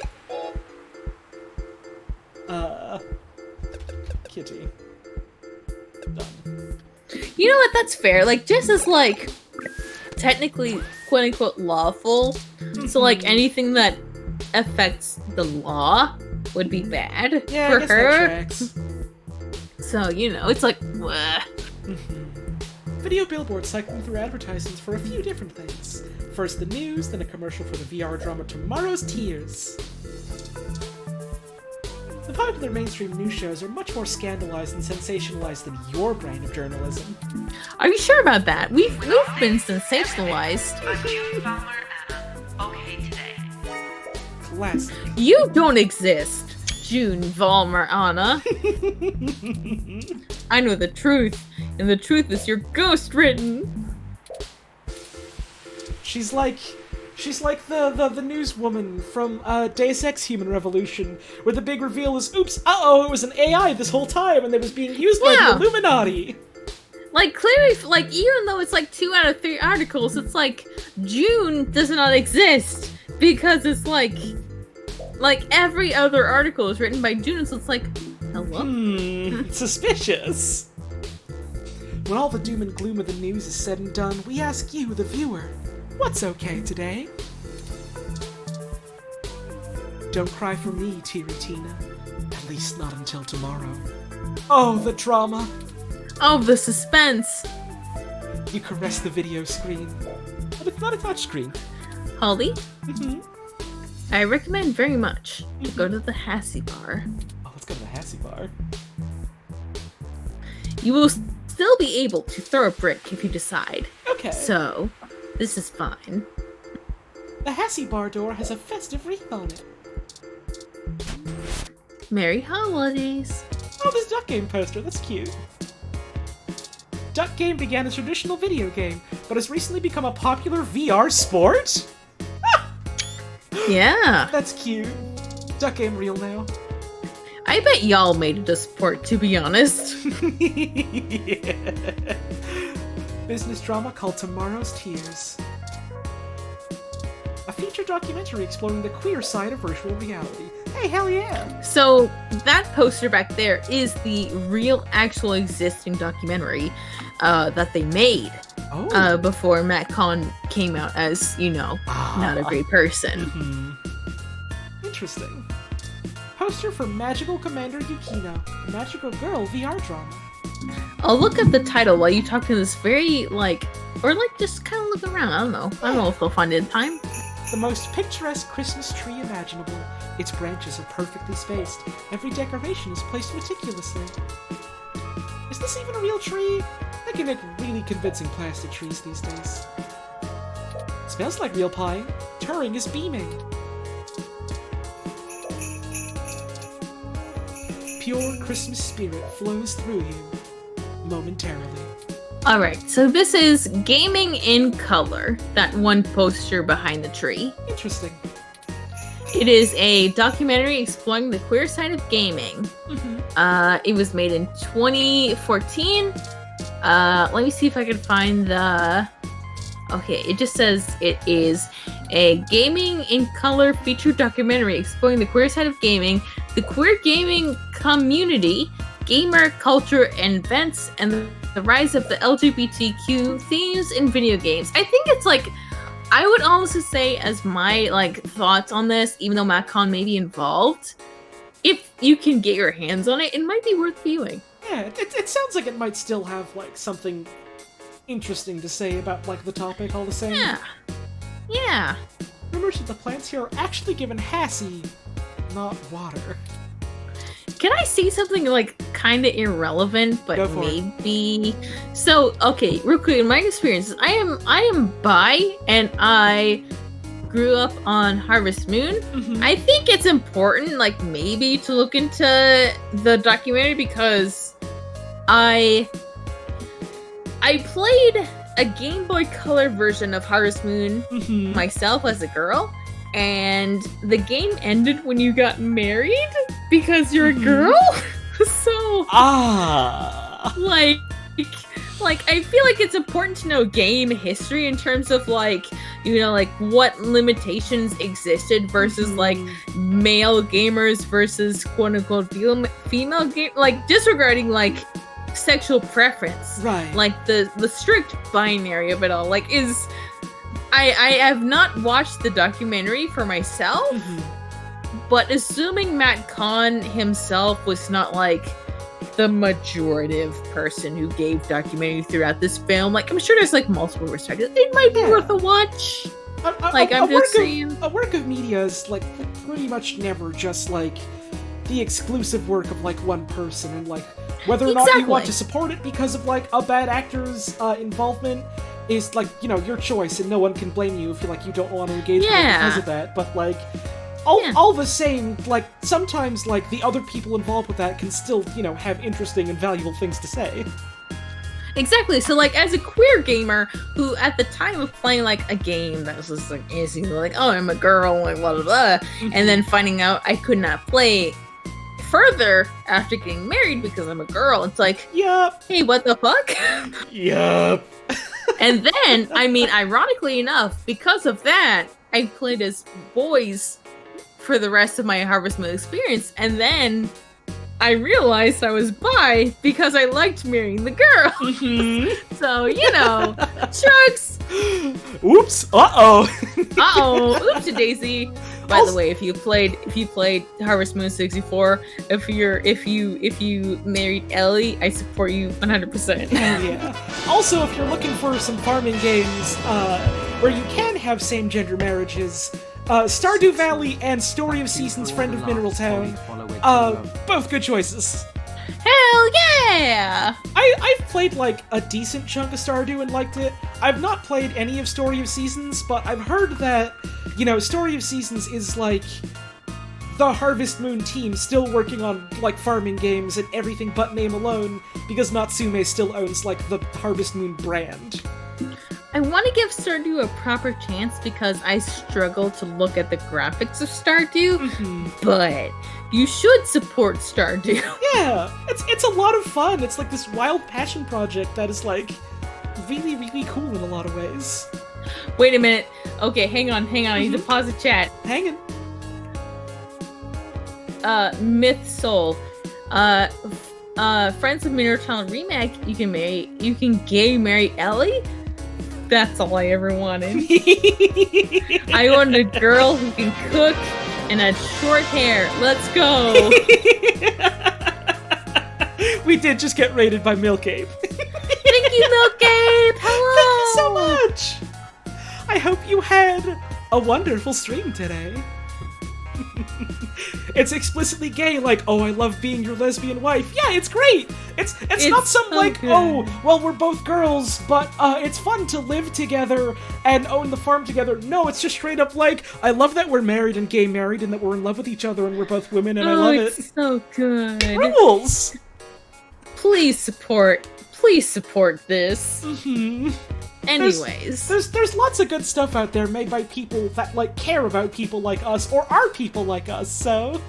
Kitty. Done. You know what? That's fair. Like, Jess is like technically quote unquote lawful. So like anything that affects the law would be bad Yeah, for I guess her. that tracks. So, you know, it's like bleh. Video billboards cycling through advertisements for a few different things. First the news, then a commercial for the VR drama Tomorrow's Tears. The popular mainstream news shows are much more scandalized and sensationalized than your brand of journalism. Are you sure about that? We've been sensationalized. Classic. You don't exist, June Valmer Anna. I know the truth, and the truth is you're ghost written. She's like the newswoman from Deus Ex Human Revolution, where the big reveal is, oops, it was an AI this whole time, and it was being used by the Illuminati. Like, clearly, like, even though it's like 2 out of 3 articles, it's like, June does not exist, because it's like every other article is written by June, so it's like, hello? Suspicious. When all the doom and gloom of the news is said and done, we ask you, the viewer, what's okay today? Don't cry for me, Teary Tina. At least not until tomorrow. Oh, the drama. Oh, the suspense. You caress the video screen, but it's not a touchscreen. Holly? I recommend very much to go to the Hassy bar. Oh, let's go to the Hassy bar. You will still be able to throw a brick if you decide. Okay. So, this is fine. The Hassy bar door has a festive wreath on it. Merry holidays. Oh, this Duck Game poster, that's cute. Duck Game began as a traditional video game, but has recently become a popular VR sport? Yeah. That's cute. Duck Game real now. I bet y'all made it a sport, to be honest. Yeah. Business drama called Tomorrow's Tears. A feature documentary exploring the queer side of virtual reality. Hey, hell yeah! So, that poster back there is the real, actual existing documentary that they made before Matt Kahn came out as, not a great person. Interesting. Poster for Magical Commander Yukino, a Magical Girl VR drama. I'll look at the title while you talk to this very, just kind of look around. I don't know. I don't know if they'll find it in time. The most picturesque Christmas tree imaginable. Its branches are perfectly spaced. Every decoration is placed meticulously. Is this even a real tree? They can make really convincing plastic trees these days. Smells like real pie. Turing is beaming. Pure Christmas spirit flows through you momentarily. Alright, so this is Gaming in Color, that one poster behind the tree. Interesting. It is a documentary exploring the queer side of gaming. It was made in 2014. Let me see if I can find the... Okay, it just says it is a Gaming in Color feature documentary exploring the queer side of gaming, the queer gaming community, gamer culture and events, and the rise of the LGBTQ themes in video games. I think it's I would honestly say, as my thoughts on this, even though Matt Kahn may be involved, if you can get your hands on it, it might be worth viewing. Yeah, it sounds like it might still have something interesting to say about the topic all the same. Yeah. Members of the plants here are actually given Hassy, not water. Can I say something kind of irrelevant, but maybe? So, okay, real quick, in my experience, I am bi, and I grew up on Harvest Moon. I think it's important, maybe to look into the documentary because I played a Game Boy Color version of Harvest Moon myself as a girl. And the game ended when you got married because you're a girl. So, I feel like it's important to know game history in terms of what limitations existed versus male gamers versus quote unquote female game, disregarding sexual preference, right? The strict binary of it all, is. I have not watched the documentary for myself, but assuming Matt Kahn himself was not the majorative person who gave documentary throughout this film, I'm sure there's multiple perspectives. It might be worth a watch. A work of media is pretty much never just the exclusive work of one person, and whether or not you want to support it because of a bad actor's involvement is your choice, and no one can blame you if you don't want to engage with it because of that. But all the same, sometimes the other people involved with that can still have interesting and valuable things to say. Exactly. So as a queer gamer who at the time of playing a game that was just easy, oh, I'm a girl, blah blah blah, and then finding out I could not play further after getting married because I'm a girl, it's yup, hey, what the fuck? Yup. And then, ironically enough, because of that, I played as boys for the rest of my Harvest Moon experience, and then I realized I was bi because I liked marrying the girl. So, shrugs. Oops! Uh-oh! Oopsie daisy. By the way, if you played Harvest Moon 64, if you married Ellie, I support you 100%. Yeah. Also, if you're looking for some farming games where you can have same-gender marriages, Stardew Valley and Story of Seasons Friend of Mineral Town, both good choices. Hell yeah! I've played like a decent chunk of Stardew and liked it. I've not played any of Story of Seasons, but I've heard that, Story of Seasons is like the Harvest Moon team still working on like farming games and everything but name alone, because Natsume still owns like the Harvest Moon brand. I want to give Stardew a proper chance because I struggle to look at the graphics of Stardew, but you should support Stardew. Yeah, it's a lot of fun. It's like this wild passion project that is like really, really cool in a lot of ways. Wait a minute. Okay, hang on. I need to pause the chat. Hanging. Myth Soul. Friends of Mineral Town remake, you can gay marry Ellie? That's all I ever wanted. I wanted a girl who can cook and had short hair. Let's go. We did just get raided by Milk Ape. Thank you, Milk Ape. Hello. Thank you so much. I hope you had a wonderful stream today. It's explicitly gay, like, oh, I love being your lesbian wife. Yeah, it's great. It's not some so like, good. Oh, well, we're both girls, but it's fun to live together and own the farm together. No, it's just straight up like, I love that we're married and gay married and that we're in love with each other and we're both women and I love it. It's so good. Rules. Please support this. Anyways, there's lots of good stuff out there made by people that like care about people like us or are people like us, so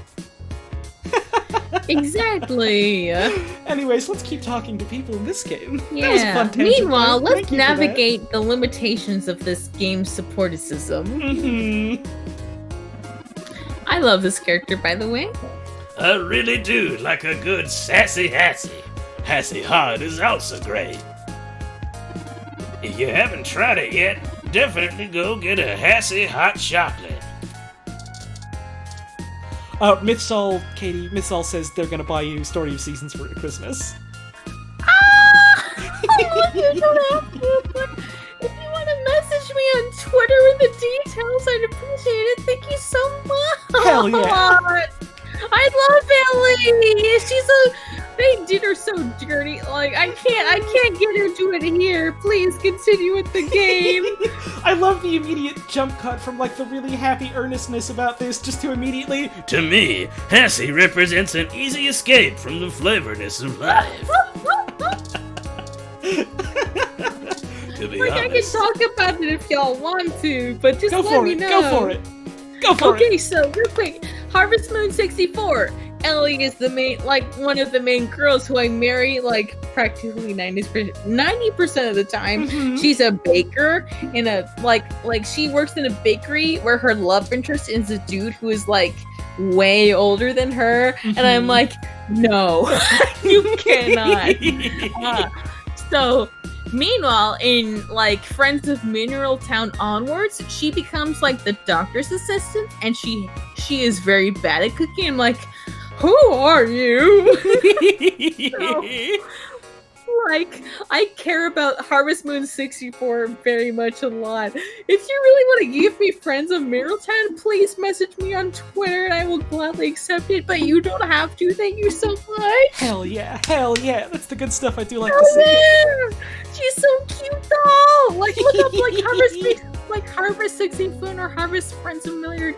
exactly. Anyways, let's keep talking to people in this game. Yeah. That was a fun tangent. Meanwhile, let's navigate the limitations of this game's supporticism. I love this character, by the way. I really do like a good sassy Hassy. Hassy Hard is also great. If you haven't tried it yet, definitely go get a Hassy Hot Chocolate. Mythsol, Katie, Mythsol says they're gonna buy you Story of Seasons for Christmas. I love you, don't have to, but if you want to message me on Twitter with the details, I'd appreciate it. Thank you so much. Hell yeah. I love Ellie. They did her so dirty. Like I can't get into it here. Please continue with the game. I love the immediate jump cut from like the really happy earnestness about this just to immediately. To me, Hassy represents an easy escape from the flavoredness of life. To be honest, I can talk about it if y'all want to, but just let me know. Go for it. Go for it. Okay, so real quick, Harvest Moon 64. Ellie is the main, like one of the main girls who I marry, like practically 90% of the time. She's a baker in a like she works in a bakery where her love interest is a dude who is like way older than her, and I'm like, no, you cannot. So meanwhile, in like Friends of Mineral Town onwards, she becomes like the doctor's assistant, and she is very bad at cooking. I'm like, who are you? So, like, I care about Harvest Moon 64 very much a lot. If you really want to give me Friends of Mineral Town, please message me on Twitter and I will gladly accept it, but you don't have to. Thank you so much. Hell yeah. That's the good stuff I do like to see. Yeah. She's so cute though. Like, look up like Harvest 64 or Harvest Friends of Mineral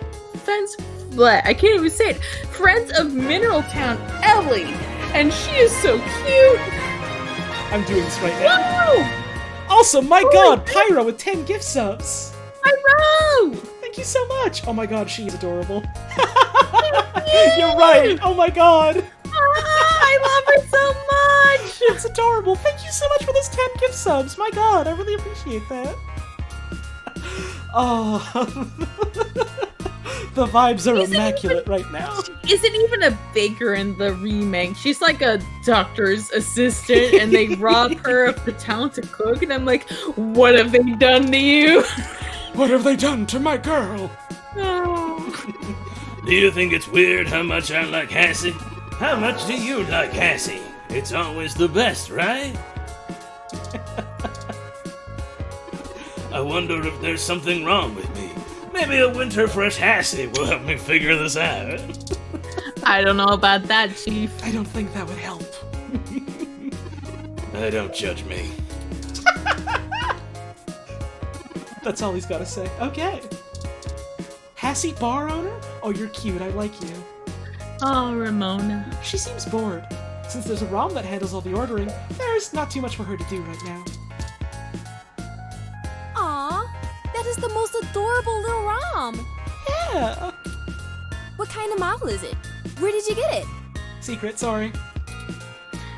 I can't even say it. Friends of Mineral Town Ellie, and she is so cute. I'm doing this right now. Woo! Also, my god, Pyro with 10 gift subs. Pyro! Thank you so much. Oh my god, she's adorable. You're right. Oh my god. I love her so much. It's adorable. Thank you so much for those 10 gift subs. My god, I really appreciate that. Oh. The vibes are immaculate right now. She isn't even a baker in the remake. She's like a doctor's assistant, and they rob her of the talent to cook. And I'm like, what have they done to you? What have they done to my girl? Do you think it's weird how much I like Hassy? How much do you like Hassy? It's always the best, right? I wonder if there's something wrong with me. Maybe a winter fresh Hassy will help me figure this out. I don't know about that, Chief. I don't think that would help. Don't judge me. That's all he's got to say. Okay. Hassy bar owner? Oh, you're cute. I like you. Oh, Ramona. She seems bored. Since there's a ROM that handles all the ordering, there's not too much for her to do right now. Aw, that is the most adorable little ROM. Yeah. What kind of model is it? Where did you get it? Secret, sorry.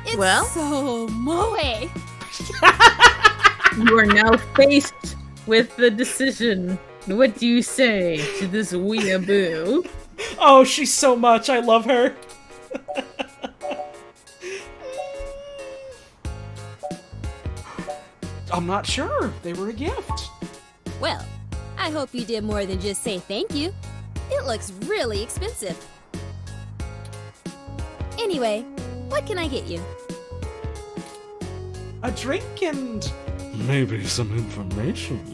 It's Well? so moe. You are now faced with the decision. What do you say to this weeaboo? Oh, she's so much. I love her. I'm not sure. They were a gift. Well, I hope you did more than just say thank you. It looks really expensive. Anyway, what can I get you? A drink and... maybe some information.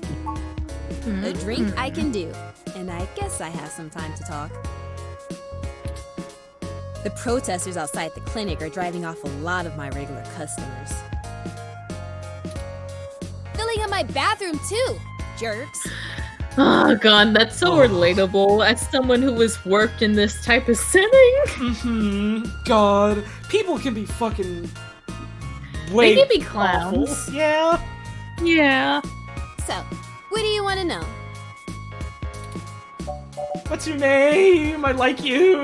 A drink I can do, and I guess I have some time to talk. The protesters outside the clinic are driving off a lot of my regular customers. Filling up my bathroom too, jerks. Oh god, that's so relatable as someone who has worked in this type of setting. God, people can be fucking... They can be clowns. Awful. Yeah. Yeah. So, what do you want to know? What's your name? I like you.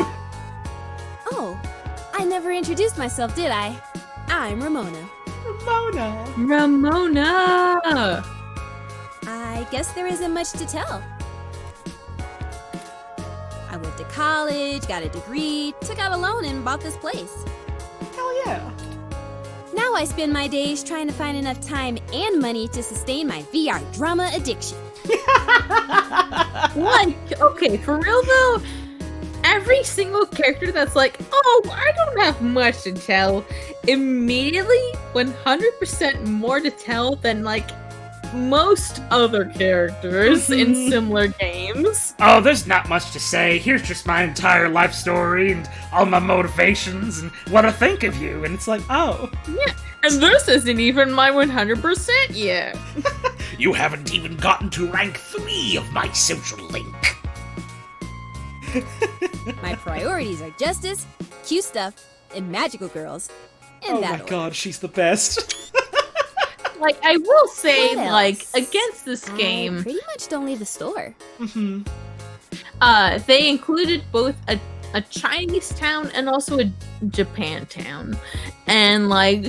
Oh, I never introduced myself, did I? I'm Ramona. Ramona! I guess there isn't much to tell. I went to college, got a degree, took out a loan, and bought this place. Hell yeah. Now I spend my days trying to find enough time and money to sustain my VR drama addiction. Like, okay, for real though, every single character that's like, oh, I don't have much to tell, immediately 100% more to tell than like most other characters in similar games. Oh, there's not much to say. Here's just my entire life story and all my motivations and what I think of you. And it's like, oh. Yeah, and this isn't even my 100% yet. You haven't even gotten to rank 3 of my social link. My priorities are justice, cute stuff, and magical girls. In that order. God, she's the best. Like, I will say, What like, else? against this I game, pretty much don't leave the store. they included both a Chinese town and also a Japan town. And like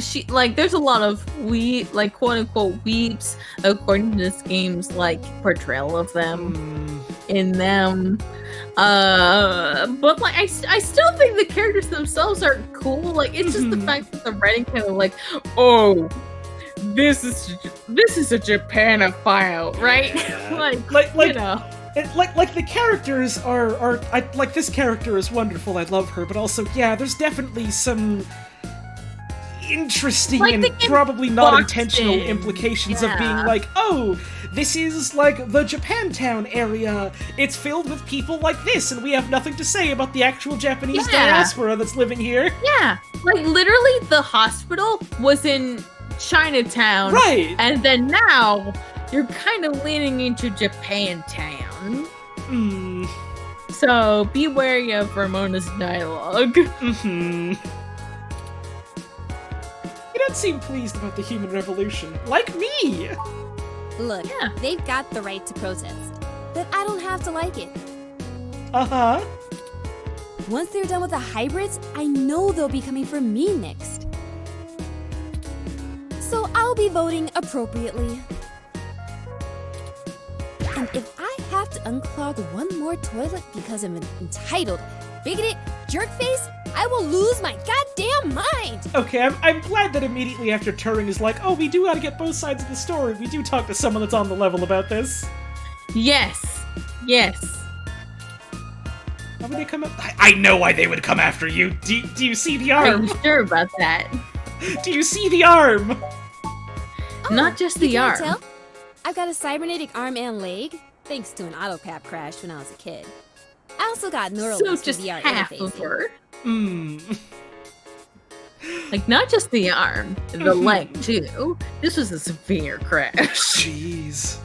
there's a lot of quote unquote weeps according to this game's like portrayal of them in them. But like I still think the characters themselves are cool. Like it's just the fact that the writing kind of like, oh, this is a Japanophile, right? like you know. Like the characters are like this character is wonderful. I love her, but also yeah, there's definitely some interesting Like, and they get probably not boxed intentional in. implications of Yeah. being like, oh, this is like the Japantown area. It's filled with people like this, and we have nothing to say about the actual Japanese Yeah. diaspora that's living here. Yeah, like literally the hospital was in Chinatown. Right. And then now you're kind of leaning into Japantown. So be wary of Ramona's dialogue. You don't seem pleased about the human revolution. Like me! Look, they've got the right to protest, but I don't have to like it. Uh-huh. Once they're done with the hybrids, I know they'll be coming for me next. So I'll be voting appropriately. And if I have to... unclog one more toilet because of an entitled, bigoted jerkface, I will lose my goddamn mind! Okay, I'm glad that immediately after Turing is like, oh, we do gotta get both sides of the story. We do talk to someone that's on the level about this. Yes. Yes. Why would they come up? I know why they would come after you. Do you see the arm? Are you sure about that? Do you see the arm? Not just the arm. Tell? I've got a cybernetic arm and leg, thanks to an autocap crash when I was a kid. I also got neural So links for just VR half interfacing. of her. Like, not just the arm, the leg, too. This was a severe crash. Jeez.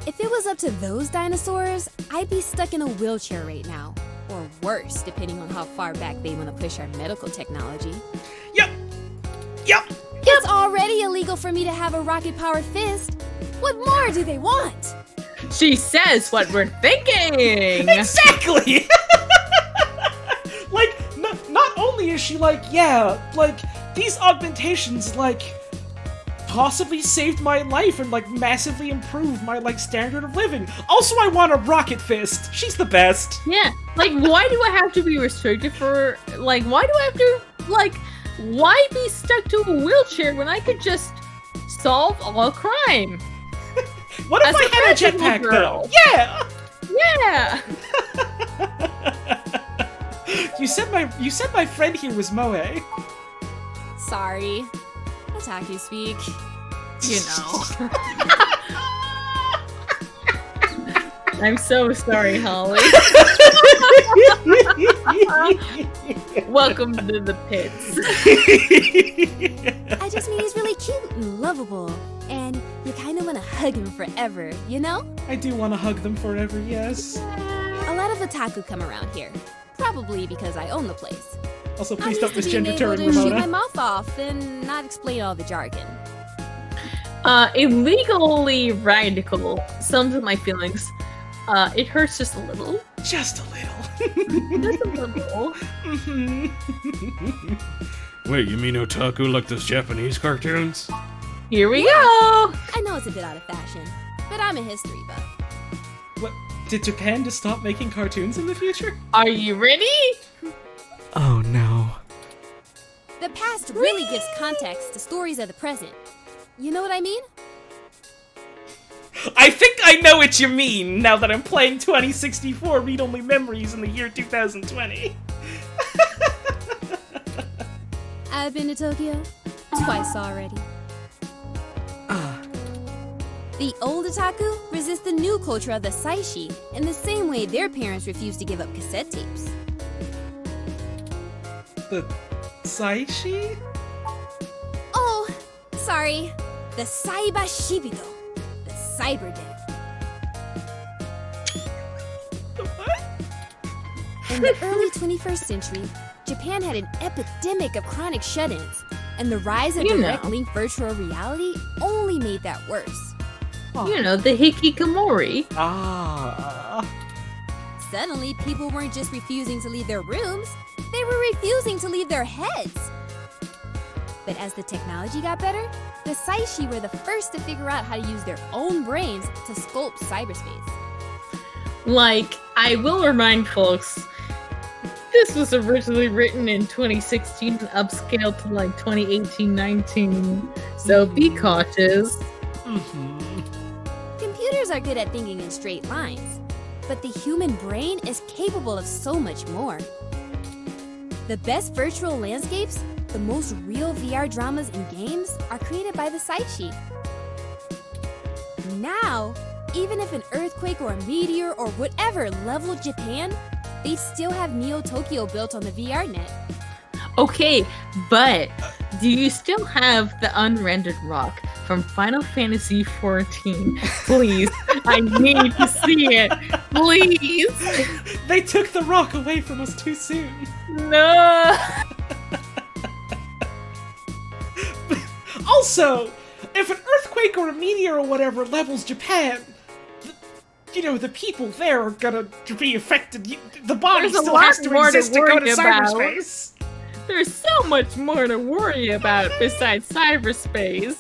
If it was up to those dinosaurs, I'd be stuck in a wheelchair right now. Or worse, depending on how far back they want to push our medical technology. Yep. It's already illegal for me to have a rocket-powered fist. What more do they want? She says what we're thinking! Exactly! Like, not only is she like, yeah, like, these augmentations, like, possibly saved my life and, like, massively improved my, like, standard of living. Also, I want a rocket fist. She's the best. Yeah, like, why do I have to be restricted for, like, why do I have to, like, why be stuck to a wheelchair when I could just solve all crime? What if I had a jetpack, though? Yeah! Yeah! You said my friend here was Moe. Sorry. Otaku speak. You know. I'm so sorry, Holly. Welcome to the pits. I just mean he's really cute and lovable. And you kind of want to hug him forever, you know? I do want to hug them forever, yes. A lot of otaku come around here. Probably because I own the place. Also, please I'm don't used to being misgender able Turing, to shoot my Ramona. mouth off and not explain all the jargon. Illegally radical sums of my feelings. It hurts just a little. Just a little. Just a little. Wait, you mean otaku like those Japanese cartoons? Here we go! I know it's a bit out of fashion, but I'm a history buff. What? Did Japan just stop making cartoons in the future? Are you ready? Oh no. The past really gives context to stories of the present. You know what I mean? I think I know what you mean now that I'm playing 2064 read-only memories in the year 2020. I've been to Tokyo twice already. The old otaku resist the new culture of the saishi in the same way their parents refuse to give up cassette tapes. The saishi? Oh, sorry. The saiba shibito. The cyber dead. In the early 21st century, Japan had an epidemic of chronic shut-ins, and the rise of direct link virtual reality only made that worse. You know, the hikikomori. Suddenly, people weren't just refusing to leave their rooms, they were refusing to leave their heads. But as the technology got better, the saishi were the first to figure out how to use their own brains to sculpt cyberspace. Like, I will remind folks, this was originally written in 2016 and upscaled to like 2018-19, so be cautious. Computers are good at thinking in straight lines, but the human brain is capable of so much more. The best virtual landscapes, the most real VR dramas and games are created by the saishi. Now, even if an earthquake or a meteor or whatever leveled Japan, they still have Neo Tokyo built on the VR net. Okay, but do you still have the unrendered rock from Final Fantasy XIV? Please, I need to see it. Please. They took the rock away from us too soon. No. Also, if an earthquake or a meteor or whatever levels Japan, the people there are gonna be affected. The body still has to exist to go to cyberspace. There's so much more to worry about besides cyberspace.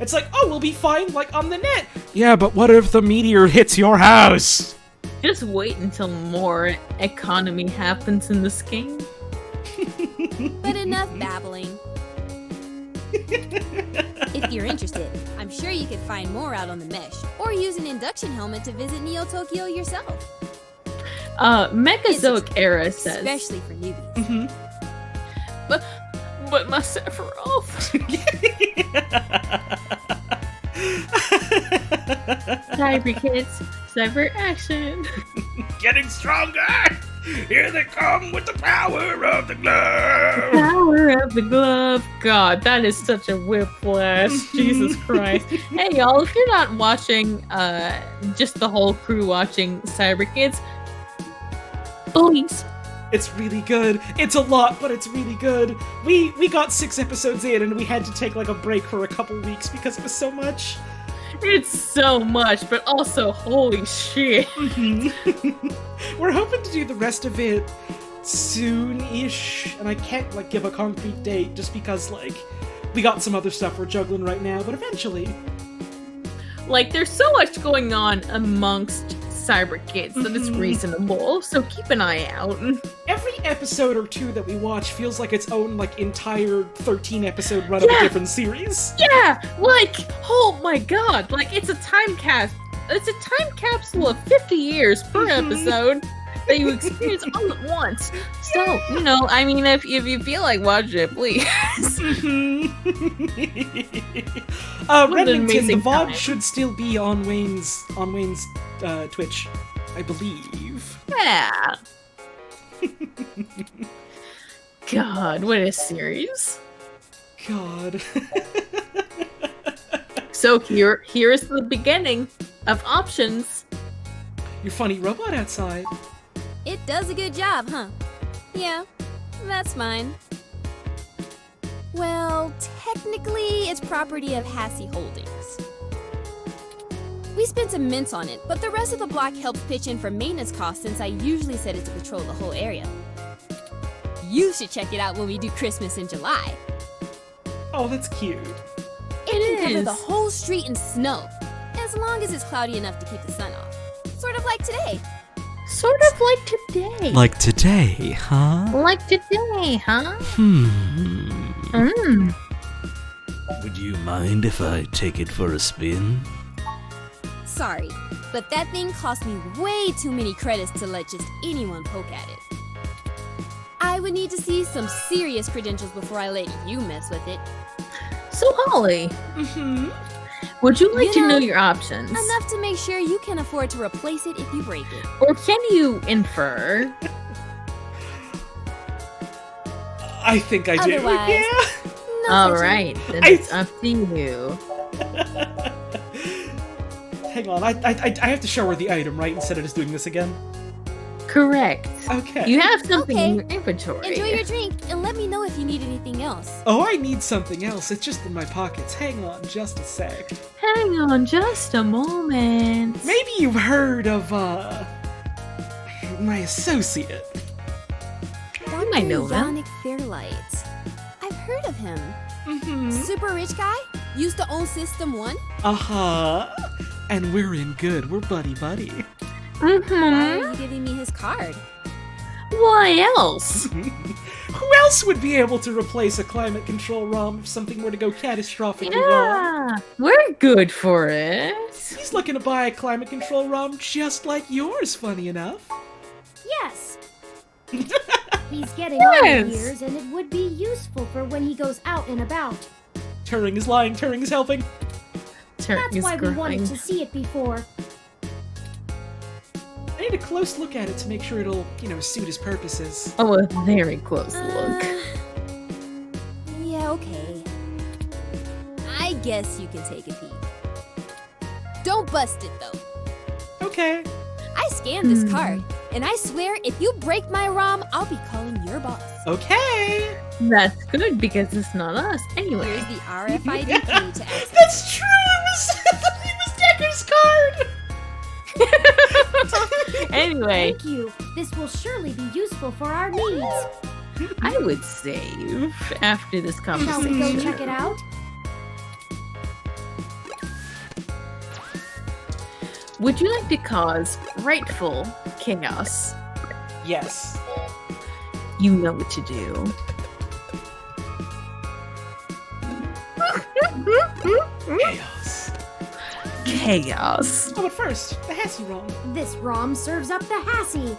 It's like, oh, we'll be fine, like, on the net. Yeah, but what if the meteor hits your house? Just wait until more economy happens in this game. But enough babbling. If you're interested, I'm sure you could find more out on the mesh, or use an induction helmet to visit Neo Tokyo yourself. Mechazoic era says, especially for newbies. But my Sephiroth. Cyber kids, cyber action. Getting stronger! Here they come with the power of the glove! Power of the glove. God, that is such a whiplash. Jesus Christ. Hey, y'all, if you're not watching, just the whole crew watching Cyber Kids, please. It's really good. It's a lot, but it's really good. We got 6 episodes in, and we had to take like a break for a couple weeks because it was so much. It's so much, but also holy shit. We're hoping to do the rest of it soon-ish, and I can't like give a concrete date just because like we got some other stuff we're juggling right now, but eventually. Like, there's so much going on amongst Cyber Kids that it's reasonable, so keep an eye out. Every episode or 2 that we watch feels like its own like entire 13-episode run of a different series. Yeah, like, oh my god, like it's a time capsule of 50 years per episode that you experience all at once. So, you know, I mean, if you feel like watching it, please. Remington, the VOD should still be on Wayne's Twitch, I believe. Yeah. God, what a series. God. So here is the beginning of options. Your funny robot outside. It does a good job, huh? Yeah, that's mine. Well, technically, it's property of Hassy Holdings. We spent some mints on it, but the rest of the block helps pitch in for maintenance costs since I usually set it to patrol the whole area. You should check it out when we do Christmas in July. Oh, that's cute. It can cover the whole street in snow, as long as it's cloudy enough to keep the sun off. Sort of like today. Sort of like today. Like today, huh? Like today, huh? Would you mind if I take it for a spin? Sorry, but that thing cost me way too many credits to let just anyone poke at it. I would need to see some serious credentials before I let you mess with it. So, Holly, would you like to know your options? Enough to make sure you can afford to replace it if you break it. Or can you infer? I think I do. Otherwise, yeah. Alright, then it's up to you. Hang on, I have to show her the item, right? Instead of just doing this again? Correct. Okay. You have something in your inventory. Enjoy your drink, and let me know if you need anything else. Oh, I need something else. It's just in my pockets. Hang on just a sec. Hang on just a moment. Maybe you've heard of, my associate. You might know them. Yannick Fairlight. I've heard of him. Super rich guy? Used to own System 1? Uh-huh. And we're in good. We're buddy-buddy. Why are you giving me his card? Why else? Who else would be able to replace a climate control ROM if something were to go catastrophically wrong? Yeah, we're good for it. He's looking to buy a climate control ROM just like yours, funny enough. Yes. He's getting on in years, and it would be useful for when he goes out and about. Turing is lying, Turing is helping. That's why we wanted to see it before. I need a close look at it to make sure it'll, suit his purposes. Oh, a very close look. Yeah, okay. I guess you can take a peek. Don't bust it, though. Okay. I scanned this card, and I swear if you break my ROM, I'll be calling your boss. Okay. That's good, because it's not us. Anyway. Here's the RFID key to access. That's true! It was Decker's card! Anyway. Thank you. This will surely be useful for our needs. I would save after this Shall we conversation. go check it out? would you like to cause rightful chaos? Yes. You know what to do. Chaos. Chaos. Oh, but first, the Hassy ROM. This ROM serves up the Hassy.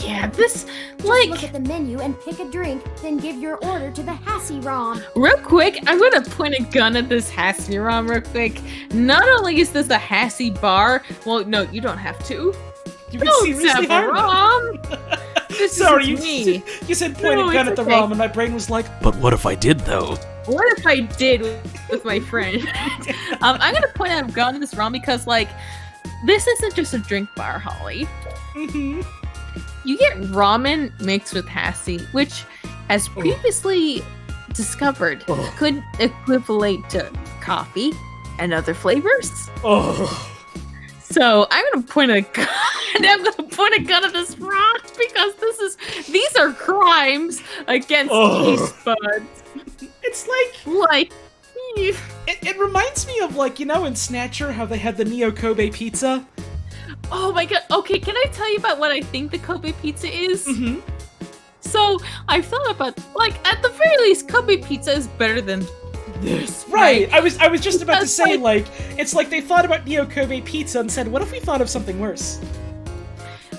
Yeah, this, Just look at the menu and pick a drink, then give your order to the Hassy ROM. Real quick, I'm gonna point a gun at this Hassy ROM real quick. Not only is this a Hassy bar, well, no, you don't have to. You can Don't seriously have a harm ROM. This Sorry, is you me. you said point a gun at the ROM, and my brain was like, But what if I did, though? What if I did with my friend? I'm gonna point out a gun at this ROM because, like, this isn't just a drink bar, Holly. Mm-hmm. You get ramen mixed with Hassy, which, as previously discovered, could equivalent to coffee and other flavors. Oh. So I'm gonna point a gun. I'm gonna point a gun at this rock because these are crimes against taste buds. It's like it reminds me of, like, you know, in Snatcher how they had the Neo Kobe pizza. Oh my god. Okay, can I tell you about what I think the Kobe pizza is? Mm-hmm. So I've thought about, like, at the very least, Kobe pizza is better than this. Right. I was just about to say, like, it's like they thought about Neo Kobe pizza and said, what if we thought of something worse?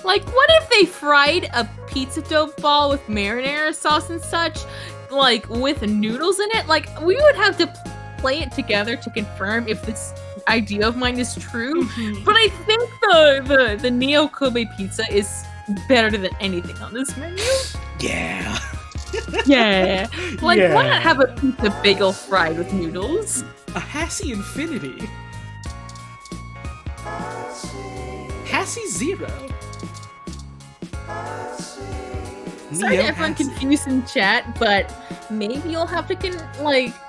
Like, what if they fried a pizza dough ball with marinara sauce and such, like, with noodles in it? Like, we would have to play it together to confirm if this idea of mine is true. Mm-hmm. But I think the Neo Kobe pizza is better than anything on this menu. Yeah. Yeah. Like, Yeah. why not have a pizza bagel fried with noodles? A Hassy Infinity. Hassy Zero. Sorry Neo to everyone Hassy. confused in chat, but maybe you'll have to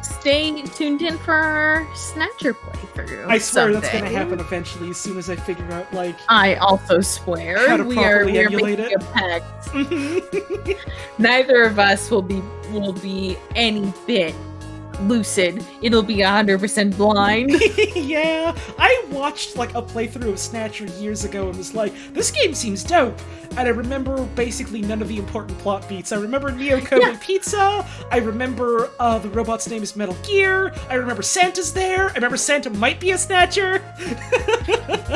stay tuned in for our Snatcher playthrough. I swear that's someday. gonna happen eventually as soon as I figure out, like, I also swear how to we are properly emulate making it. a pact. Neither of us will be any bit lucid. It'll be 100% blind. Yeah, I watched, like, a playthrough of Snatcher years ago and was like, this game seems dope. And I remember basically none of the important plot beats. I remember Neo Kobe Pizza. I remember the robot's name is Metal Gear. I remember Santa's there. I remember Santa might be a Snatcher.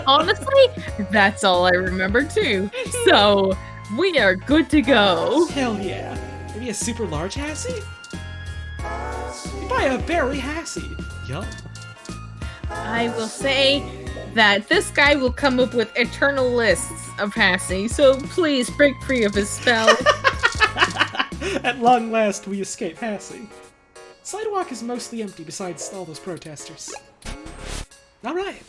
Honestly, that's all I remember too. So we are good to go. Hell yeah. Maybe a super large Hassy? You buy a berry Hassy. Yup. I will say that this guy will come up with eternal lists of Hassy, so please break free of his spell. At long last, we escape Hassy. Sidewalk is mostly empty besides all those protesters. Alright.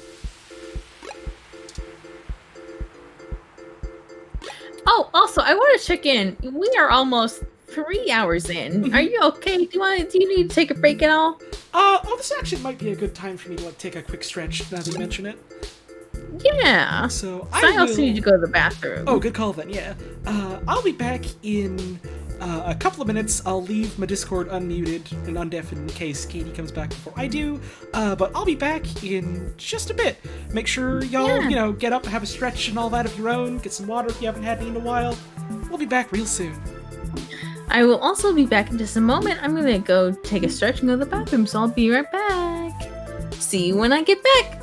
Oh, also, I want to check in. We are almost 3 hours in. Are you okay? Do you need to take a break at all? This actually might be a good time for me to, like, take a quick stretch now that you mention it. Yeah. So I also need to go to the bathroom. Oh, good call then, yeah. I'll be back in a couple of minutes. I'll leave my Discord unmuted and undeafened in case Katie comes back before I do. But I'll be back in just a bit. Make sure y'all, get up and have a stretch and all that of your own. Get some water if you haven't had any in a while. We'll be back real soon. I will also be back in just a moment. I'm gonna go take a stretch and go to the bathroom, so I'll be right back. See you when I get back.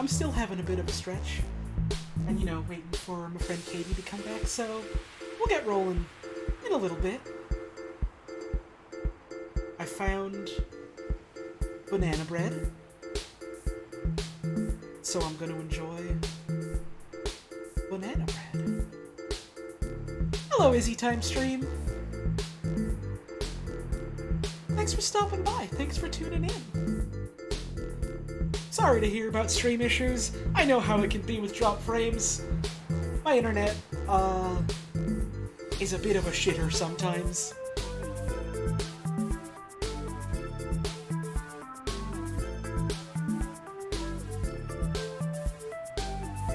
I'm still having a bit of a stretch. And, you know, waiting for my friend Katie to come back, so we'll get rolling in a little bit. I found banana bread, so I'm going to enjoy banana bread. Hello, Izzy Time Stream. Thanks for stopping by. Thanks for tuning in. Sorry to hear about stream issues. I know how it can be with drop frames. My internet, is a bit of a shitter sometimes.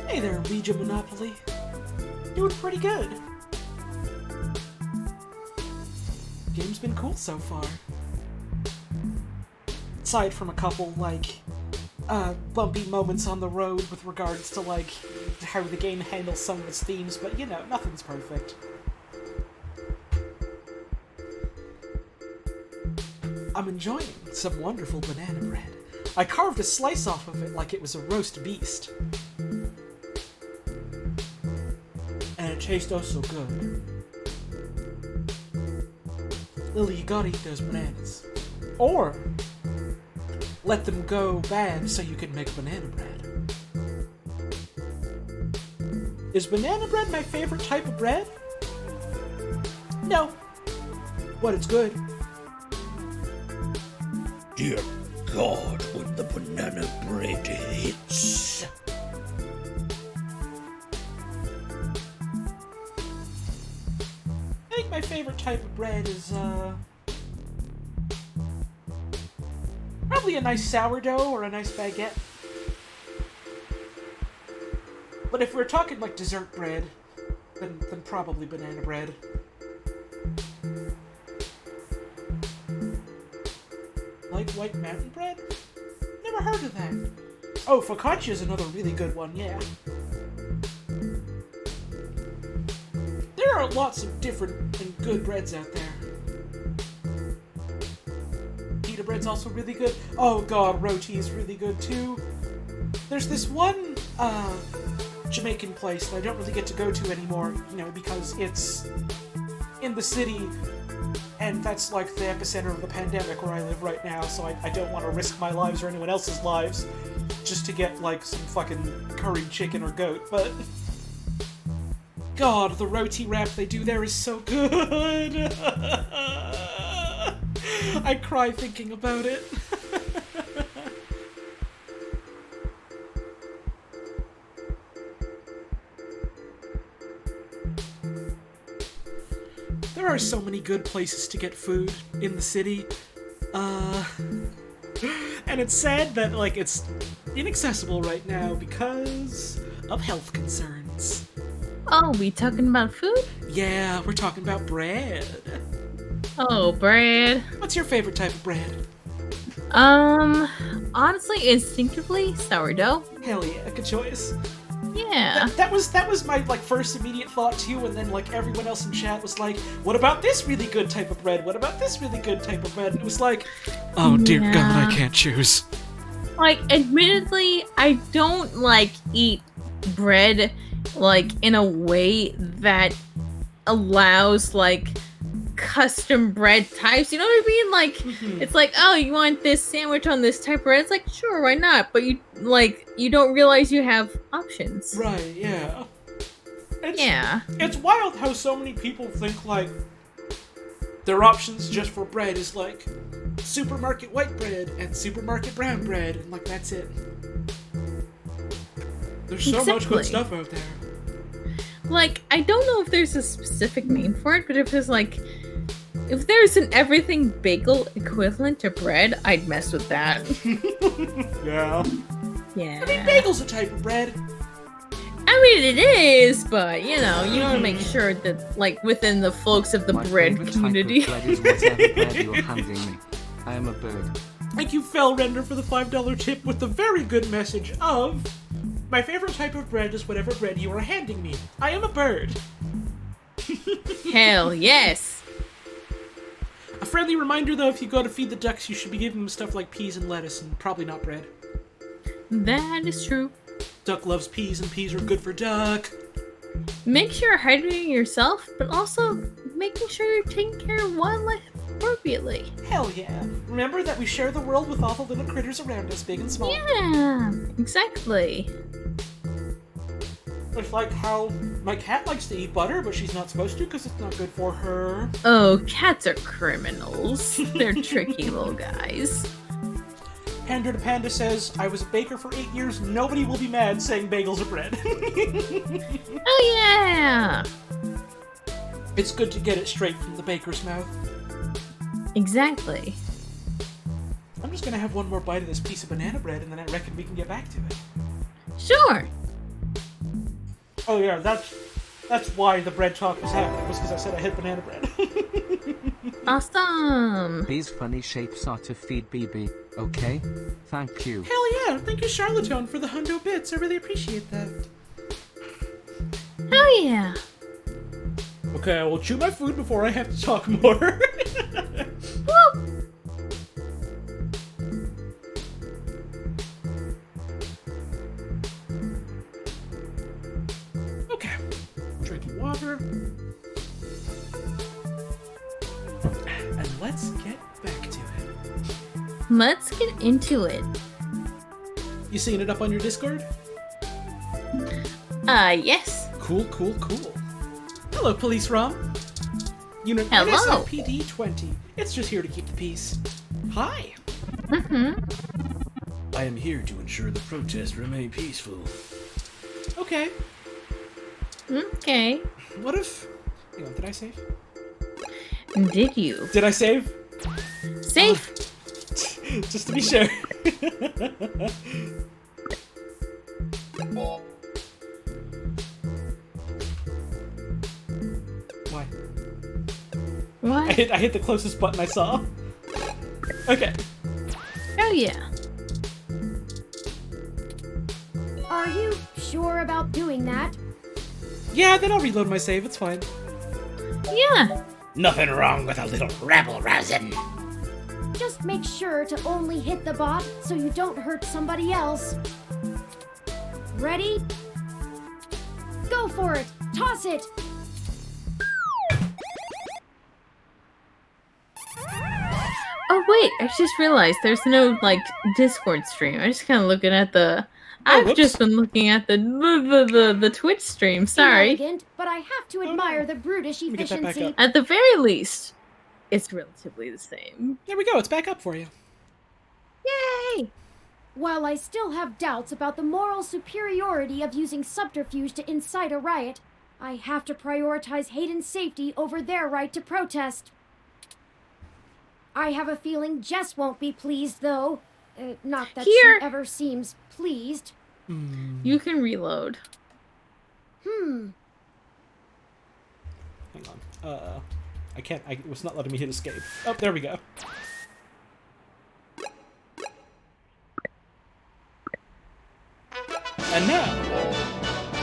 Hey there, Ouija Monopoly. Doing pretty good. Game's been cool so far. Aside from a couple, like, bumpy moments on the road with regards to, like, how the game handles some of its themes, but, you know, nothing's perfect. I'm enjoying some wonderful banana bread. I carved a slice off of it like it was a roast beast. And it tastes oh so good. Lily, you gotta eat those bananas. Or let them go bad so you can make banana bread. Is banana bread my favorite type of bread? No. But it's good. Dear God, when the banana bread hits. I think my favorite type of bread is, probably a nice sourdough or a nice baguette. But if we're talking like dessert bread, then probably banana bread. Like White Mountain bread? Never heard of that. Oh, focaccia is another really good one, yeah. There are lots of different and good breads out there. Pita bread's also really good. Oh god, roti is really good too. There's this one, Jamaican place that I don't really get to go to anymore, you know, because it's in the city, and that's like the epicenter of the pandemic where I live right now, so I don't want to risk my lives or anyone else's lives just to get, like, some fucking curried chicken or goat, but god, the roti wrap they do there is so good! I cry thinking about it. There are so many good places to get food in the city. And it's sad that, like, it's inaccessible right now because of health concerns. Oh, we talking about food? Yeah, we're talking about bread. Oh, bread. What's your favorite type of bread? Honestly, instinctively, sourdough. Hell yeah, good choice. Yeah. That was my, like, first immediate thought too, and then, like, everyone else in chat was like, what about this really good type of bread? What about this really good type of bread? And it was like, oh dear God, I can't choose. Like, admittedly, I don't, like, eat bread, like, in a way that allows, like, custom bread types, you know what I mean? Like, it's like, oh, you want this sandwich on this type of bread? It's like, sure, why not? But you don't realize you have options. Right, yeah. Yeah. It's wild how so many people think, like, their options just for bread is, like, supermarket white bread and supermarket brown bread, and, like, that's it. There's so much good stuff out there. Like, I don't know if there's a specific name for it, but if there's an everything bagel equivalent to bread, I'd mess with that. Yeah. Yeah. I mean, bagel's a type of bread. I mean, it is, but, you know, you want to make sure that, like, within the folks of the bread community. Type of bread is whatever bread you're handing me. I am a bird. Thank you, Fellrender, for the $5 tip with the very good message of, my favorite type of bread is whatever bread you are handing me. I am a bird. Hell yes. A friendly reminder, though, if you go to feed the ducks, you should be giving them stuff like peas and lettuce, and probably not bread. That is true. Duck loves peas, and peas are good for duck. Make sure you're hydrating yourself, but also making sure you're taking care of wildlife appropriately. Hell yeah. Remember that we share the world with all the little critters around us, big and small. Yeah, exactly. It's like how my cat likes to eat butter, but she's not supposed to because it's not good for her. Oh, cats are criminals. They're tricky little guys. Panda to Panda says, I was a baker for 8 years. Nobody will be mad saying bagels are bread. Oh, yeah. It's good to get it straight from the baker's mouth. Exactly. I'm just going to have one more bite of this piece of banana bread, and then I reckon we can get back to it. Sure. Oh, yeah, that's why the bread talk was happening, was because I said I had banana bread. Awesome. These funny shapes are to feed BB, okay? Thank you. Hell yeah! Thank you, Charlottone, for the hundo bits. I really appreciate that. Hell yeah. Okay, I will chew my food before I have to talk more. Woo! Okay. Drinking water. And let's get back to it. Let's get into it. You seeing it up on your Discord? Yes. Cool. Hello, Police Rom. Unit Hello. NSFPD 20. It's just here to keep the peace. Hi. I am here to ensure the protests remain peaceful. Okay. Okay. What if... Hang on, did I save? Did you? Did I save? Save. Just to be sure. Why? What? I hit the closest button I saw. Okay. Oh yeah. Are you sure about doing that? Yeah, then I'll reload my save. It's fine. Yeah. Nothing wrong with a little rabble-rousing. Just make sure to only hit the bot so you don't hurt somebody else. Ready? Go for it! Toss it! Oh wait, I just realized there's no like Discord stream. I'm just kind of looking at the. I've just been looking at the Twitch stream. Sorry. Inelegant, but I have to admire the brutish efficiency. At the very least, it's relatively the same. There we go. It's back up for you. Yay! While I still have doubts about the moral superiority of using subterfuge to incite a riot, I have to prioritize Hayden's safety over their right to protest. I have a feeling Jess won't be pleased, though. Not that she ever seems pleased. You can reload. Hang on. I can't. It was not letting me hit escape. Oh, there we go. And now,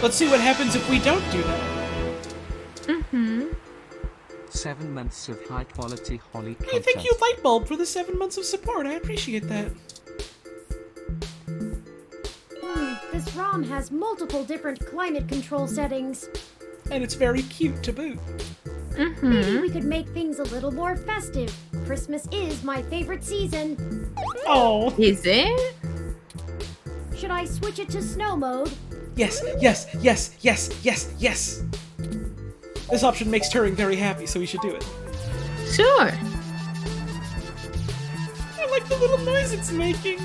let's see what happens if we don't do that. 7 months of high-quality Holly Hey, content. thank you, Lightbulb, for the 7 months of support. I appreciate that. This ROM has multiple different climate control settings. And it's very cute to boot. Maybe we could make things a little more festive. Christmas is my favorite season. Oh. Is it? Should I switch it to snow mode? Yes. This option makes Turing very happy, so we should do it. Sure. I like the little noise it's making.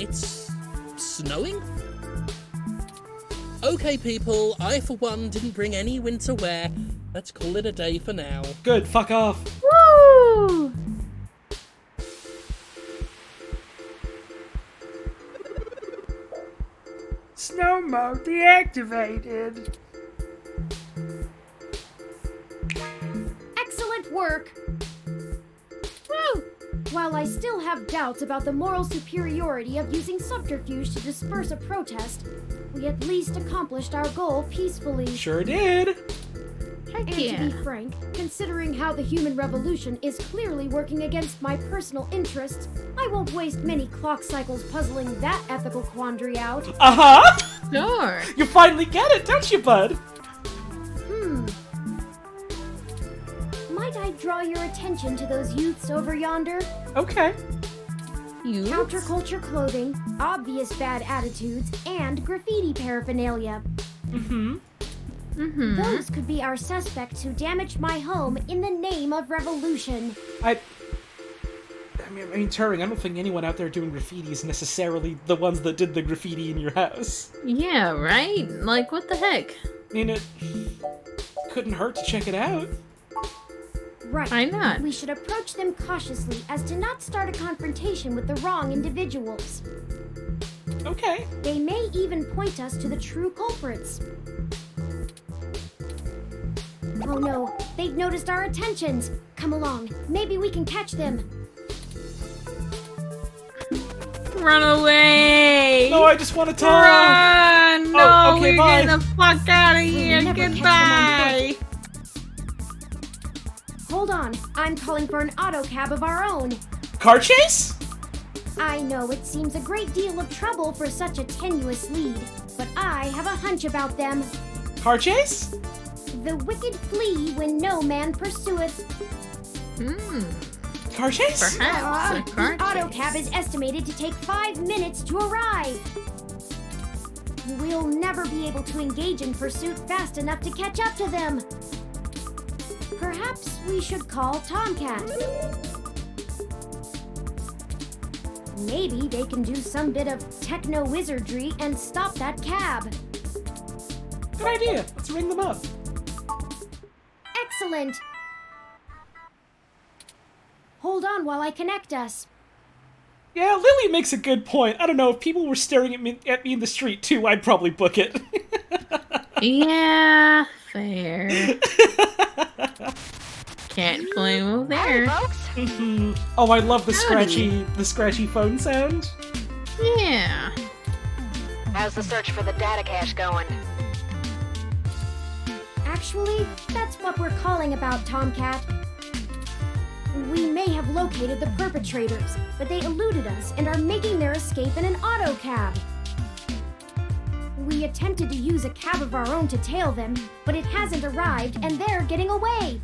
It's snowing? Okay, people, I for one didn't bring any winter wear. Let's call it a day for now. Good, fuck off. Woo! Snow mode deactivated. Excellent work! Woo! While I still have doubts about the moral superiority of using subterfuge to disperse a protest, we at least accomplished our goal peacefully. Sure did. And to be frank, considering how the human revolution is clearly working against my personal interests, I won't waste many clock cycles puzzling that ethical quandary out. Uh-huh! Sure. You finally get it, don't you, bud? Might I draw your attention to those youths over yonder? Okay. Youths? Counterculture clothing, obvious bad attitudes, and graffiti paraphernalia. Those could be our suspects who damaged my home in the name of revolution. I mean, Turing, I don't think anyone out there doing graffiti is necessarily the ones that did the graffiti in your house. Yeah, right? Like, what the heck? I mean, it couldn't hurt to check it out. Right. Why not? We should approach them cautiously as to not start a confrontation with the wrong individuals. Okay. They may even point us to the true culprits. Oh no, they've noticed our attentions. Come along, maybe we can catch them. Run away! No, I just want to talk! Run! No, Oh, okay, we're bye. getting the fuck out of here! never catch them Goodbye! Hold on, I'm calling for an auto cab of our own. Car chase? I know it seems a great deal of trouble for such a tenuous lead, but I have a hunch about them. Car chase? The wicked flee when no man pursueth. Car chase? Perhaps a car The auto chase. cab is estimated to take 5 minutes to arrive. We'll never be able to engage in pursuit fast enough to catch up to them. Perhaps we should call Tomcat. Maybe they can do some bit of techno-wizardry and stop that cab. Good idea. Let's ring them up. Excellent. Hold on while I connect us. Yeah, Lily makes a good point. I don't know, if people were staring at me in the street too, I'd probably book it. Yeah, fair. Can't blame them there. Oh, I love the Howdy. scratchy phone sound. Yeah. How's the search for the data cache going? Actually, that's what we're calling about, Tomcat. We may have located the perpetrators, but they eluded us and are making their escape in an auto cab. We attempted to use a cab of our own to tail them, but it hasn't arrived and they're getting away.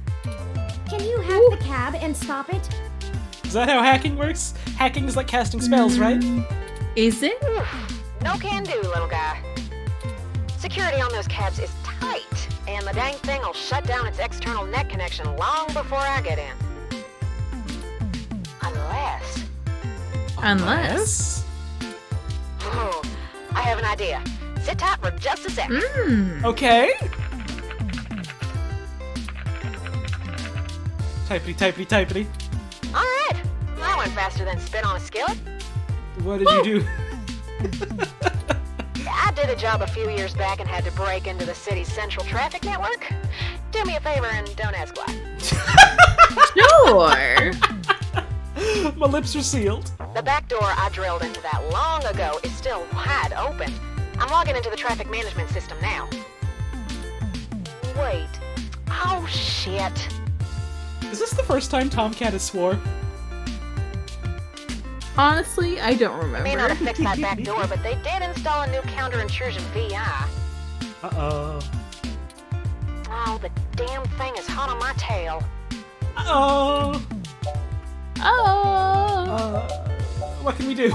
Can you hack the cab and stop it? Is that how hacking works? Hacking is like casting spells, right? Is it? No can do, little guy. Security on those cabs is tight, and the dang thing will shut down its external net connection long before I get in. Unless? Oh, I have an idea. Sit tight for just a sec. Okay. Typity. Alright. That went faster than spit on a skillet. What did you do? I did a job a few years back and had to break into the city's central traffic network. Do me a favor and don't ask why. Sure. My lips are sealed. The back door I drilled into that long ago is still wide open. I'm logging into the traffic management system now. Wait. Oh, shit. Is this the first time Tomcat has swore? Honestly, I don't remember. May not have fixed that back door, but they did install a new counter-intrusion VI. Uh-oh. Oh, the damn thing is hot on my tail. Uh-oh. What can we do?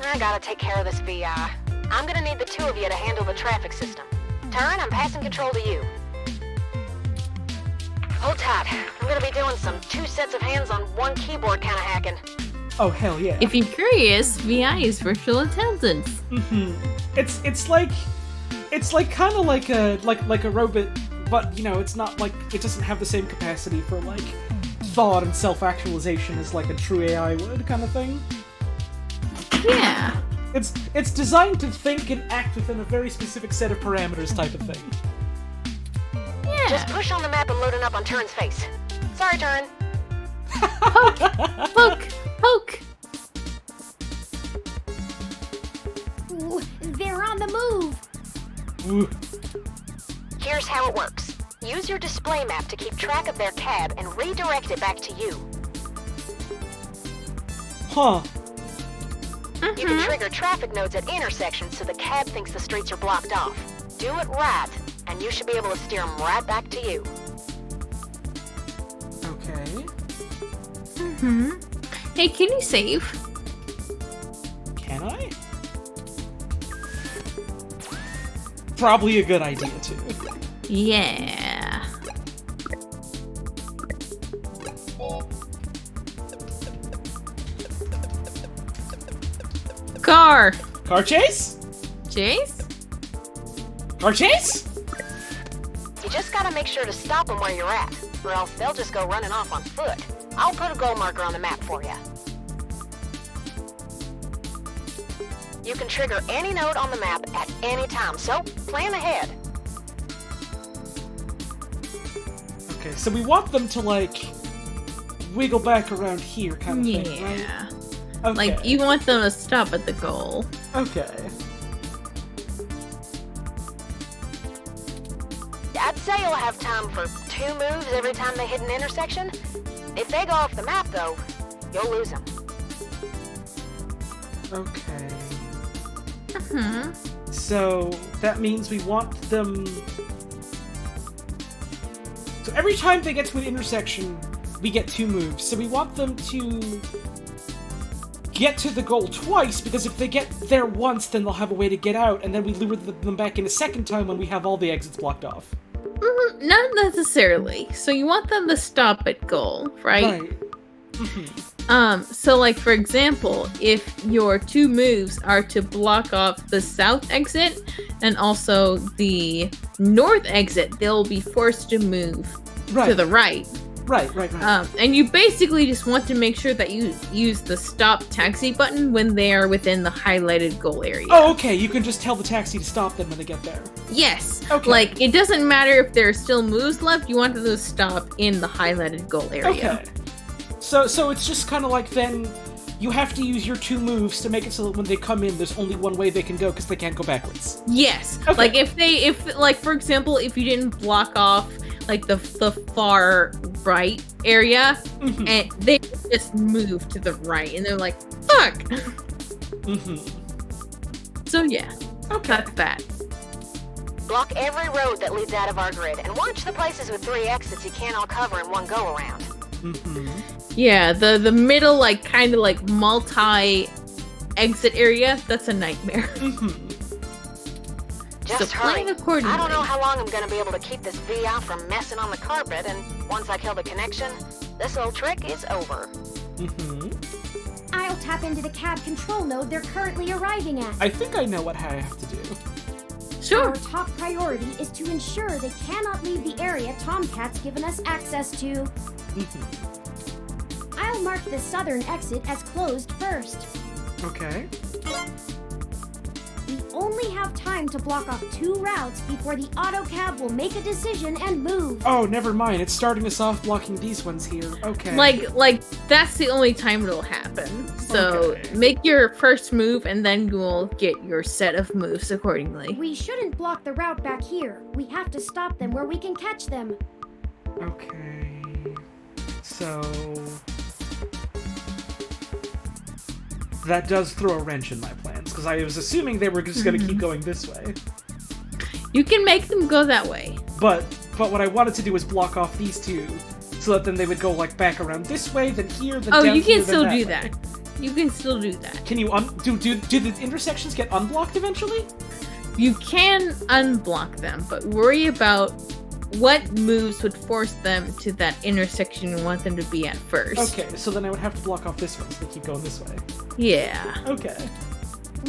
I gotta take care of this VI. I'm gonna need the two of you to handle the traffic system. Turin, I'm passing control to you. Hold tight. I'm gonna be doing some 2 sets of hands on 1 keyboard kind of hacking. Oh, hell yeah. If you're curious, VI is virtual intelligence. It's like kind of like a robot, but you know, it's not like, it doesn't have the same capacity for like thought and self-actualization as like a true AI would, kind of thing. Yeah. It's designed to think and act within a very specific set of parameters, type of thing. Yeah. Just push on the map and load it up on Turin's face. Sorry, Turin. Poke! Ooh, they're on the move. Ooh. Here's how it works. Use your display map to keep track of their cab and redirect it back to you. Huh. You can trigger traffic nodes at intersections so the cab thinks the streets are blocked off. Do it right, and you should be able to steer them right back to you. Okay. Hey, can you save? Can I? Probably a good idea, too. Yeah. Car. Car chase? Chase? Car chase? You just gotta make sure to stop them where you're at, or else they'll just go running off on foot. I'll put a goal marker on the map for you. You can trigger any node on the map at any time, so plan ahead. Okay, so we want them to, like, wiggle back around here kind of thing, right? Yeah. Okay. Like, you want them to stop at the goal. Okay. I'd say you'll have time for 2 moves every time they hit an intersection. If they go off the map, though, you'll lose them. Okay. So, that means we want them... So every time they get to an intersection, we get 2 moves. So we want them to get to the goal twice, because if they get there once, then they'll have a way to get out, and then we lure them back in a second time when we have all the exits blocked off. Not necessarily. So you want them to stop at goal, right? So like, for example, if your 2 moves are to block off the south exit and also the north exit, they'll be forced to move to the right. Right. And you basically just want to make sure that you use the stop taxi button when they are within the highlighted goal area. Oh, okay. You can just tell the taxi to stop them when they get there. Yes. Okay. Like, it doesn't matter if there are still moves left, you want them to stop in the highlighted goal area. Okay. So it's just kind of like then you have to use your 2 moves to make it so that when they come in, there's only one way they can go because they can't go backwards. Yes. Okay. Like, if like, for example, if you didn't block off, like, the far right area, and they just move to the right, and they're like, fuck! So, yeah. Okay. That's that. Block every road that leads out of our grid, and watch the places with 3 exits you can't all cover in one go-around. Yeah, the middle, like, kind of like multi-exit area, that's a nightmare. Just So plan hurry. accordingly. I don't know how long I'm gonna be able to keep this VI from messing on the carpet, and once I kill the connection, this old trick is over. I'll tap into the cab control node they're currently arriving at. I think I know what I have to do. Sure. Our top priority is to ensure they cannot leave the area Tomcat's given us access to. I'll mark the southern exit as closed first. Okay. We only have time to block off 2 routes before the autocab will make a decision and move. Oh, never mind. It's starting us off blocking these ones here. Okay. Like that's the only time it'll happen. So make your first move, and then you'll get your set of moves accordingly. We shouldn't block the route back here. We have to stop them where we can catch them. Okay. So... that does throw a wrench in my plans, because I was assuming they were just going to keep going this way. You can make them go that way. But what I wanted to do was block off these 2, so that then they would go, like, back around this way, then here, then down you here, can still then do that way. that. You can still do that. Can you do the intersections get unblocked eventually? You can unblock them, but worry about what moves would force them to that intersection you want them to be at first. Okay, so then I would have to block off this one, so they keep going this way. Yeah. Okay.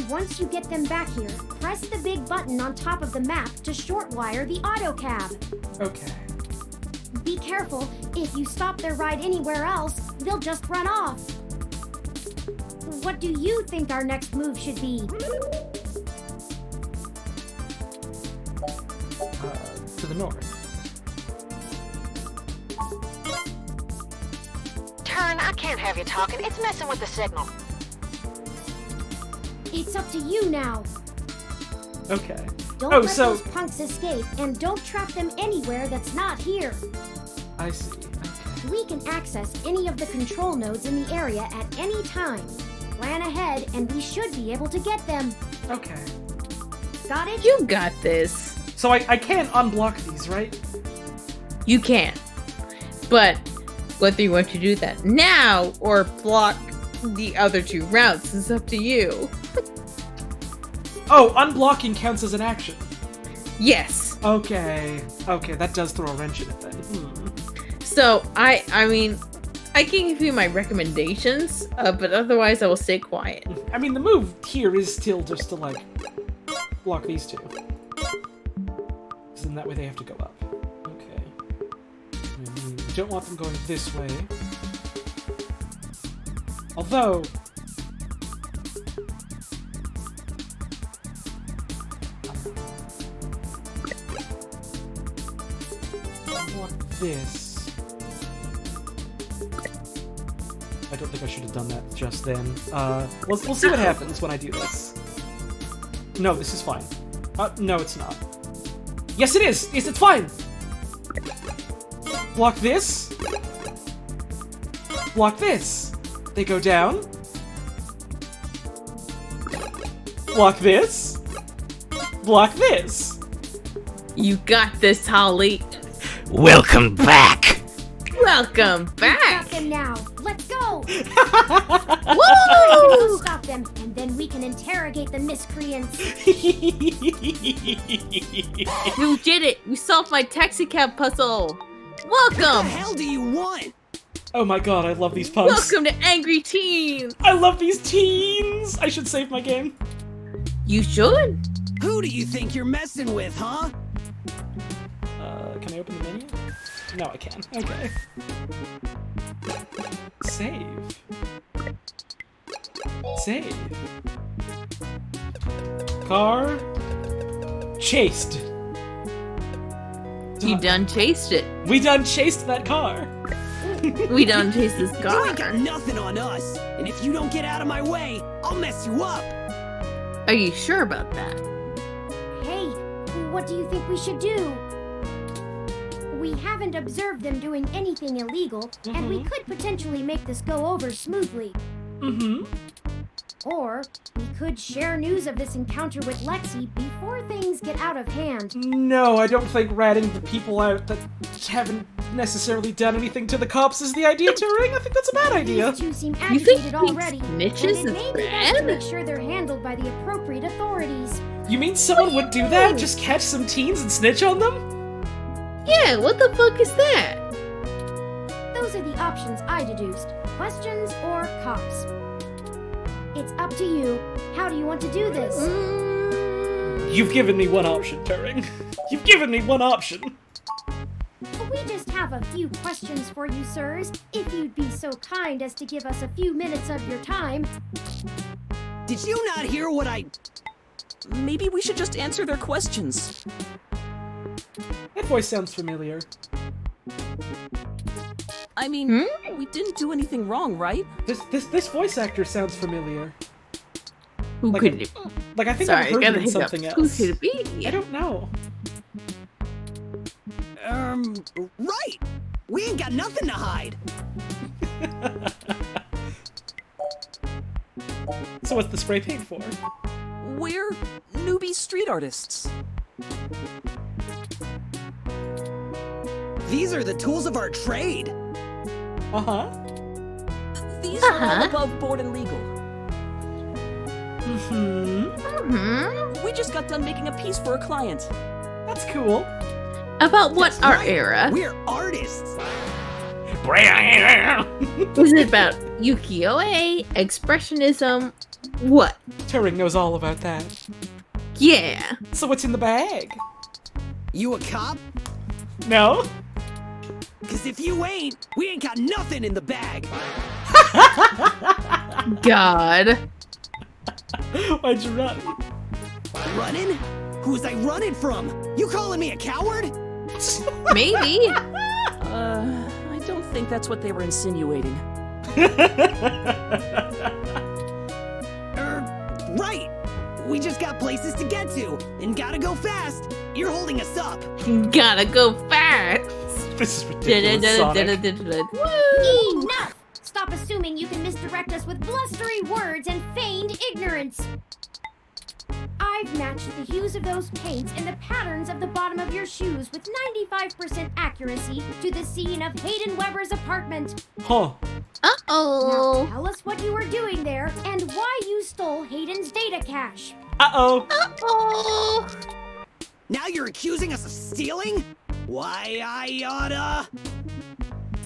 Once you get them back here, press the big button on top of the map to short wire the autocab. Okay. Be careful. If you stop their ride anywhere else, they'll just run off. What do you think our next move should be? To the north. Turn, I can't have you talking. It's messing with the signal. It's up to you now. Okay. Don't let those punks escape, and don't trap them anywhere that's not here. I see. We can access any of the control nodes in the area at any time. Plan ahead, and we should be able to get them. Okay. Got it? You got this. So I can't unblock these, right? You can. But whether you want to do that now or block the other 2 routes is up to you. Oh, unblocking counts as an action. Yes. Okay, that does throw a wrench in it then. So, I mean, I can give you my recommendations, but otherwise I will stay quiet. I mean, the move here is still just to, like, block these 2. Because then that way they have to go up. Okay. We don't want them going this way. Although... this. I don't think I should have done that just then. We'll see what happens when I do this. No, this is fine. No, it's not. Yes, it is! Yes, it's fine! Block this. Block this. They go down. Block this. Block this. You got this, Holly. Welcome back! Welcome back! Got them now. Let's go! Woo! Stop them, and then we can interrogate the miscreants. You did it! You solved my taxicab puzzle! Welcome! What the hell do you want? Oh my god, I love these punks. Welcome to Angry Teens! I love these teens! I should save my game. You should? Who do you think you're messing with, huh? Can I open the menu? No, I can. Okay. Save. Save. Car. Chased. You done chased it. We done chased that car. We done chased this car. You ain't got nothing on us, and if you don't get out of my way, I'll mess you up. Are you sure about that? Hey, what do you think we should do? We haven't observed them doing anything illegal, and we could potentially make this go over smoothly. Or we could share news of this encounter with Lexi before things get out of hand. No, I don't think ratting the people out that haven't necessarily done anything to the cops is the idea, Turing. I think that's a bad idea. These 2 seem You think agitated already. snitches and it is may be best to bad? make sure they're handled by the appropriate authorities. You mean someone would do that? Just catch some teens and snitch on them? Yeah, what the fuck is that? Those are the options I deduced. Questions or cops. It's up to you. How do you want to do this? You've given me one option, Turing. You've given me one option. We just have a few questions for you, sirs. If you'd be so kind as to give us a few minutes of your time. Did you not hear what I... Maybe we should just answer their questions. That voice sounds familiar. I mean, we didn't do anything wrong, right? This voice actor sounds familiar. Who like, could it? Like I think Sorry, I've heard I him gotta in hiccup. something else. Who could it be? I don't know. Right! We ain't got nothing to hide. So what's the spray paint for? We're newbie street artists. These are the tools of our trade. These are all above board and legal. We just got done making a piece for a client. That's cool. About what That's art right. era? We're artists. Is it about ukiyo-e, expressionism? What? Turing knows all about that. Yeah. So what's in the bag? You a cop? No. Cause if you ain't, we ain't got nothing in the bag. God. Why'd you run? Running? Who's I running from? You calling me a coward? Maybe. I don't think that's what they were insinuating. Right. We just got places to get to, and gotta go fast. You're holding us up. Gotta go fast. This is ridiculous, Sonic. Enough! Stop assuming you can misdirect us with blustery words and feigned ignorance. I've matched the hues of those paints and the patterns of the bottom of your shoes with 95% accuracy to the scene of Hayden Weber's apartment. Huh. Uh-oh. Now tell us what you were doing there and why you stole Hayden's data cache. Uh-oh. Uh-oh. Now you're accusing us of stealing? Why, I oughta...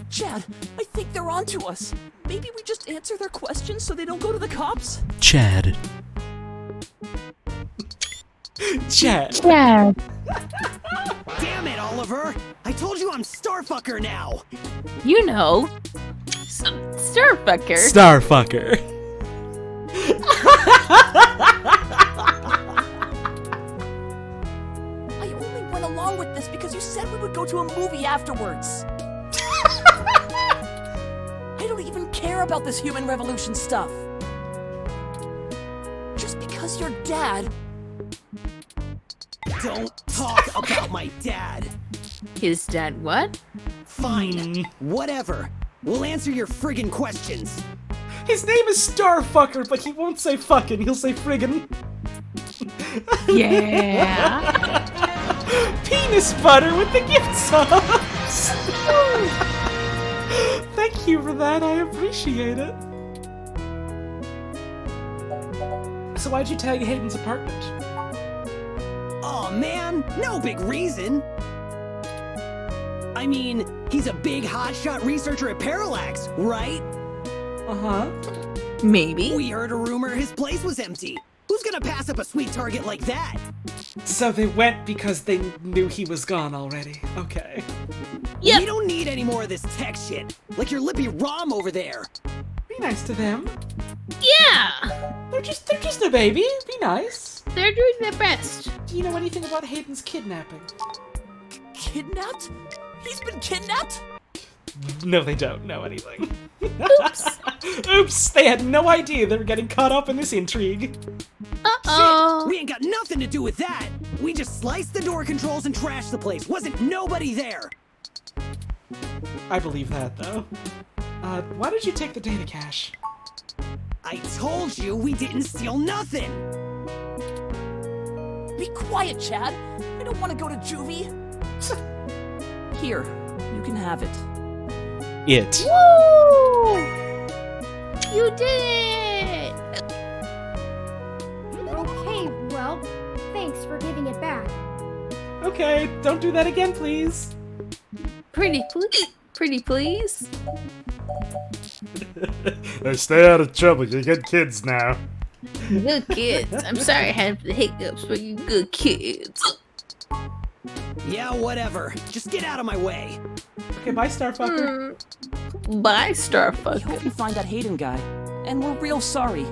Chad, I think they're onto us. Maybe we just answer their questions so they don't go to the cops? Chad. Chad. Chad. Damn it, Oliver! I told you I'm Starfucker now! You know. Starfucker. Starfucker. I only went along with this because you said we would go to a movie afterwards. I don't even care about this human revolution stuff. Just because your dad... Don't talk about my dad! His dad what? Fine. Whatever. We'll answer your friggin' questions. His name is Starfucker, but he won't say fucking, he'll say friggin'. Yeah. Penis butter with the gift subs! Thank you for that, I appreciate it. So why'd you tag Hayden's apartment? Aw, man, no big reason. I mean, he's a big hotshot researcher at Parallax, right? Uh-huh. Maybe. We heard a rumor his place was empty. Who's gonna pass up a sweet target like that? So they went because they knew he was gone already. Okay. Yep. We don't need any more of this tech shit. Like your lippy Rom over there. Be nice to them. Yeah. They're just a baby. Be nice. They're doing their best. Do you know anything about Hayden's kidnapping? Kidnapped? He's been kidnapped? No, they don't know anything. Oops. Oops, they had no idea they were getting caught up in this intrigue. Uh-oh. Shit, we ain't got nothing to do with that. We just sliced the door controls and trashed the place. Wasn't nobody there. I believe that, though. Why did you take the data cache? I told you we didn't steal nothing. Be quiet, Chad. I don't want to go to juvie. Here, you can have it. It. Woo! You did it! Okay, well, thanks for giving it back. Okay, don't do that again, please. Pretty please. Hey, stay out of trouble. You good kids now. Good kids. I'm sorry I had the hiccups, but you good kids. Yeah, whatever. Just get out of my way. Okay, bye, Starfucker. Bye, Starfucker. We hope you find that Hayden guy. And we're real sorry.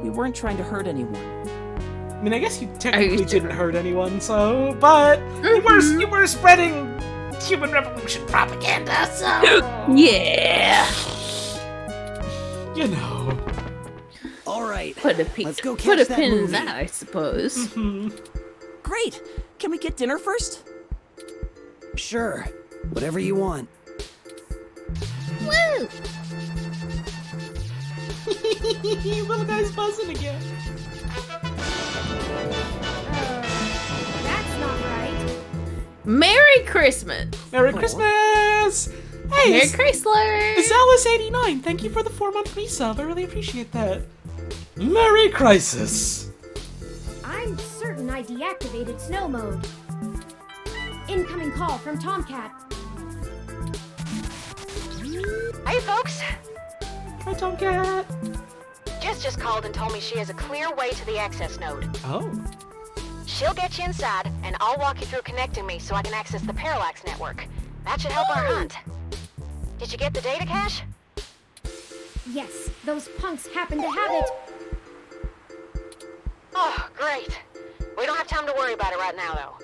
We weren't trying to hurt anyone. I mean, I guess you technically didn't hurt anyone, so... But you were spreading human revolution propaganda, so... Yeah. You know. All right. Let's go catch put a that pin in movie. that, I suppose. Great! Can we get dinner first? Sure. Whatever you want. Woo! Little guy's buzzing again. That's not right. Merry Christmas! Merry Christmas! Hey, Merry Chrysler! Zealous89, thank you for the 4-month resub. I really appreciate that. Merry Crisis! I'm certain I deactivated snow mode. Incoming call from Tomcat. Hey, folks. Hi, Tomcat. Jess just called and told me she has a clear way to the access node. Oh. She'll get you inside, and I'll walk you through connecting me so I can access the Parallax network. That should help our hunt. Did you get the data cache? Yes, those punks happen to have it. Oh, great. We don't have time to worry about it right now, though.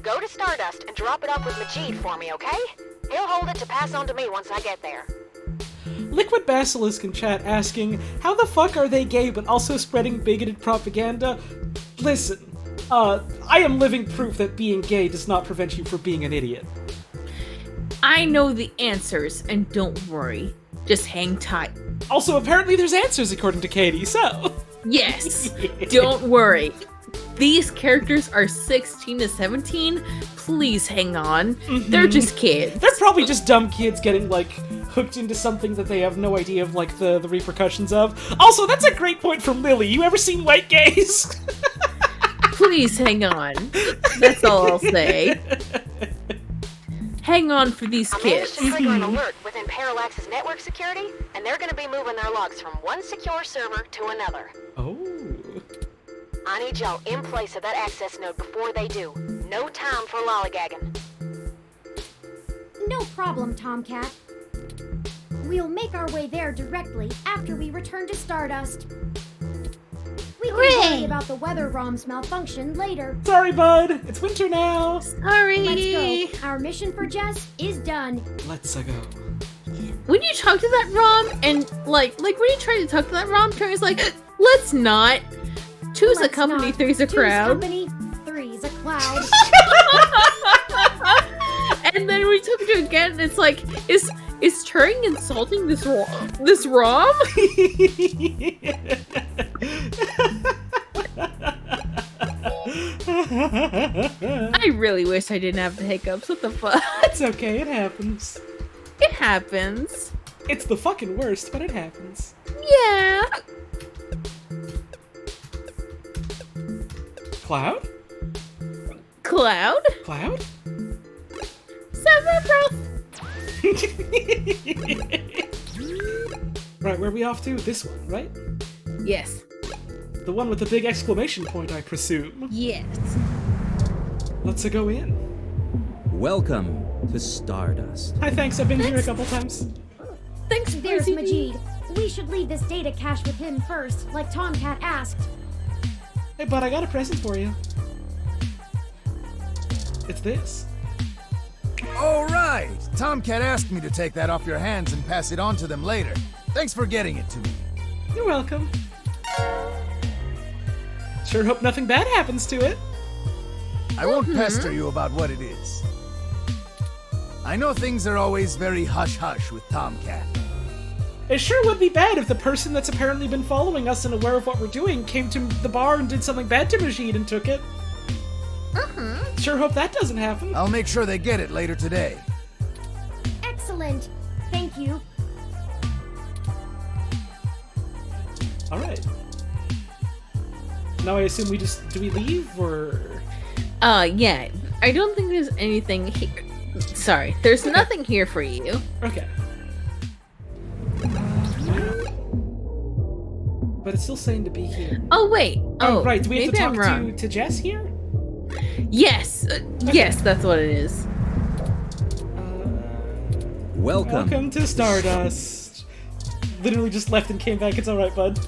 Go to Stardust and drop it off with Majid for me, okay? He'll hold it to pass on to me once I get there. Liquid Basilisk in chat asking, how the fuck are they gay but also spreading bigoted propaganda? Listen, I am living proof that being gay does not prevent you from being an idiot. I know the answers, and don't worry. Just hang tight. Also, apparently there's answers according to Katie, so... Yes, don't worry. These characters are 16 to 17. Please hang on. They're just kids. They're probably just dumb kids getting, like, hooked into something that they have no idea of, like, the repercussions of. Also, that's a great point from Lily. You ever seen white gays? Please hang on. That's all I'll say. Hang on for these kids. I managed to trigger an alert within Parallax's network security, and they're gonna be moving their logs from one secure server to another. Oh. I need y'all in place of that access node before they do. No time for lollygagging. No problem, Tomcat. We'll make our way there directly after we return to Stardust. We can worry about the weather ROM's malfunction later. Sorry, bud. It's winter now. Sorry. Let's go. Our mission for Jess is done. Let's go. When you talk to that ROM, and like when you try to talk to that ROM, Terry's like, let's not. Two's a company, three's a crowd. 2's company, 3's a cloud. And then we talk to it again, and it's like, is Turing insulting this ROM? I really wish I didn't have the hiccups. What the fuck? It's okay, it happens. It happens. It's the fucking worst, but it happens. Yeah. Cloud? Cloud? Cloud? Right, where are we off to? This one, right? Yes. The one with the big exclamation point, I presume. Yes. Let's go in. Welcome to Stardust. Hi, thanks. I've been here a couple times. Thanks, There's Majid. We should leave this data cache with him first, like Tomcat asked. Hey, bud, I got a present for you. It's this. All right. Tomcat asked me to take that off your hands and pass it on to them later. Thanks for getting it to me. You're welcome. Sure hope nothing bad happens to it. I won't pester you about what it is. I know things are always very hush-hush with Tomcat. It sure would be bad if the person that's apparently been following us and aware of what we're doing came to the bar and did something bad to Majid and took it. Sure hope that doesn't happen. I'll make sure they get it later today. Excellent. Thank you. Alright. Now I assume we just... do we leave, or...? Yeah. I don't think there's anything here. Sorry. There's nothing here for you. Okay. But it's still saying to be here. Oh, wait. Oh, right. Do we have to maybe I'm talk to Jess here? Yes. Yes, that's what it is. Welcome to Stardust. Literally just left and came back. It's alright, bud.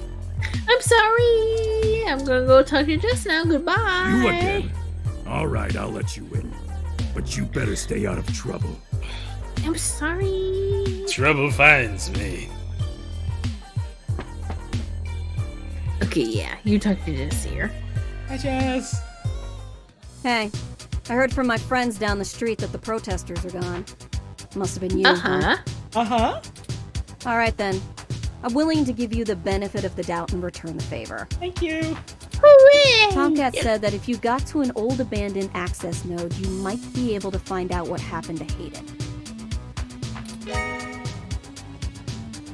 I'm sorry. I'm gonna go talk to Jess now. Goodbye. You again? Alright, I'll let you in. But you better stay out of trouble. I'm sorry. Trouble finds me. Okay, yeah. You talk to Jess here. Hi, Jess. Hey, I heard from my friends down the street that the protesters are gone. Must have been you. Uh-huh. All right, then. I'm willing to give you the benefit of the doubt and return the favor. Thank you. Hooray! Tomcat said that if you got to an old abandoned access node, you might be able to find out what happened to Hayden.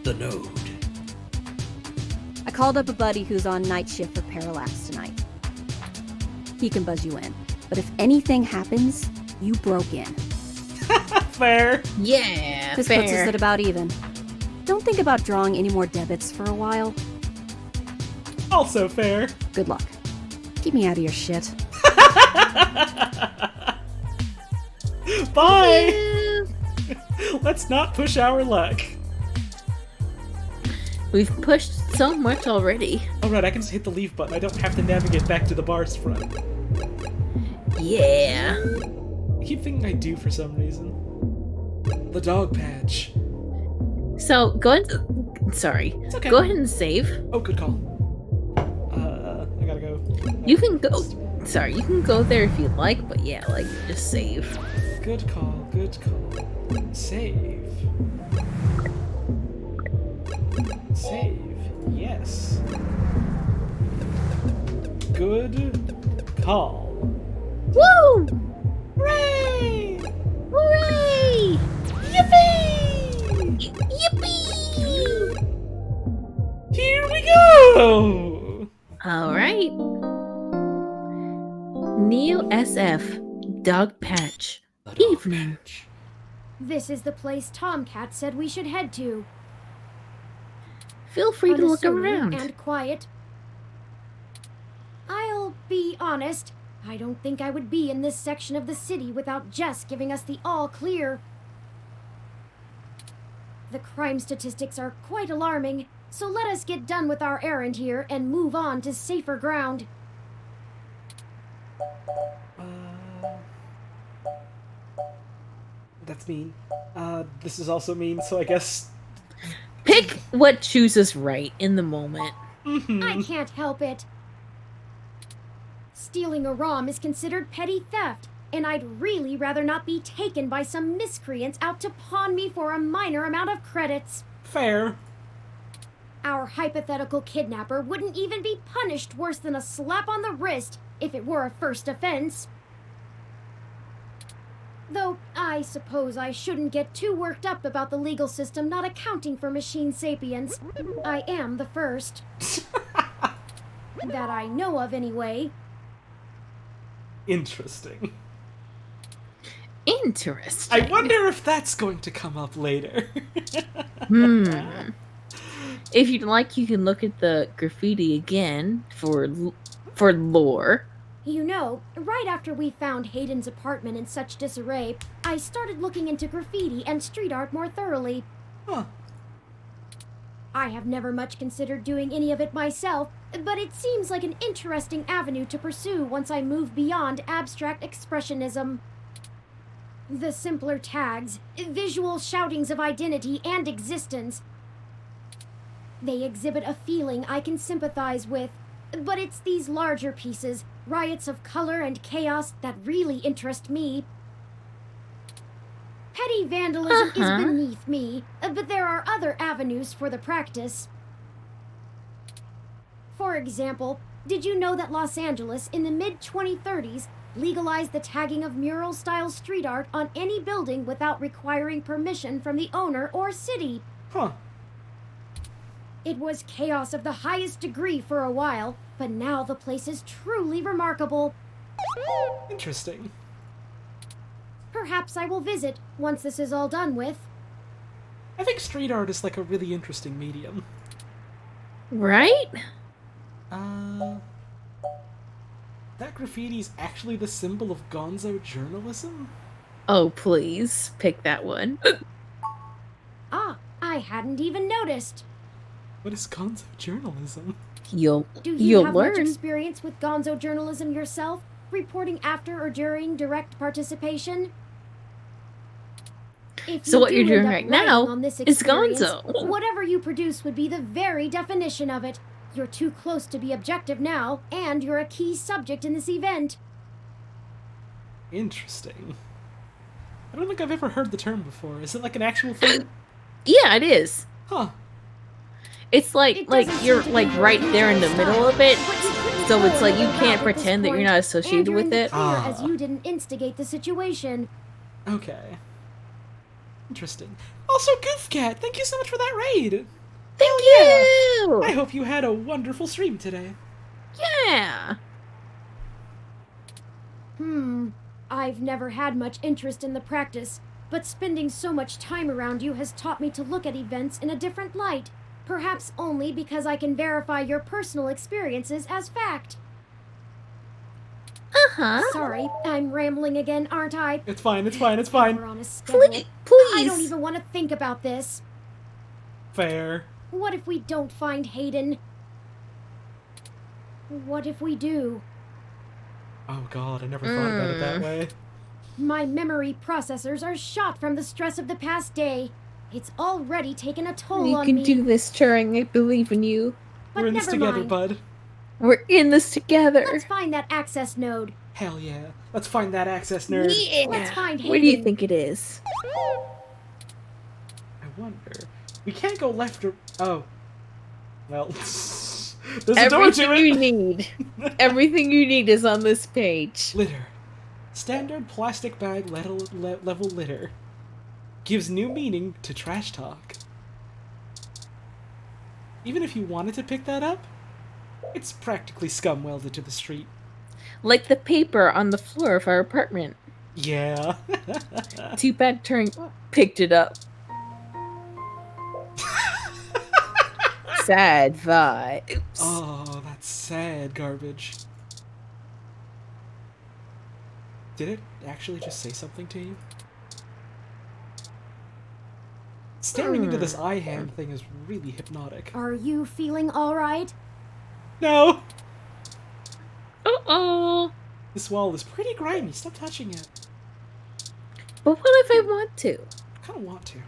The node. I called up a buddy who's on night shift for Parallax tonight. He can buzz you in. But if anything happens, you broke in. Fair. Yeah, This fair. puts us at about even. Don't think about drawing any more debits for a while. Also fair. Good luck. Keep me out of your shit. Bye! Let's not push our luck. We've pushed so much already. Alright, I can just hit the leave button. I don't have to navigate back to the bar's front. Yeah. I keep thinking I do for some reason. The dog patch. So go ahead. Sorry. It's okay. Go ahead and save. Oh, good call. I gotta go. You can go. Sorry, you can go there if you'd like, but yeah, like just save. Good call. Good call. Save. Save. Yes. Good call. Woo! Hooray! Hooray! Yippee! Yippee! Here we go! All right. Neo SF Dog Patch. Evening. This is the place Tomcat said we should head to. Feel free to look Unassuming around. and quiet. I'll be honest, I don't think I would be in this section of the city without Jess giving us the all clear. The crime statistics are quite alarming, so let us get done with our errand here and move on to safer ground. That's mean. This is also mean, so I guess... Pick what chooses right in the moment. I can't help it. Stealing a ROM is considered petty theft, and I'd really rather not be taken by some miscreants out to pawn me for a minor amount of credits. Fair. Our hypothetical kidnapper wouldn't even be punished worse than a slap on the wrist if it were a first offense. Though, I suppose I shouldn't get too worked up about the legal system not accounting for machine sapiens. I am the first. That I know of, anyway. Interesting. Interesting. I wonder if that's going to come up later. If you'd like, you can look at the graffiti again for lore. You know, right after we found Hayden's apartment in such disarray, I started looking into graffiti and street art more thoroughly. Huh. I have never much considered doing any of it myself, but it seems like an interesting avenue to pursue once I move beyond abstract expressionism. The simpler tags, visual shoutings of identity and existence. They exhibit a feeling I can sympathize with, but it's these larger pieces, riots of color and chaos, that really interest me. Petty vandalism is beneath me, but there are other avenues for the practice. For example, did you know that Los Angeles in the mid-2030s legalized the tagging of mural-style street art on any building without requiring permission from the owner or city? Huh. It was chaos of the highest degree for a while, but now the place is truly remarkable. Interesting. Perhaps I will visit once this is all done with. I think street art is like a really interesting medium. Right? That graffiti's actually the symbol of gonzo journalism? Oh, please, pick that one. Ah, I hadn't even noticed. What is gonzo journalism? You'll have learn. Much experience with gonzo journalism yourself? Reporting after or during direct participation? If So you what you're do doing end up right writing now on this is experience, gonzo. Whatever you produce would be the very definition of it. You're too close to be objective now, and you're a key subject in this event. Interesting. I don't think I've ever heard the term before. Is it like an actual thing? Yeah, it is. Huh. It's like you're like right there in the middle of it, so it's like you can't pretend that you're not associated with it. As you didn't instigate the situation. Okay. Interesting. Also, Goofcat, thank you so much for that raid. Thank you. I hope you had a wonderful stream today. Yeah. I've never had much interest in the practice, but spending so much time around you has taught me to look at events in a different light. Perhaps only because I can verify your personal experiences as fact. Sorry, I'm rambling again, aren't I? It's fine, it's fine, it's fine. We're on a schedule. Please. I don't even want to think about this. Fair. What if we don't find Hayden? What if we do? Oh god, I never thought about it that way. My memory processors are shot from the stress of the past day. It's already taken a toll You on can me. do this, Turing. I believe in you. But We're in this never together, mind. bud. We're in this together. Let's find that access node. Hell yeah. Let's find that access nerd. Yeah. Let's find Hayden. Where do you think it is? I wonder. We can't go left or... Oh. Well, there's a door to Everything it. you need. Everything you need is on this page. Litter. Standard plastic bag level litter. Gives new meaning to trash talk. Even if you wanted to pick that up, it's practically scum welded to the street. Like the paper on the floor of our apartment. Yeah. Too bad Turing picked it up. Sad vibes. Oh, that's sad garbage. Did it actually just say something to you? Staring into this eye hand thing is really hypnotic. Are you feeling alright? No! Uh-oh. This wall is pretty grimy. Stop touching it. But what if I want to? I kind of want to.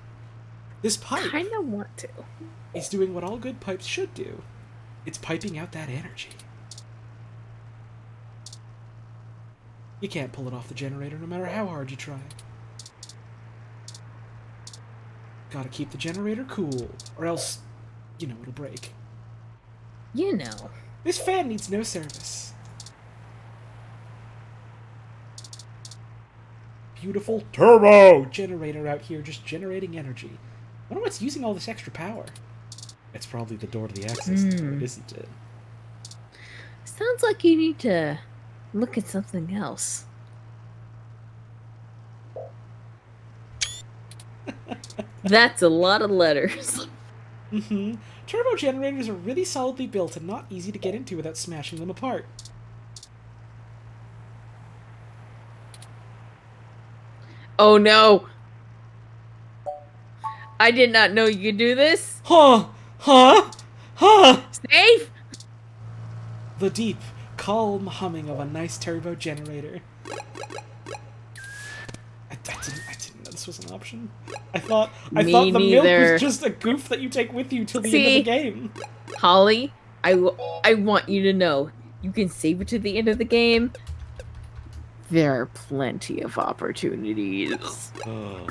This pipe Kinda want to. is doing what all good pipes should do. It's piping out that energy. You can't pull it off the generator no matter how hard you try. Gotta keep the generator cool, or else, you know, it'll break. You know. This fan needs no service. Beautiful turbo generator out here just generating energy. Wonder what's using all this extra power. It's probably the door to the access node, isn't it? Sounds like you need to look at something else. That's a lot of letters. Mm-hmm. Turbo generators are really solidly built and not easy to get into without smashing them apart. Oh no! I did not know you could do this. Huh? Huh? Huh? Safe? The deep, calm humming of a nice turbo generator. I didn't know this was an option. I thought the milk was just a goof that you take with you till the end of the game. Holly, I want you to know, you can save it to the end of the game. There are plenty of opportunities. Oh.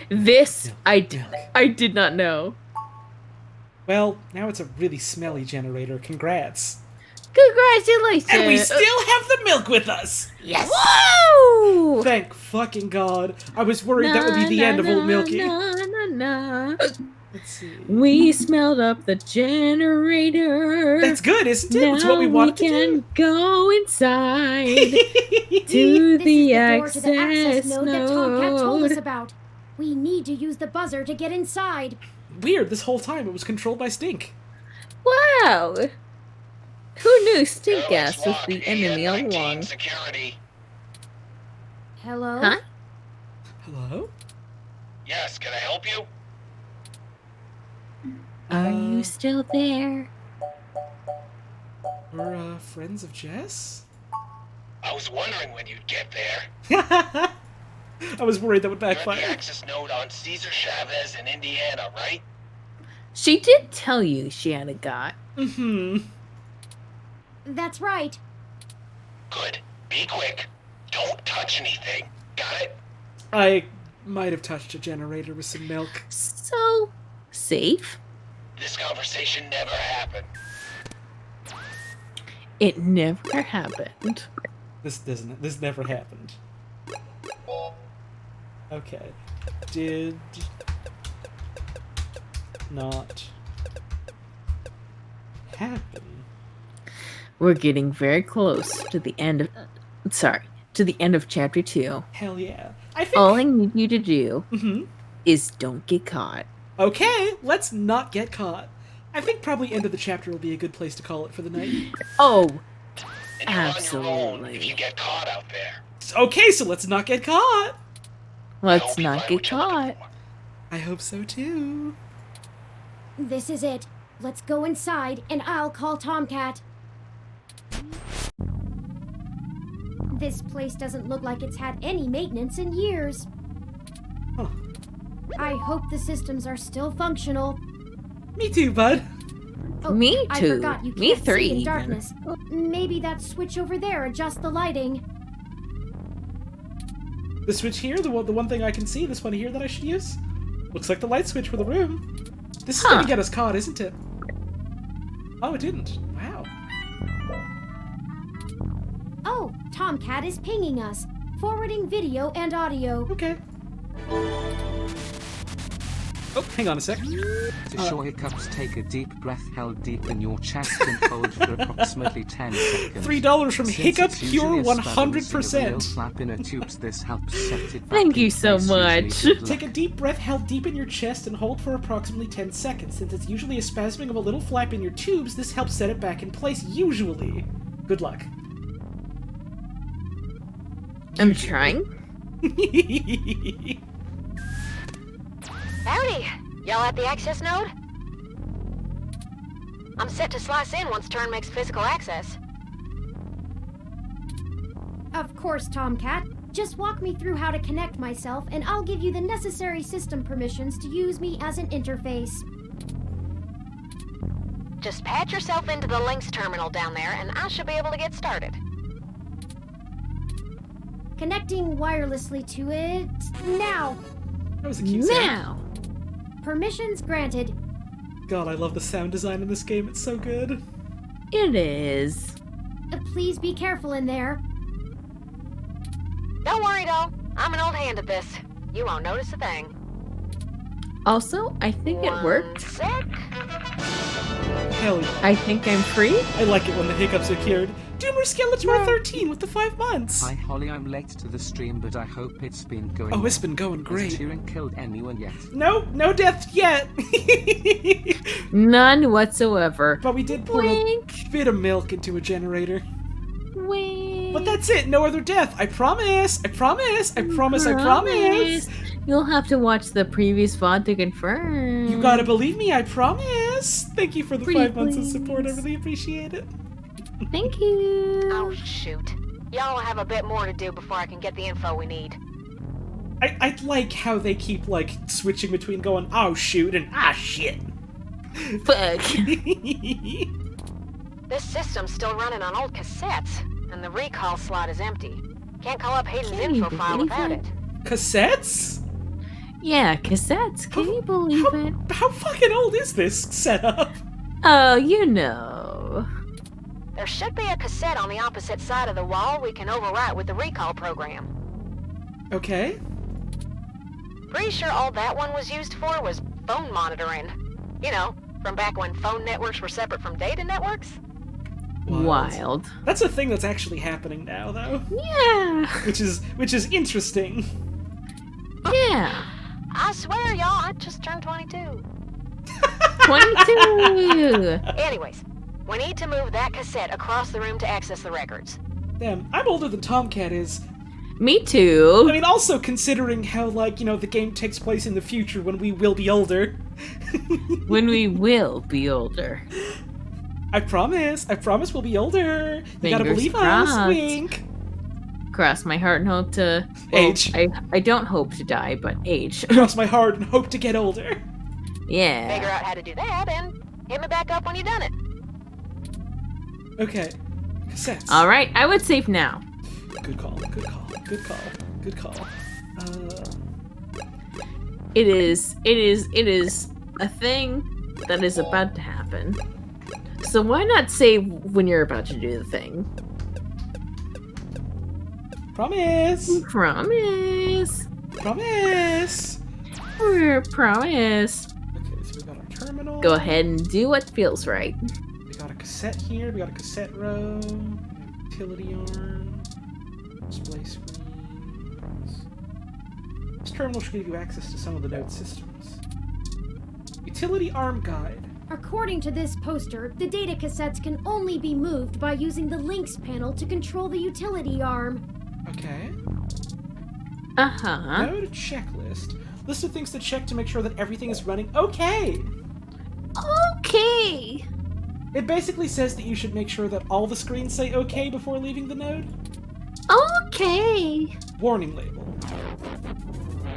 This I did not know. Well, now it's a really smelly generator. Congrats. Congratulations! And we still have the milk with us! Yes! Woo! Thank fucking God. I was worried that would be the end of Old Milky. Let's see. We smelled up the generator. That's good, isn't it? That's what we wanted to do. Now we can go inside to the access node that Tomcat told us about. We need to use the buzzer to get inside. Weird, this whole time it was controlled by Stink. Wow! Who knew stink gas was the enemy all along? Hello? Huh? Hello? Yes, can I help you? Are you still there? We're, friends of Jess? I was wondering when you'd get there. I was worried that would You're at backfire. the access node on Cesar Chavez in Indiana, right? She did tell you she had a guy. Mm-hmm. That's right. Good. Be quick. Don't touch anything. Got it? I might have touched a generator with some milk. So safe? This conversation never happened. It never happened. This never happened. Okay. Did not happen. We're getting very close to the end of to the end of chapter 2. Hell yeah. I think all I need you to do is don't get caught. Okay, let's not get caught. I think probably end of the chapter will be a good place to call it for the night. Oh, And you're absolutely. on your own if you get caught out there. Okay, so let's not get caught. Let's not get caught. I hope so too. This is it. Let's go inside and I'll call Tomcat. This place doesn't look like it's had any maintenance in years. Huh. I hope the systems are still functional. Me too, bud. Oh, Me I too. forgot you Me can't three see in even. darkness. Maybe that switch over there adjusts the lighting. The switch here, the one thing I can see, this one here that I should use? Looks like the light switch for the room. This is gonna get us caught, isn't it? Oh, it didn't. Wow. Oh, Tomcat is pinging us, forwarding video and audio. Okay. Oh, hang on a sec. To show hiccups, take a deep breath held deep in your chest and hold for approximately 10 seconds. $3 from Since Hiccup it's usually Cure a spell using a real 100%. slap in a tubes, this helps set it back Thank in you so place, much. usually good Take a luck. deep breath held deep in your chest and hold for approximately 10 seconds. Since it's usually a spasming of a little flap in your tubes, this helps set it back in place, usually. Good luck. I'm trying. Howdy! Y'all at the access node? I'm set to slice in once turn makes physical access. Of course, Tomcat. Just walk me through how to connect myself, and I'll give you the necessary system permissions to use me as an interface. Just patch yourself into the links terminal down there, and I should be able to get started. Connecting wirelessly to it now. That was a cute sound. Now. Permissions granted. God, I love the sound design in this game. It's so good. It is. Please be careful in there. Don't worry, doll. I'm an old hand at this. You won't notice a thing. Also, I think it worked. Sec. Hell yeah. I think I'm free. I like it when the hiccups are cured. Doomer Skeletor 13 with the 5 months. Hi Holly, I'm late to the stream, but I hope it's been going Oh, it's well. been going great. Has Turing killed anyone yet? No, no death yet. None whatsoever. But we did pour a bit of milk into a generator. Wink. But that's it. No other death. I promise. I promise. I promise. I promise. You'll have to watch the previous VOD to confirm. You gotta believe me. I promise. Thank you for the Pretty 5 months of please. support. I really appreciate it. Thank you. Oh, shoot. Y'all have a bit more to do before I can get the info we need. I like how they keep, like, switching between going, oh, shoot, and ah, shit. Fuck. This system's still running on old cassettes, and the recall slot is empty. Can't call up Hayden's Can you info file believe without it? it. Cassettes? Yeah, cassettes. Can you believe it? How fucking old is this setup? Oh, you know. There should be a cassette on the opposite side of the wall we can overwrite with the recall program. Okay. Pretty sure all that one was used for was phone monitoring. You know, from back when phone networks were separate from data networks. Wild. That's a thing that's actually happening now, though. Yeah. Which is interesting. Yeah. I swear, y'all, I just turned 22. 22. Anyways, we need to move that cassette across the room to access the records. Damn, I'm older than Tomcat is. Me too. I mean, also considering how, like, you know, the game takes place in the future when we will be older. When we will be older. I promise we'll be older. You gotta Fingers believe crossed. us, wink. Cross my heart and hope to Age. I don't hope to die, but age. Cross my heart and hope to get older. Yeah. Figure out how to do that and hit me back up when you've done it. Okay. Cassettes. Alright, I would save now. Good call, good call, good call, good call. It is a thing that is about to happen. So why not save when you're about to do the thing? Promise. Promise. Promise. Promise. Okay, so we got our terminal. Go ahead and do what feels right. We got a cassette here. We got a cassette row. Utility arm. Display screens. This terminal should give you access to some of the node systems. Utility arm guide. According to this poster, the data cassettes can only be moved by using the links panel to control the utility arm. Okay. Uh-huh. Node checklist. List of things to check to make sure that everything is running okay. Okay. It basically says that you should make sure that all the screens say okay before leaving the node. Okay. Warning label.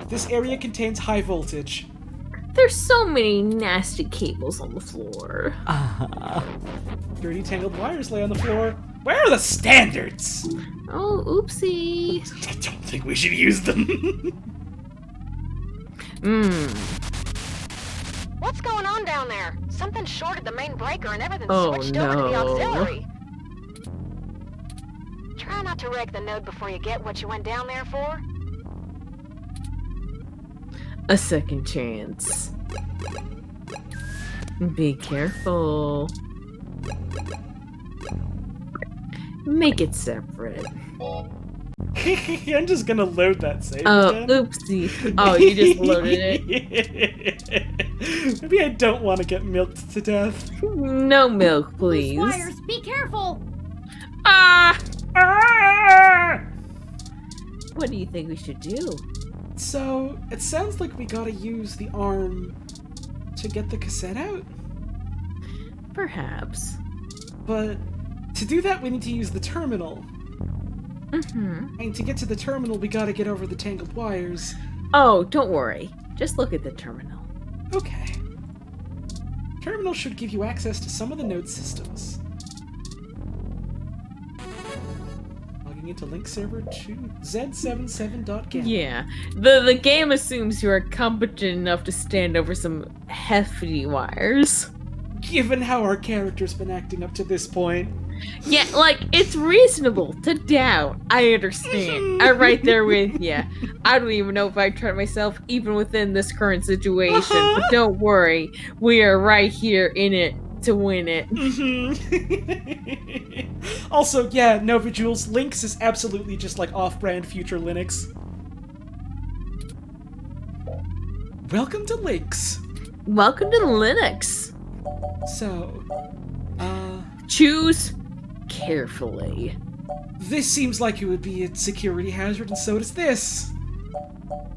This area contains high voltage. There's so many nasty cables on the floor. Dirty tangled wires lay on the floor. Where are the standards? Oh, oopsie. I don't think we should use them. What's going on down there? Something shorted the main breaker and everything's switched no. over to the auxiliary. Try not to wreck the node before you get what you went down there for. A second chance. Be careful. Make it separate. I'm just gonna load that save. Oopsie. Oh, you just loaded it. Maybe I don't want to get milked to death. No milk, please. Wires, be careful! What do you think we should do? So, it sounds like we gotta use the arm to get the cassette out? Perhaps. But to do that, we need to use the terminal. And to get to the terminal, we gotta get over the tangled wires. Oh, don't worry. Just look at the terminal. Okay. Terminal should give you access to some of the node systems. Logging into link server to z77.gam. Yeah. The game assumes you are competent enough to stand over some hefty wires. Given how our character's been acting up to this point. Yeah, like, it's reasonable to doubt. I understand. I'm right there with you. I don't even know if I'd try myself even within this current situation. But don't worry. We are right here in it to win it. Also, yeah, Nova Jules, Lynx is absolutely just like off-brand future Linux. Welcome to Lynx. Welcome to Linux. So, choose carefully. This seems like it would be a security hazard, and so does this.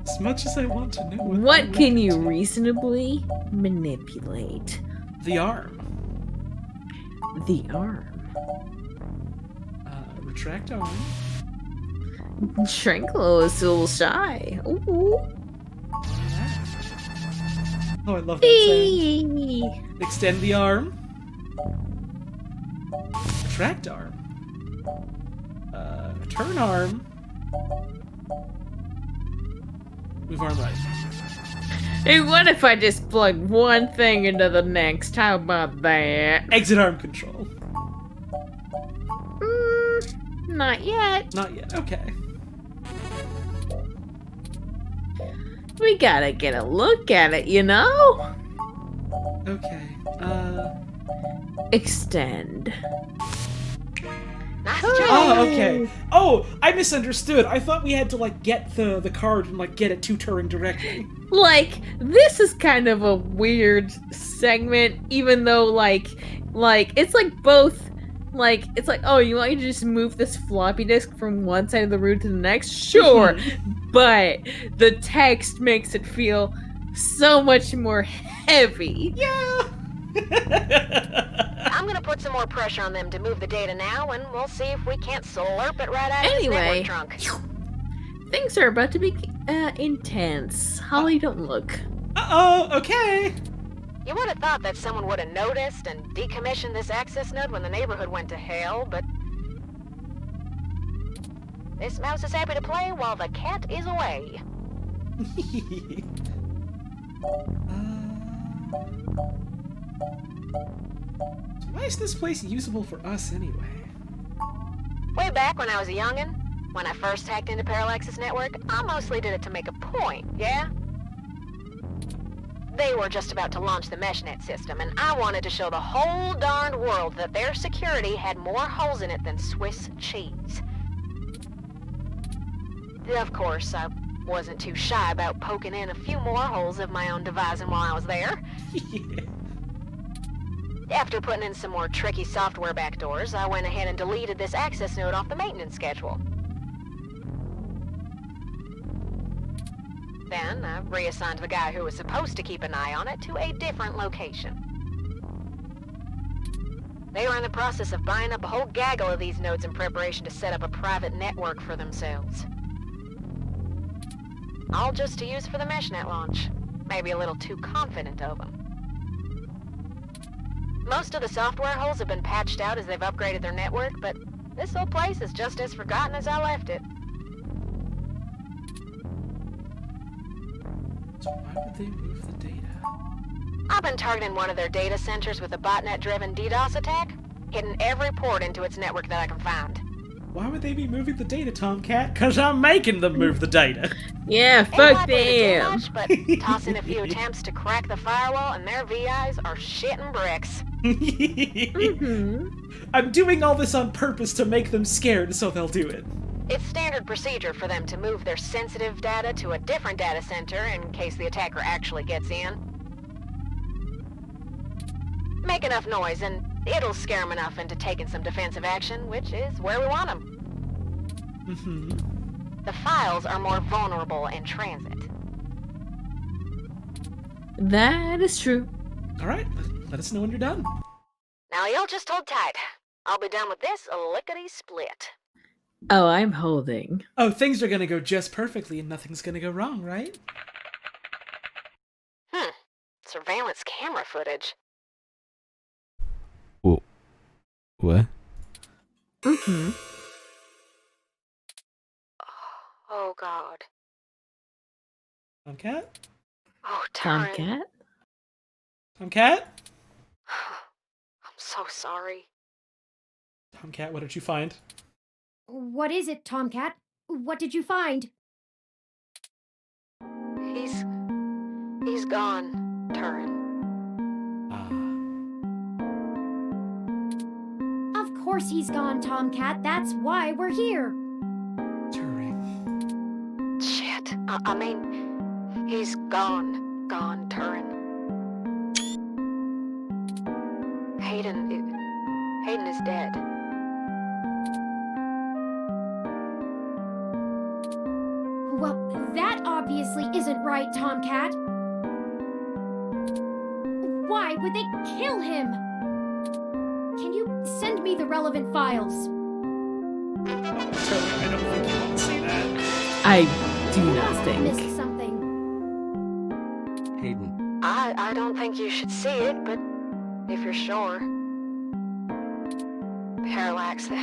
As much as I want to know what can you reasonably manipulate? The arm. The arm. Retract arm. Tranquil is still shy. Ooh. Oh, I love that sound. Extend the arm. Retract arm. Turn arm. Move arm right. Hey, what if I just plug one thing into the next? How about that? Exit arm control. Not yet. Not yet, okay. We gotta get a look at it, you know? Okay, Extend. Oh, okay. Oh, I misunderstood. I thought we had to, like, get the card and, like, get it to Turing directly. Like, this is kind of a weird segment, even though, like, it's like both, like, it's like, oh, you want me to just move this floppy disk from one side of the room to the next? Sure, but the text makes it feel so much more heavy. Yeah! I'm gonna put some more pressure on them to move the data now, and we'll see if we can't slurp it right out of Anyway, this network trunk. Things are about to be intense. Holly, don't look. Uh-oh, okay. You would have thought that someone would have noticed and decommissioned this access node when the neighborhood went to hell, but this mouse is happy to play while the cat is away. Why is this place usable for us anyway? Way back when I was a youngin', when I first hacked into Parallax's network, I mostly did it to make a point, yeah? They were just about to launch the meshnet system, and I wanted to show the whole darned world that their security had more holes in it than Swiss cheese. Of course, I wasn't too shy about poking in a few more holes of my own devising while I was there. After putting in some more tricky software backdoors, I went ahead and deleted this access node off the maintenance schedule. Then I reassigned the guy who was supposed to keep an eye on it to a different location. They were in the process of buying up a whole gaggle of these nodes in preparation to set up a private network for themselves. All just to use for the meshnet launch. Maybe a little too confident of them. Most of the software holes have been patched out as they've upgraded their network, but this old place is just as forgotten as I left it. So why would they move the data? I've been targeting one of their data centers with a botnet-driven DDoS attack, hitting every port into its network that I can find. Why would they be moving the data, Tomcat? Because I'm making them move the data. Yeah, fuck them. Much, but toss in a few attempts to crack the firewall and their VIs are shitting bricks. I'm doing all this on purpose to make them scared so they'll do it. It's standard procedure for them to move their sensitive data to a different data center in case the attacker actually gets in. Make enough noise and it'll scare them enough into taking some defensive action, which is where we want them. The files are more vulnerable in transit. That is true. Alright, let us know when you're done. Now you'll just hold tight. I'll be done with this lickety-split. Oh, I'm holding. Oh, things are gonna go just perfectly and nothing's gonna go wrong, right? Surveillance camera footage. Whoa. What? Oh, God. Tomcat? Oh, Tomcat? Tomcat? I'm so sorry. Tomcat, what did you find? What is it, Tomcat? What did you find? He's gone, Turin. Of course he's gone, Tomcat. That's why we're here. Shit. I mean, he's gone, Turin. Hayden is dead. Well, that obviously isn't right, Tomcat. Why would they kill him? Can you send me the relevant files? I don't think you want to see that. I do not I think. missed something. Hayden. I don't think you should see it, but if you're sure. Parallax, they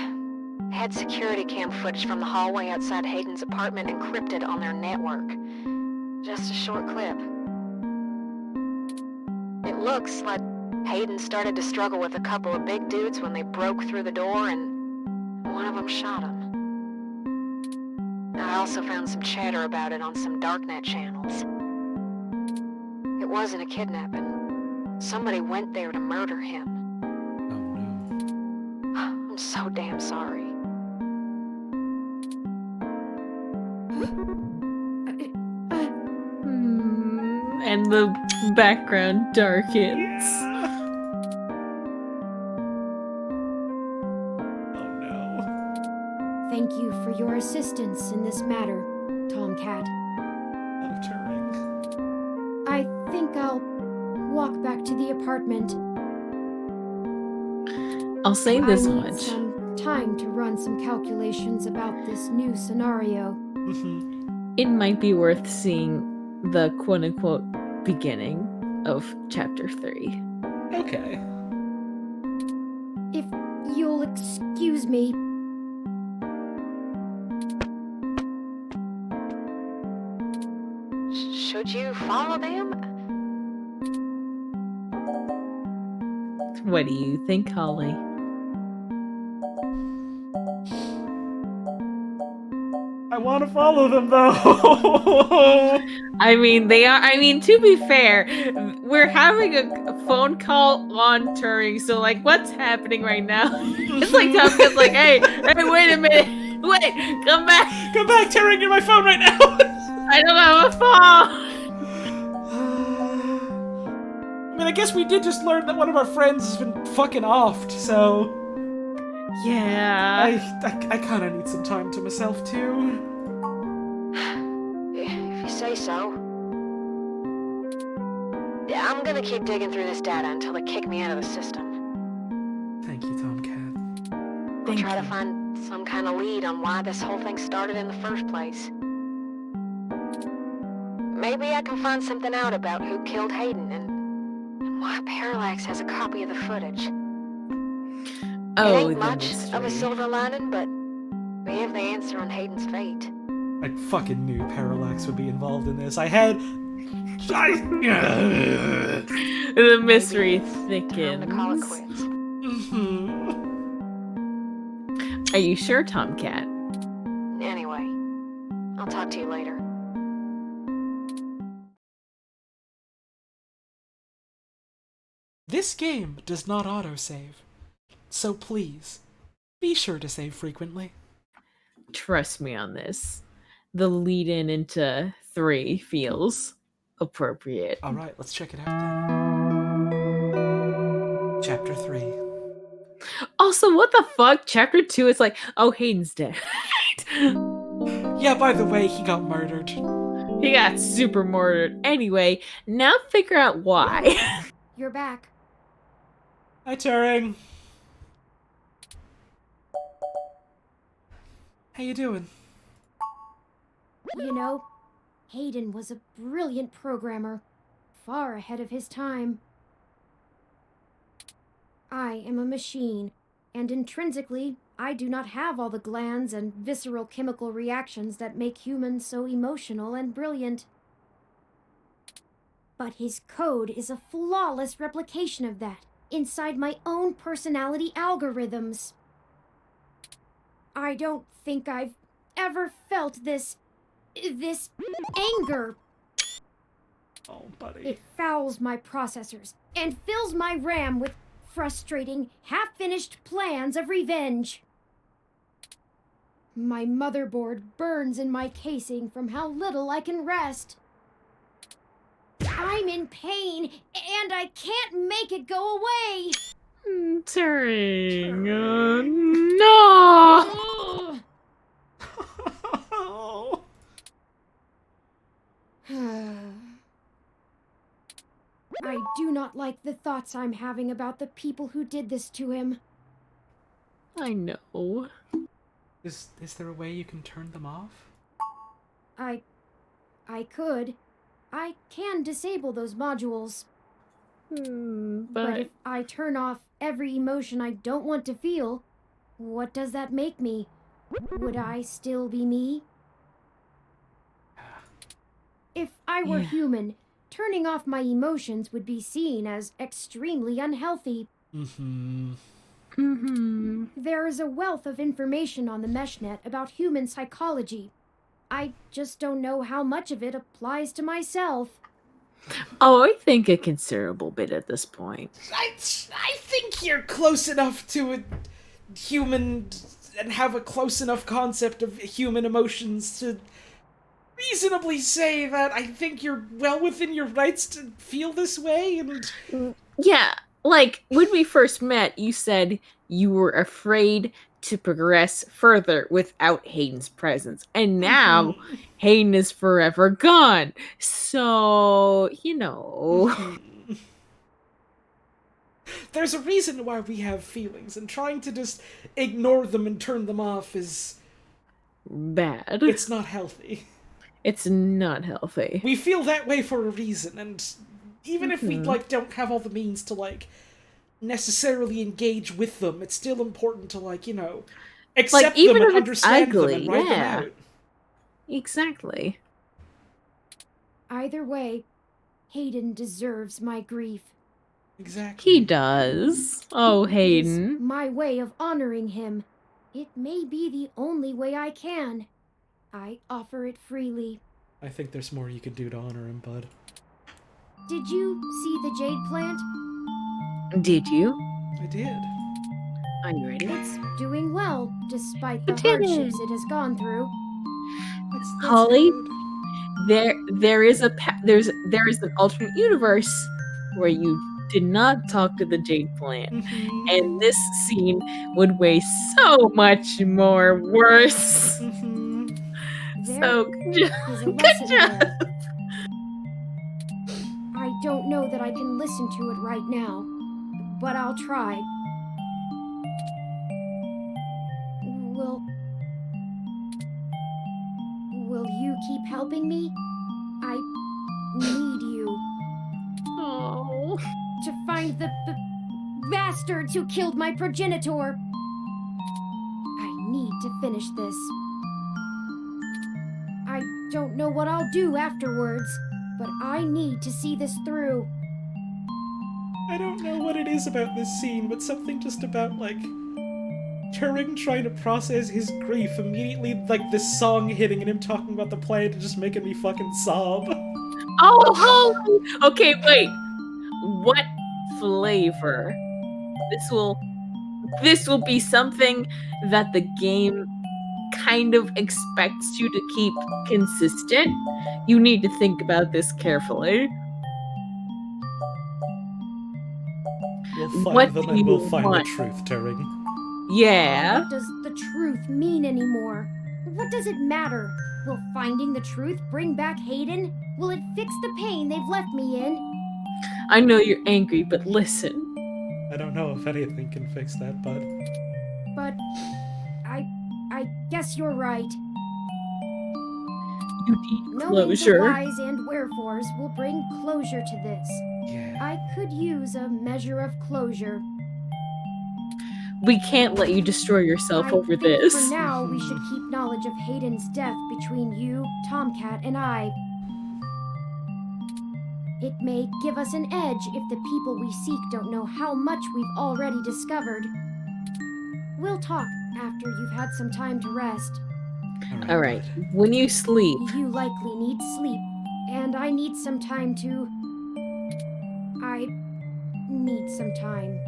had security cam footage from the hallway outside Hayden's apartment encrypted on their network. Just a short clip. It looks like Hayden started to struggle with a couple of big dudes when they broke through the door and one of them shot him. I also found some chatter about it on some darknet channels. It wasn't a kidnapping. Somebody went there to murder him. I'm so damn sorry. And the background darkens. Thank you for your assistance in this matter, Tomcat. Oh, Turing. I think I'll walk back to the apartment. I'll say this I need much. some time to run some calculations about this new scenario. It might be worth seeing the quote-unquote beginning of chapter 3. Okay. If you'll excuse me. Should you follow them? What do you think, Holly? I want to follow them, though. I mean, to be fair, we're having a phone call on Turing, so, like, what's happening right now? It's like Tomcat's like, hey, wait a minute. Wait, come back. Come back, Turing, you're my phone right now. I don't have a phone. I mean, I guess we did just learn that one of our friends has been fucking offed, so... Yeah. I kind of need some time to myself, too. If you say so. I'm gonna keep digging through this data until they kick me out of the system. Thank We'll try to find some kind of lead on why this whole thing started in the first place. Maybe I can find something out about who killed Hayden and why Parallax has a copy of the footage. Oh, it ain't much of a silver lining, but we have the answer on Hayden's fate. I fucking knew Parallax would be involved in this. I had... The mystery thickens. Are you sure, Tomcat? Anyway, I'll talk to you later. This game does not autosave, so please, be sure to save frequently. Trust me on this. The lead-in into 3 feels appropriate. Alright, let's check it out then. Chapter 3. Also, what the fuck? Chapter 2 is like, oh, Hayden's dead. Yeah, by the way, he got murdered. He got super murdered. Anyway, now figure out why. You're back. Hi, Turing. How you doing? You know, Hayden was a brilliant programmer, far ahead of his time. I am a machine, and intrinsically, I do not have all the glands and visceral chemical reactions that make humans so emotional and brilliant. But his code is a flawless replication of that, inside my own personality algorithms. I don't think I've ever felt this anger. Oh, buddy. It fouls my processors and fills my RAM with frustrating, half-finished plans of revenge. My motherboard burns in my casing from how little I can rest. I'm in pain, and I can't make it go away. Turing. No! I do not like the thoughts I'm having about the people who did this to him. I know. Is there a way you can turn them off? I could. I can disable those modules. But if I turn off every emotion I don't want to feel, what does that make me? Would I still be me? If I were human, turning off my emotions would be seen as extremely unhealthy. There is a wealth of information on the meshnet about human psychology. I just don't know how much of it applies to myself. Oh, I think a considerable bit at this point. I think you're close enough to a human and have a close enough concept of human emotions to reasonably say that I think you're well within your rights to feel this way. And yeah, like when we first met, you said you were afraid to progress further without Hayden's presence, and now Hayden is forever gone. So, you know. There's a reason why we have feelings, and trying to just ignore them and turn them off is bad. It's not healthy. It's not healthy. We feel that way for a reason, and even if we don't have all the means to necessarily engage with them, it's still important to accept them and understand them and write them out. Exactly. Either way, Hayden deserves my grief. Exactly. He does. Oh, Hayden. It's my way of honoring him. It may be the only way I can. I offer it freely. I think there's more you could do to honor him, bud. Did you see the jade plant? Did you? I did. Are you ready? It's doing well, despite the hardships it has gone through. That's Holly, good. there is an alternate universe where you did not talk to the jade plant, and this scene would weigh so much more worse. So good job. I don't know that I can listen to it right now, but I'll try. helping me? I need you. Oh. To find the bastards who killed my progenitor. I need to finish this. I don't know what I'll do afterwards, but I need to see this through. I don't know what it is about this scene, but something just about, like, Turing trying to process his grief immediately, like, this song hitting and him talking about the plan to just making me fucking sob. Oh, holy! Okay, wait. What flavor? This will be something that the game kind of expects you to keep consistent. You need to think about this carefully. We'll find them and we'll find the truth, Turing. Yeah. What does the truth mean anymore? What does it matter? Will finding the truth bring back Hayden? Will it fix the pain they've left me in? I know you're angry, but listen. I don't know if anything can fix that, bud. But I guess you're right. You need Knowing closure. the whys and wherefores will bring closure to this. Yeah. I could use a measure of closure. We can't let you destroy yourself over this. For now, we should keep knowledge of Hayden's death between you, Tomcat, and I. It may give us an edge if the people we seek don't know how much we've already discovered. We'll talk after you've had some time to rest. All right. When you sleep, You likely need sleep, and I need some time to... I need some time.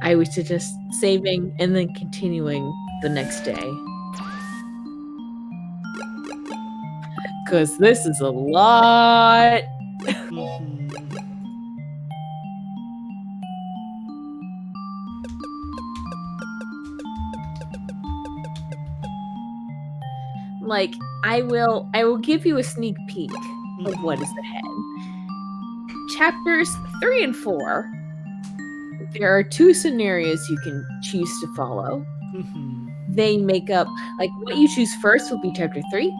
I would suggest saving and then continuing the next day. Because this is a lot. Like, I will give you a sneak peek of what is ahead. Chapters 3 and 4. There are two scenarios you can choose to follow. They make up, like, what you choose first will be chapter 3,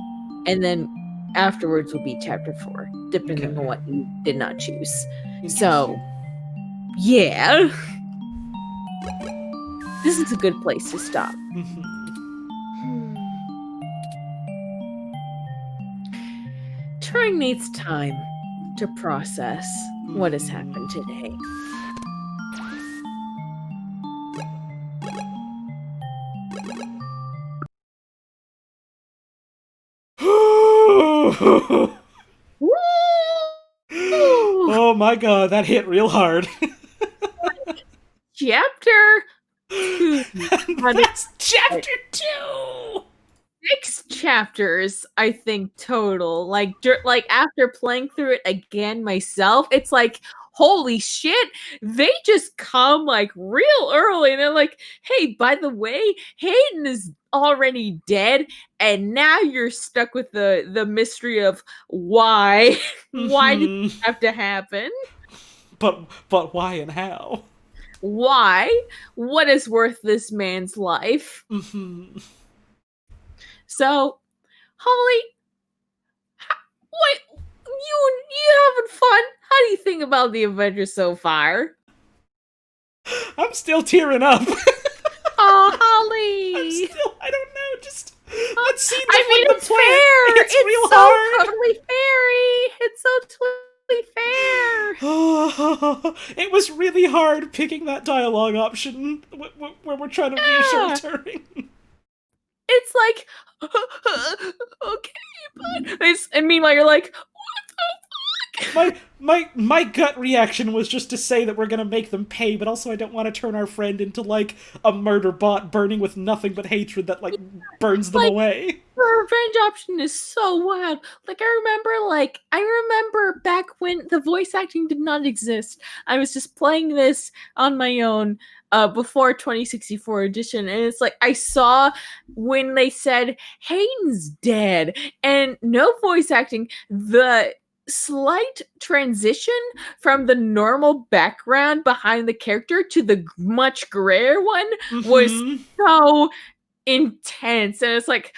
and then afterwards will be chapter 4, depending on what you did not choose. So, yeah. This is a good place to stop. Turing needs time to process what has happened today. Oh my god, that hit real hard. Chapter 2. That's chapter 2! 6 chapters, I think, total. Like after playing through it again myself, it's like, holy shit, they just come like real early and they're like, hey, by the way, Hayden is already dead, and now you're stuck with the mystery of why. Why did it have to happen? But why and how? Why? What is worth this man's life? So, Holly, what you having fun? How do you think about the adventure so far? I'm still tearing up. Oh, Holly! I don't know, just let's see the it's plan. fair. It's real so hard. totally fairy. It's so totally fair. It was really hard picking that dialogue option where we're trying to reassure Turing. It's like, okay, but and meanwhile you're like, what the fuck? My gut reaction was just to say that we're gonna make them pay, but also I don't want to turn our friend into like a murder bot burning with nothing but hatred that like burns them away. The revenge option is so wild. Like I remember back when the voice acting did not exist. I was just playing this on my own before 2064 edition, and it's like I saw when they said Hayden's dead and no voice acting, the slight transition from the normal background behind the character to the much grayer one was so intense, and it's like,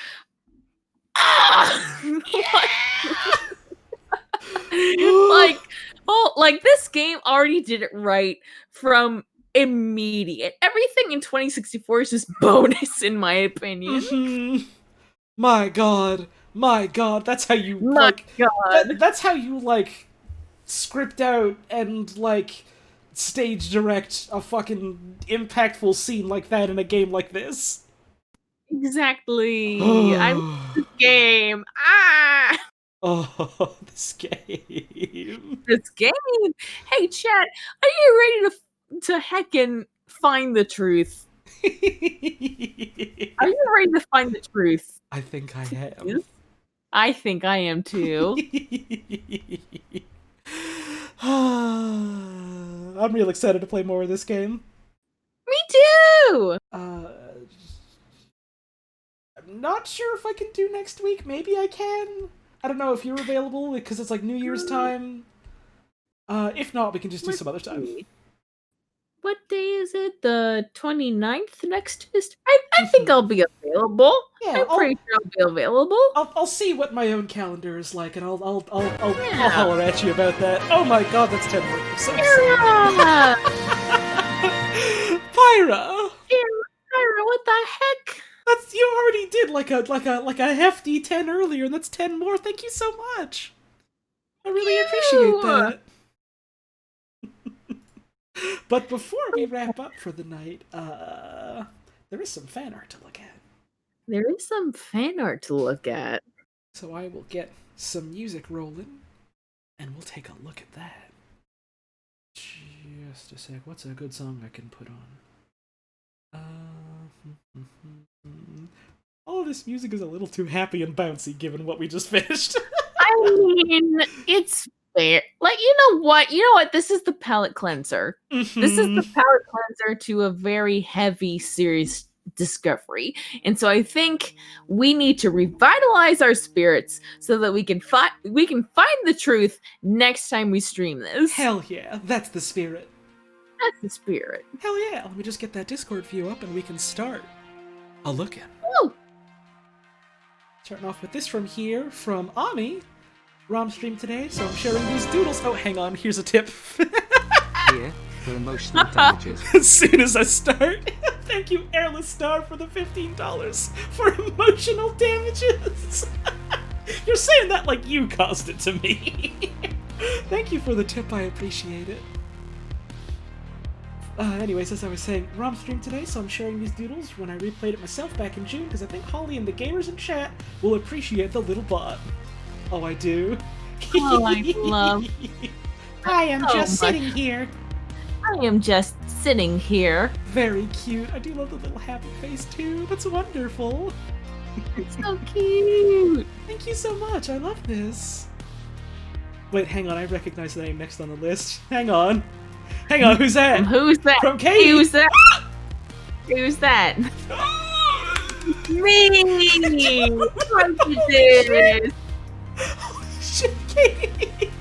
Like this game already did it right from immediate. Everything in 2064 is just bonus, in my opinion. Mm-hmm. My God, that's how you that's how you like script out and like stage direct a fucking impactful scene like that in a game like this. Exactly. I'm this game. Ah. Oh, this game. This game. Hey, chat, are you ready to heckin' find the truth? Are you ready to find the truth? I think I am. I think I am too. I'm real excited to play more of this game. Me too! I'm not sure if I can do next week. Maybe I can. I don't know if you're available, because it's like New Year's time. If not, we can just do some other time. What day is it? The 29th next Tuesday? I think I'll be available. Yeah, I'm pretty sure I'll be available. I'll see what my own calendar is like, and I'll holler at you about that. Oh my God, that's 10 more. I'm so excited. Pyra! Pyra, what the heck? You already did like a hefty 10 earlier, and that's 10 more. Thank you so much. I really appreciate that. But before we wrap up for the night, there is some fan art to look at. There is some fan art to look at. So I will get some music rolling, and we'll take a look at that. Just a sec. What's a good song I can put on? All of this music is a little too happy and bouncy given what we just finished. I mean, it's fair. Like, you know what? This is the palate cleanser. Mm-hmm. This is the palate cleanser to a very heavy, serious discovery. And so I think we need to revitalize our spirits so that we can find the truth next time we stream this. Hell yeah, that's the spirit. That's the spirit. Hell yeah, let me just get that Discord view up and we can start a look at. Woo! Starting off with this from here, from Ami. Rom stream today, so I'm sharing these doodles. Oh, hang on, here's a tip. Here, for emotional damages. As soon as I start, thank you, Airless Star, for the $15 for emotional damages. You're saying that like you caused it to me. Thank you for the tip, I appreciate it. Anyways, as I was saying, Rom stream today, so I'm sharing these doodles when I replayed it myself back in June, because I think Holly and the gamers in chat will appreciate the little bot. Oh, I do. Oh, I love. I am just sitting here. I am just sitting here. Very cute. I do love the little happy face too. That's wonderful. It's so cute. Thank you so much. I love this. Wait, hang on. I recognize the name next on the list. Hang on. Who's that? Who's that? From Katie. Who's that? Who's that? Me! What is this? Holy shit, Katie!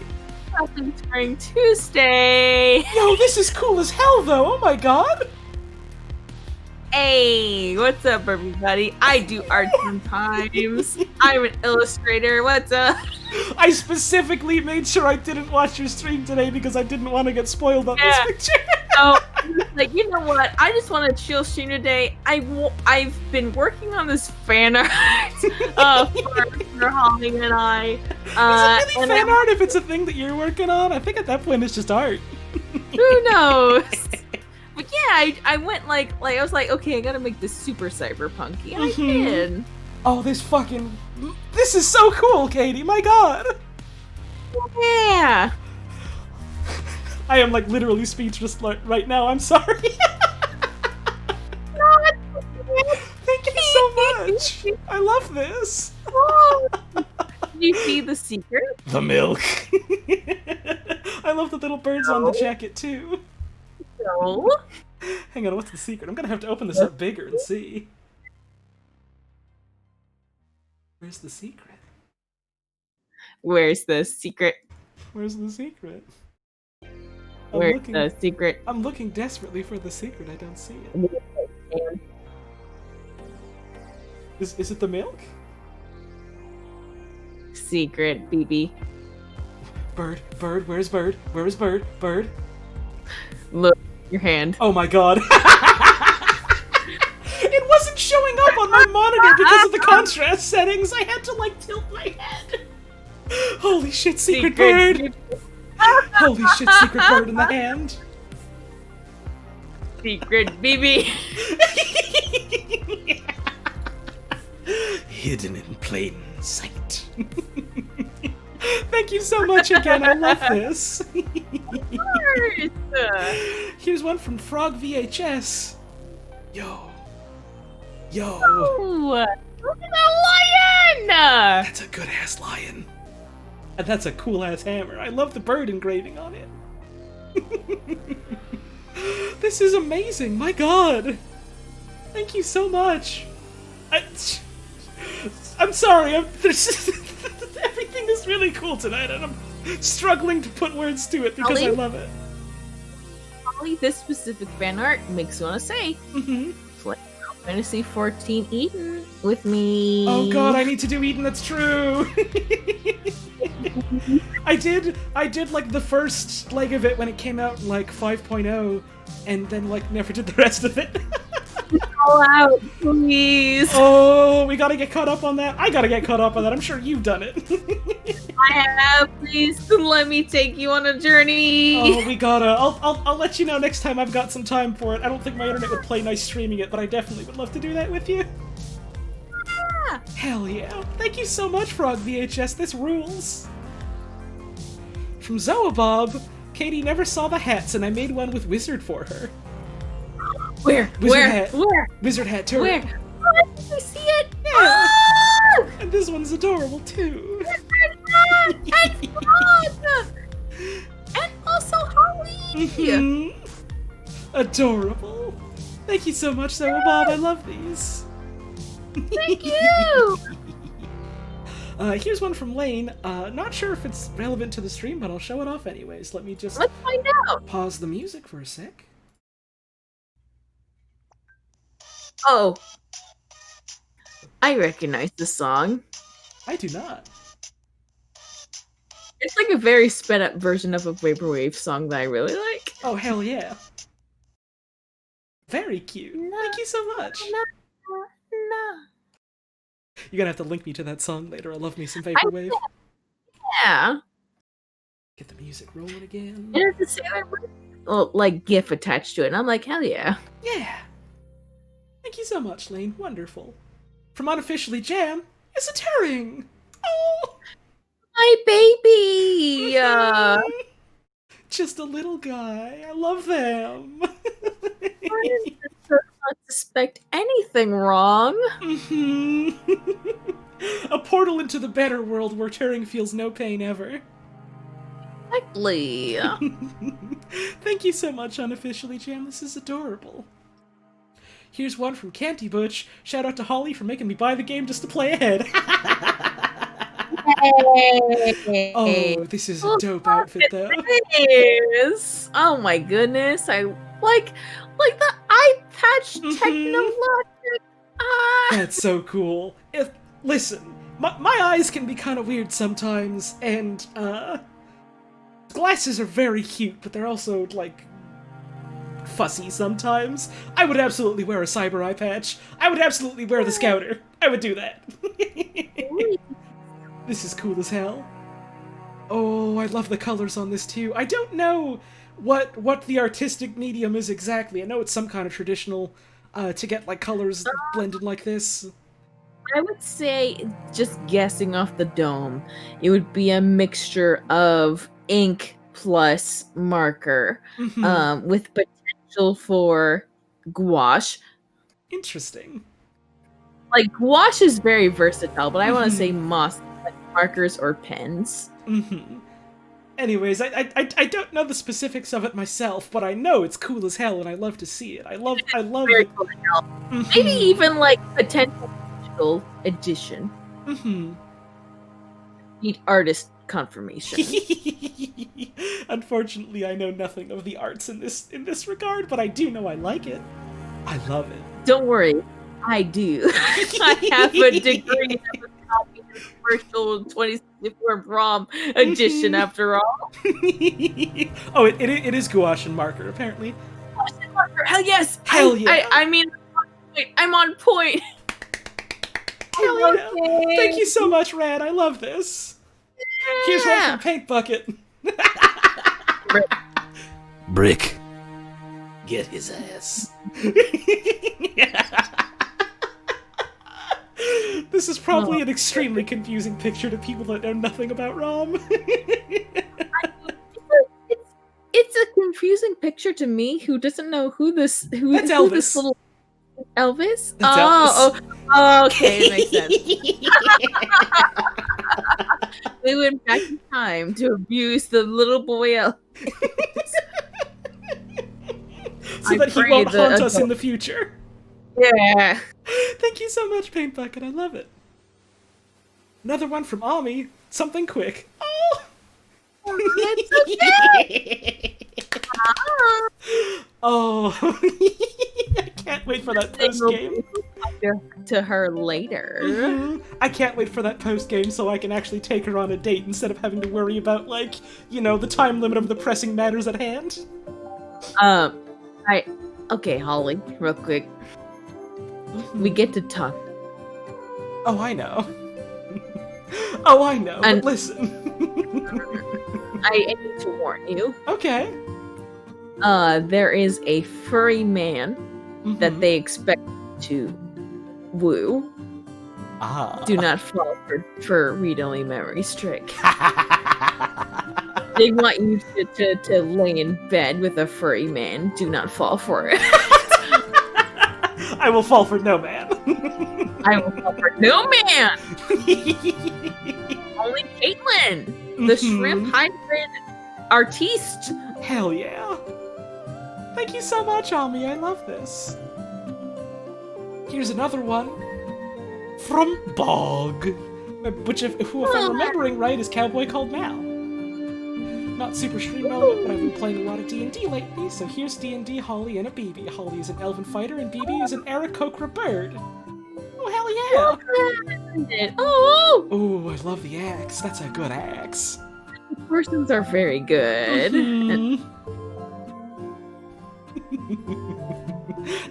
Happy Spring Tuesday! Yo, this is cool as hell, though! Oh my god! Hey, what's up, everybody? I do art sometimes. I'm an illustrator. What's up? I specifically made sure I didn't watch your stream today because I didn't want to get spoiled on this picture. So, like, you know what? I just want to chill stream today. I've been working on this fan art for Holly and I. Is it really fan art if it's a thing that you're working on? I think at that point it's just art. Who knows? But yeah, I went like I was like, okay, I gotta make this super cyberpunky. And I did. Oh, this is so cool, Katie. My god. Yeah. I am like literally speechless right now. I'm sorry. Thank you so much. I love this. Did you see the secret? The milk. I love the little birds on the jacket too. No. Hang on, what's the secret? I'm gonna have to open this up bigger and see. Where's the secret? Where's the secret? Where's the secret? Where's the secret? I'm looking desperately for the secret. I don't see it. Is it the milk? secret, BB. Bird, where's Bird? Where is Bird? Bird? Look, your hand. Oh my god. It wasn't showing up on my monitor because of the contrast settings. I had to, like, tilt my head. Holy shit, secret bird! Holy shit, secret bird in the hand. Secret BB. Hidden in plain sight. Thank you so much again, I love this. Here's one from Frog VHS. Yo. Ooh, look at the lion! That's a good-ass lion. And that's a cool-ass hammer. I love the bird engraving on it. This is amazing, my god. Thank you so much. I'm sorry, everything is really cool tonight, and I'm struggling to put words to it because I love it. Probably this specific fan art makes me want to say, play Final Fantasy 14 Eden with me. Oh god, I need to do Eden, that's true! I did like the first leg of it when it came out in like 5.0, and then like never did the rest of it. All out, please. Oh, we gotta get caught up on that. I gotta get caught up on that. I'm sure you've done it. I have. Please let me take you on a journey. Oh, we gotta. I'll let you know next time I've got some time for it. I don't think my internet would play nice streaming it, but I definitely would love to do that with you. Yeah. Hell yeah. Thank you so much, Frog VHS. This rules. From Zoabob, Katie never saw the hats, and I made one with Wizard for her. Where? Wizard hat. Where? Wizard hat turret. Where? Oh, did you see it? Yeah. Oh! And this one's adorable too. And also Holly. Adorable. Thank you so much, Zoabob. I love these. Thank you. Here's one from Lane. Not sure if it's relevant to the stream, but I'll show it off anyways. Let's find out. Pause the music for a sec. Oh. I recognize the song. I do not. It's like a very sped up version of a Vaporwave song that I really like. Oh, hell yeah. Very cute. Thank you so much. No. You're gonna have to link me to that song later. I love me some Vaporwave. Yeah. Get the music rolling again. And it's a Sailor Moon like GIF attached to it, and I'm like, hell yeah. Yeah. Thank you so much, Lane. Wonderful. From Unofficially Jam, it's a Turing! Oh! My baby! Just a little guy. I love them. I not suspect anything wrong. A portal into the better world where Turing feels no pain ever. Exactly. Thank you so much, Unofficially Jam. This is adorable. Here's one from Canty Butch. Shout out to Holly for making me buy the game just to play ahead. Oh, this is a dope outfit, though. It is. Oh my goodness! I like the eye patch technologic. That's so cool. Listen, my eyes can be kind of weird sometimes, and glasses are very cute, but they're also like fussy sometimes. I would absolutely wear a cyber eye patch. I would absolutely wear the Scouter. I would do that. This is cool as hell. Oh, I love the colors on this too. I don't know what the artistic medium is exactly. I know it's some kind of traditional to get like colors blended like this. I would say, just guessing off the dome, it would be a mixture of ink plus marker, with potential for gouache. Interesting. Like, gouache is very versatile, but I want to say moss, like markers or pens. Anyways, I don't know the specifics of it myself, but I know it's cool as hell, and I love to see it. I love very it. Cool as hell. Maybe even like potential edition. Need artist confirmation. Unfortunately, I know nothing of the arts in this regard, but I do know I like it. I love it. Don't worry, I do. I have a degree in commercial 20 We're Brom edition after all. Oh, it is gouache and marker, apparently. Gouache and marker, hell yes! Hell yeah! I mean, I'm on point. Hell yeah! Thank you so much, Rad. I love this. Here's one from Paint Bucket. Brick. Get his ass. This is probably an extremely confusing picture to people that know nothing about ROM. It's a confusing picture to me who doesn't know who this Elvis. This little Elvis? That's oh, okay, it makes sense. We went back in time to abuse the little boy Elvis. So that he won't haunt us in the future. Yeah. Thank you so much, Paint Bucket. I love it. Another one from Ami. Something quick. Oh! It's okay. Oh. I can't wait for that post-game. To her later. Mm-hmm. I can't wait for that post-game so I can actually take her on a date instead of having to worry about, like, you know, the time limit of the pressing matters at hand. Okay, Holly, real quick. We get to talk. Oh, I know. Oh, I know, but listen. I need to warn you. Okay. There is a furry man that they expect to woo. Ah. Do not fall for read-only memories trick. They want you to lay in bed with a furry man. Do not fall for it. I will fall for no man. I will fall for no man. Only Caitlin, the shrimp hybrid artiste. Hell yeah. Thank you so much, Ami. I love this. Here's another one from Bog, which, if I'm remembering right, is Cowboy Called Mal. Not super stream relevant, but I've been playing a lot of D&D lately, so here's D&D, Holly, and a BB. Holly is an elven fighter, and BB is an Aarakocra bird. Oh, hell yeah! Oh, I love the axe. That's a good axe. The persons are very good.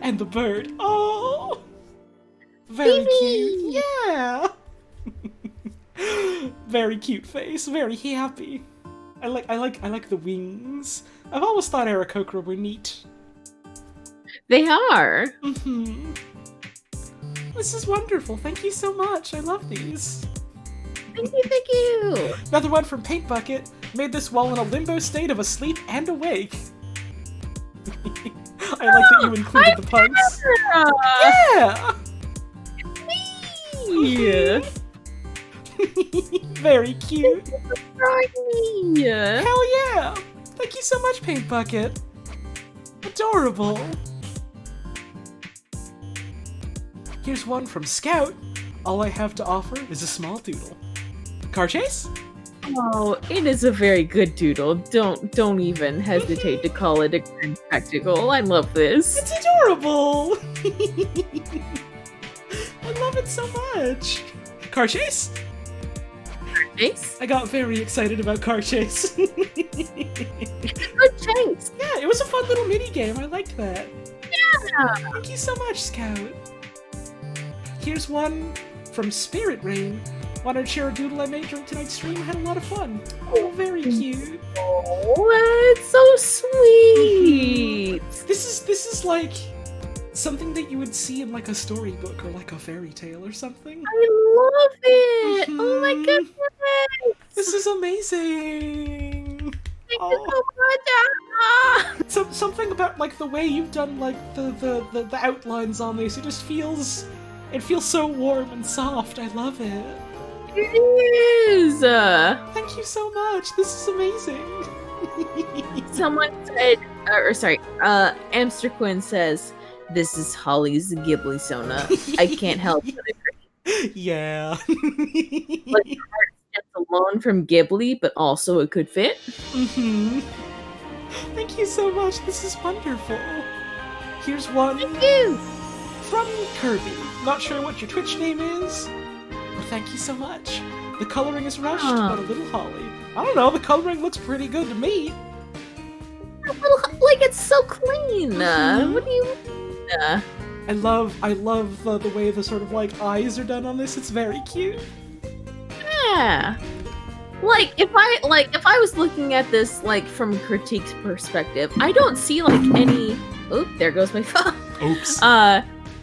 And the bird. Oh! Very cute. Yeah! Very cute face. Very happy. I like the wings. I've always thought Aarakocra were neat. They are. This is wonderful. Thank you so much. I love these. Thank you. Another one from Paint Bucket. Made this while in a limbo state of asleep and awake. I like that you included the puns. Yeah. Very cute. Yeah. Hell yeah! Thank you so much, Paint Bucket. Adorable. Here's one from Scout. All I have to offer is a small doodle. Car chase? Oh, it is a very good doodle. Don't even hesitate to call it a grand spectacle. I love this. It's adorable. I love it so much. Car chase? Chase? I got very excited about Car Chase. Good chase. Yeah, it was a fun little mini game. I liked that. Yeah. Thank you so much, Scout. Here's one from Spirit Rain. Wanted to share a doodle I made during tonight's stream. I had a lot of fun. Oh, very cute. Oh, it's so sweet. This is like something that you would see in like a storybook or like a fairy tale or something. I love it. Oh my goodness. This is amazing. Thank you so much. Something about like the way you've done like the outlines on this. It just feels so warm and soft. I love it. It is. Thank you so much. This is amazing. Someone said, Amster Quinn says, "This is Holly's Ghibli Sona. I can't help but agree." Yeah. Like the art stands alone from Ghibli, but also it could fit. Thank you so much. This is wonderful. Here's one from Kirby. Not sure what your Twitch name is, but thank you so much. The coloring is rushed, but a little holly. I don't know, the coloring looks pretty good to me. Like, it's so clean. What do you mean? I love the way the sort of like eyes are done on this. It's very cute. Yeah. Like if I was looking at this like from a critique's perspective, I don't see like any. Oop! There goes my phone. Oops.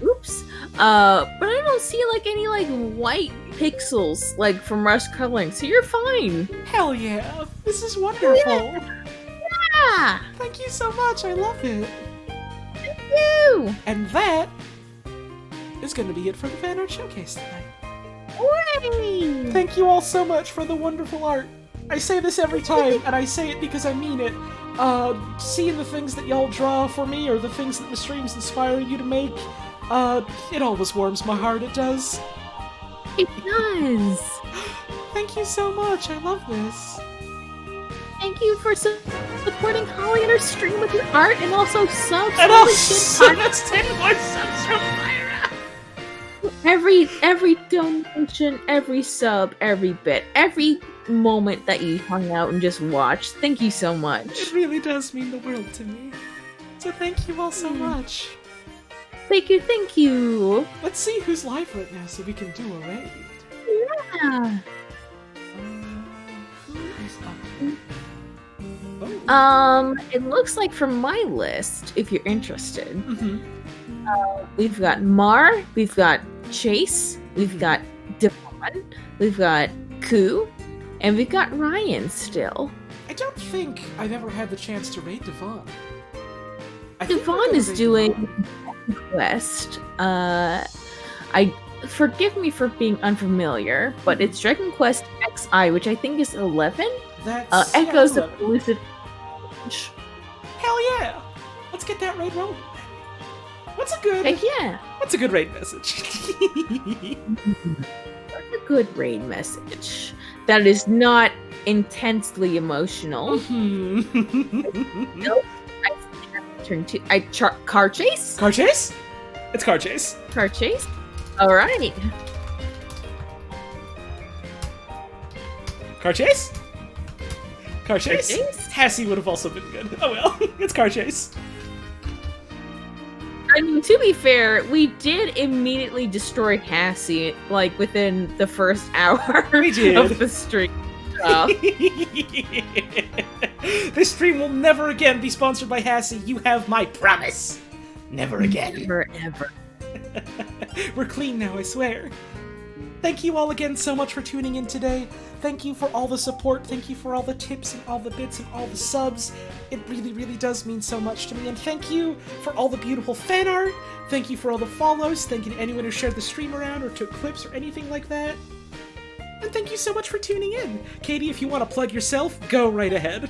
Oops. But I don't see like any like white pixels like from rush coloring. So you're fine. Hell yeah! This is wonderful. Yeah. Thank you so much. I love it. Thank you. And that is going to be it for the fan art showcase tonight. Hooray! Thank you all so much for the wonderful art. I say this every time, and I say it because I mean it. Seeing the things that y'all draw for me, or the things that the streams inspire you to make, it always warms my heart, it does. It does. Thank you so much, I love this. Thank you for supporting Holly in her stream with your art, and also subs. And also, that's 10 more subs from Myra! Every donation, every sub, every bit, every moment that you hung out and just watched, thank you so much. It really does mean the world to me. So thank you all so much. Thank you. Let's see who's live right now so we can do a raid. Yeah. Who is up? It looks like from my list, if you're interested, we've got Mar, we've got Chase, we've got Devon, we've got Koo, and we've got Ryan still. I don't think I've ever had the chance to raid Devon. Devon is doing Quest. Forgive me for being unfamiliar, but it's Dragon Quest XI, which I think is 11. That's Echoes yeah, of Elusive. Hell yeah! Let's get that raid rolling. What's a good? Heck yeah! What's a good raid message? What's a good raid message that is not intensely emotional? Nope. Car chase? Car chase? It's car chase. Car chase? Alright. Car chase? Car chase? Hassy would have also been good. Oh well, it's car chase. I mean, to be fair, we did immediately destroy Hassy, like, within the first hour of the stream. This stream will never again be sponsored by Hassy. You have my promise. Never again. Never, ever. We're clean now, I swear. Thank you all again so much for tuning in today. Thank you for all the support. Thank you for all the tips and all the bits and all the subs. It really, really does mean so much to me. And thank you for all the beautiful fan art. Thank you for all the follows. Thank you to anyone who shared the stream around or took clips or anything like that. And thank you so much for tuning in. Katie, if you want to plug yourself, go right ahead.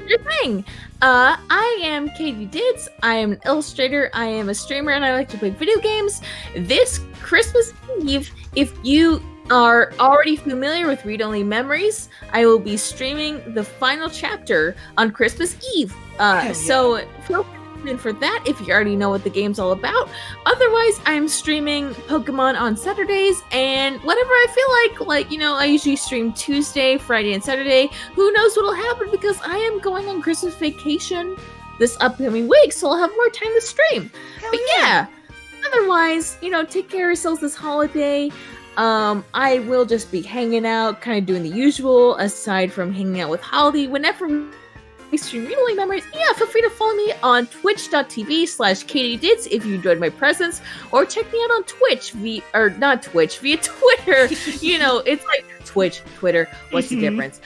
Your thing. I am Katie Dids. I am an illustrator. I am a streamer, and I like to play video games. This Christmas Eve, if you are already familiar with Read Only Memories, I will be streaming the final chapter on Christmas Eve. So feel free to tune in for that if you already know what the game's all about. Otherwise, I'm streaming Pokemon on Saturdays, and whatever I feel like, you know, I usually stream Tuesday, Friday, and Saturday. Who knows what'll happen, because I am going on Christmas vacation this upcoming week, so I'll have more time to stream. But yeah, otherwise, you know, take care of yourselves this holiday. I will just be hanging out, kind of doing the usual, aside from hanging out with Holly whenever we stream Read Only Memories. Yeah, feel free to follow me on twitch.tv/KatieDids if you enjoyed my presence, or check me out on Twitch via Twitter. You know, it's like Twitch, Twitter, what's the difference?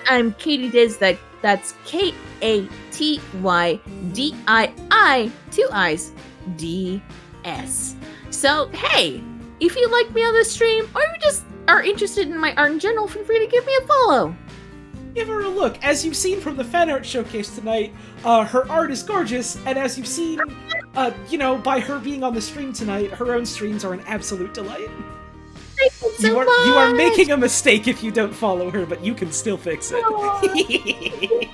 I'm Katie Dids, that's KATYDII, 2 I's, DS. So, hey, if you like me on the stream, or you just are interested in my art in general, feel free to give me a follow. Give her a look. As you've seen from the fan art showcase tonight, her art is gorgeous, and as you've seen, you know, by her being on the stream tonight, her own streams are an absolute delight. Thank you so much. You are making a mistake if you don't follow her, but you can still fix it. Thank you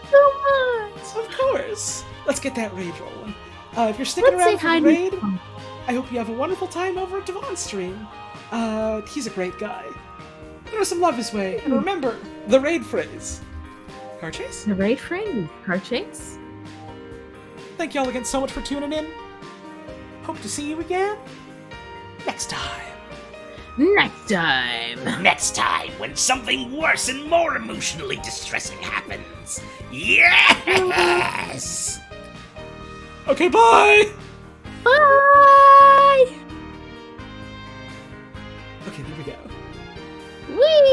so much. Of course. Let's get that raid rolling. If you're sticking around for the raid, I hope you have a wonderful time over at Devon's stream. He's a great guy. Throw some love his way. And remember, the raid phrase. Car chase? The raid phrase. Car chase? Thank y'all again so much for tuning in. Hope to see you again next time. Next time. Next time, when something worse and more emotionally distressing happens. Yes! Okay, bye! Bye! Okay, there we go. Whee!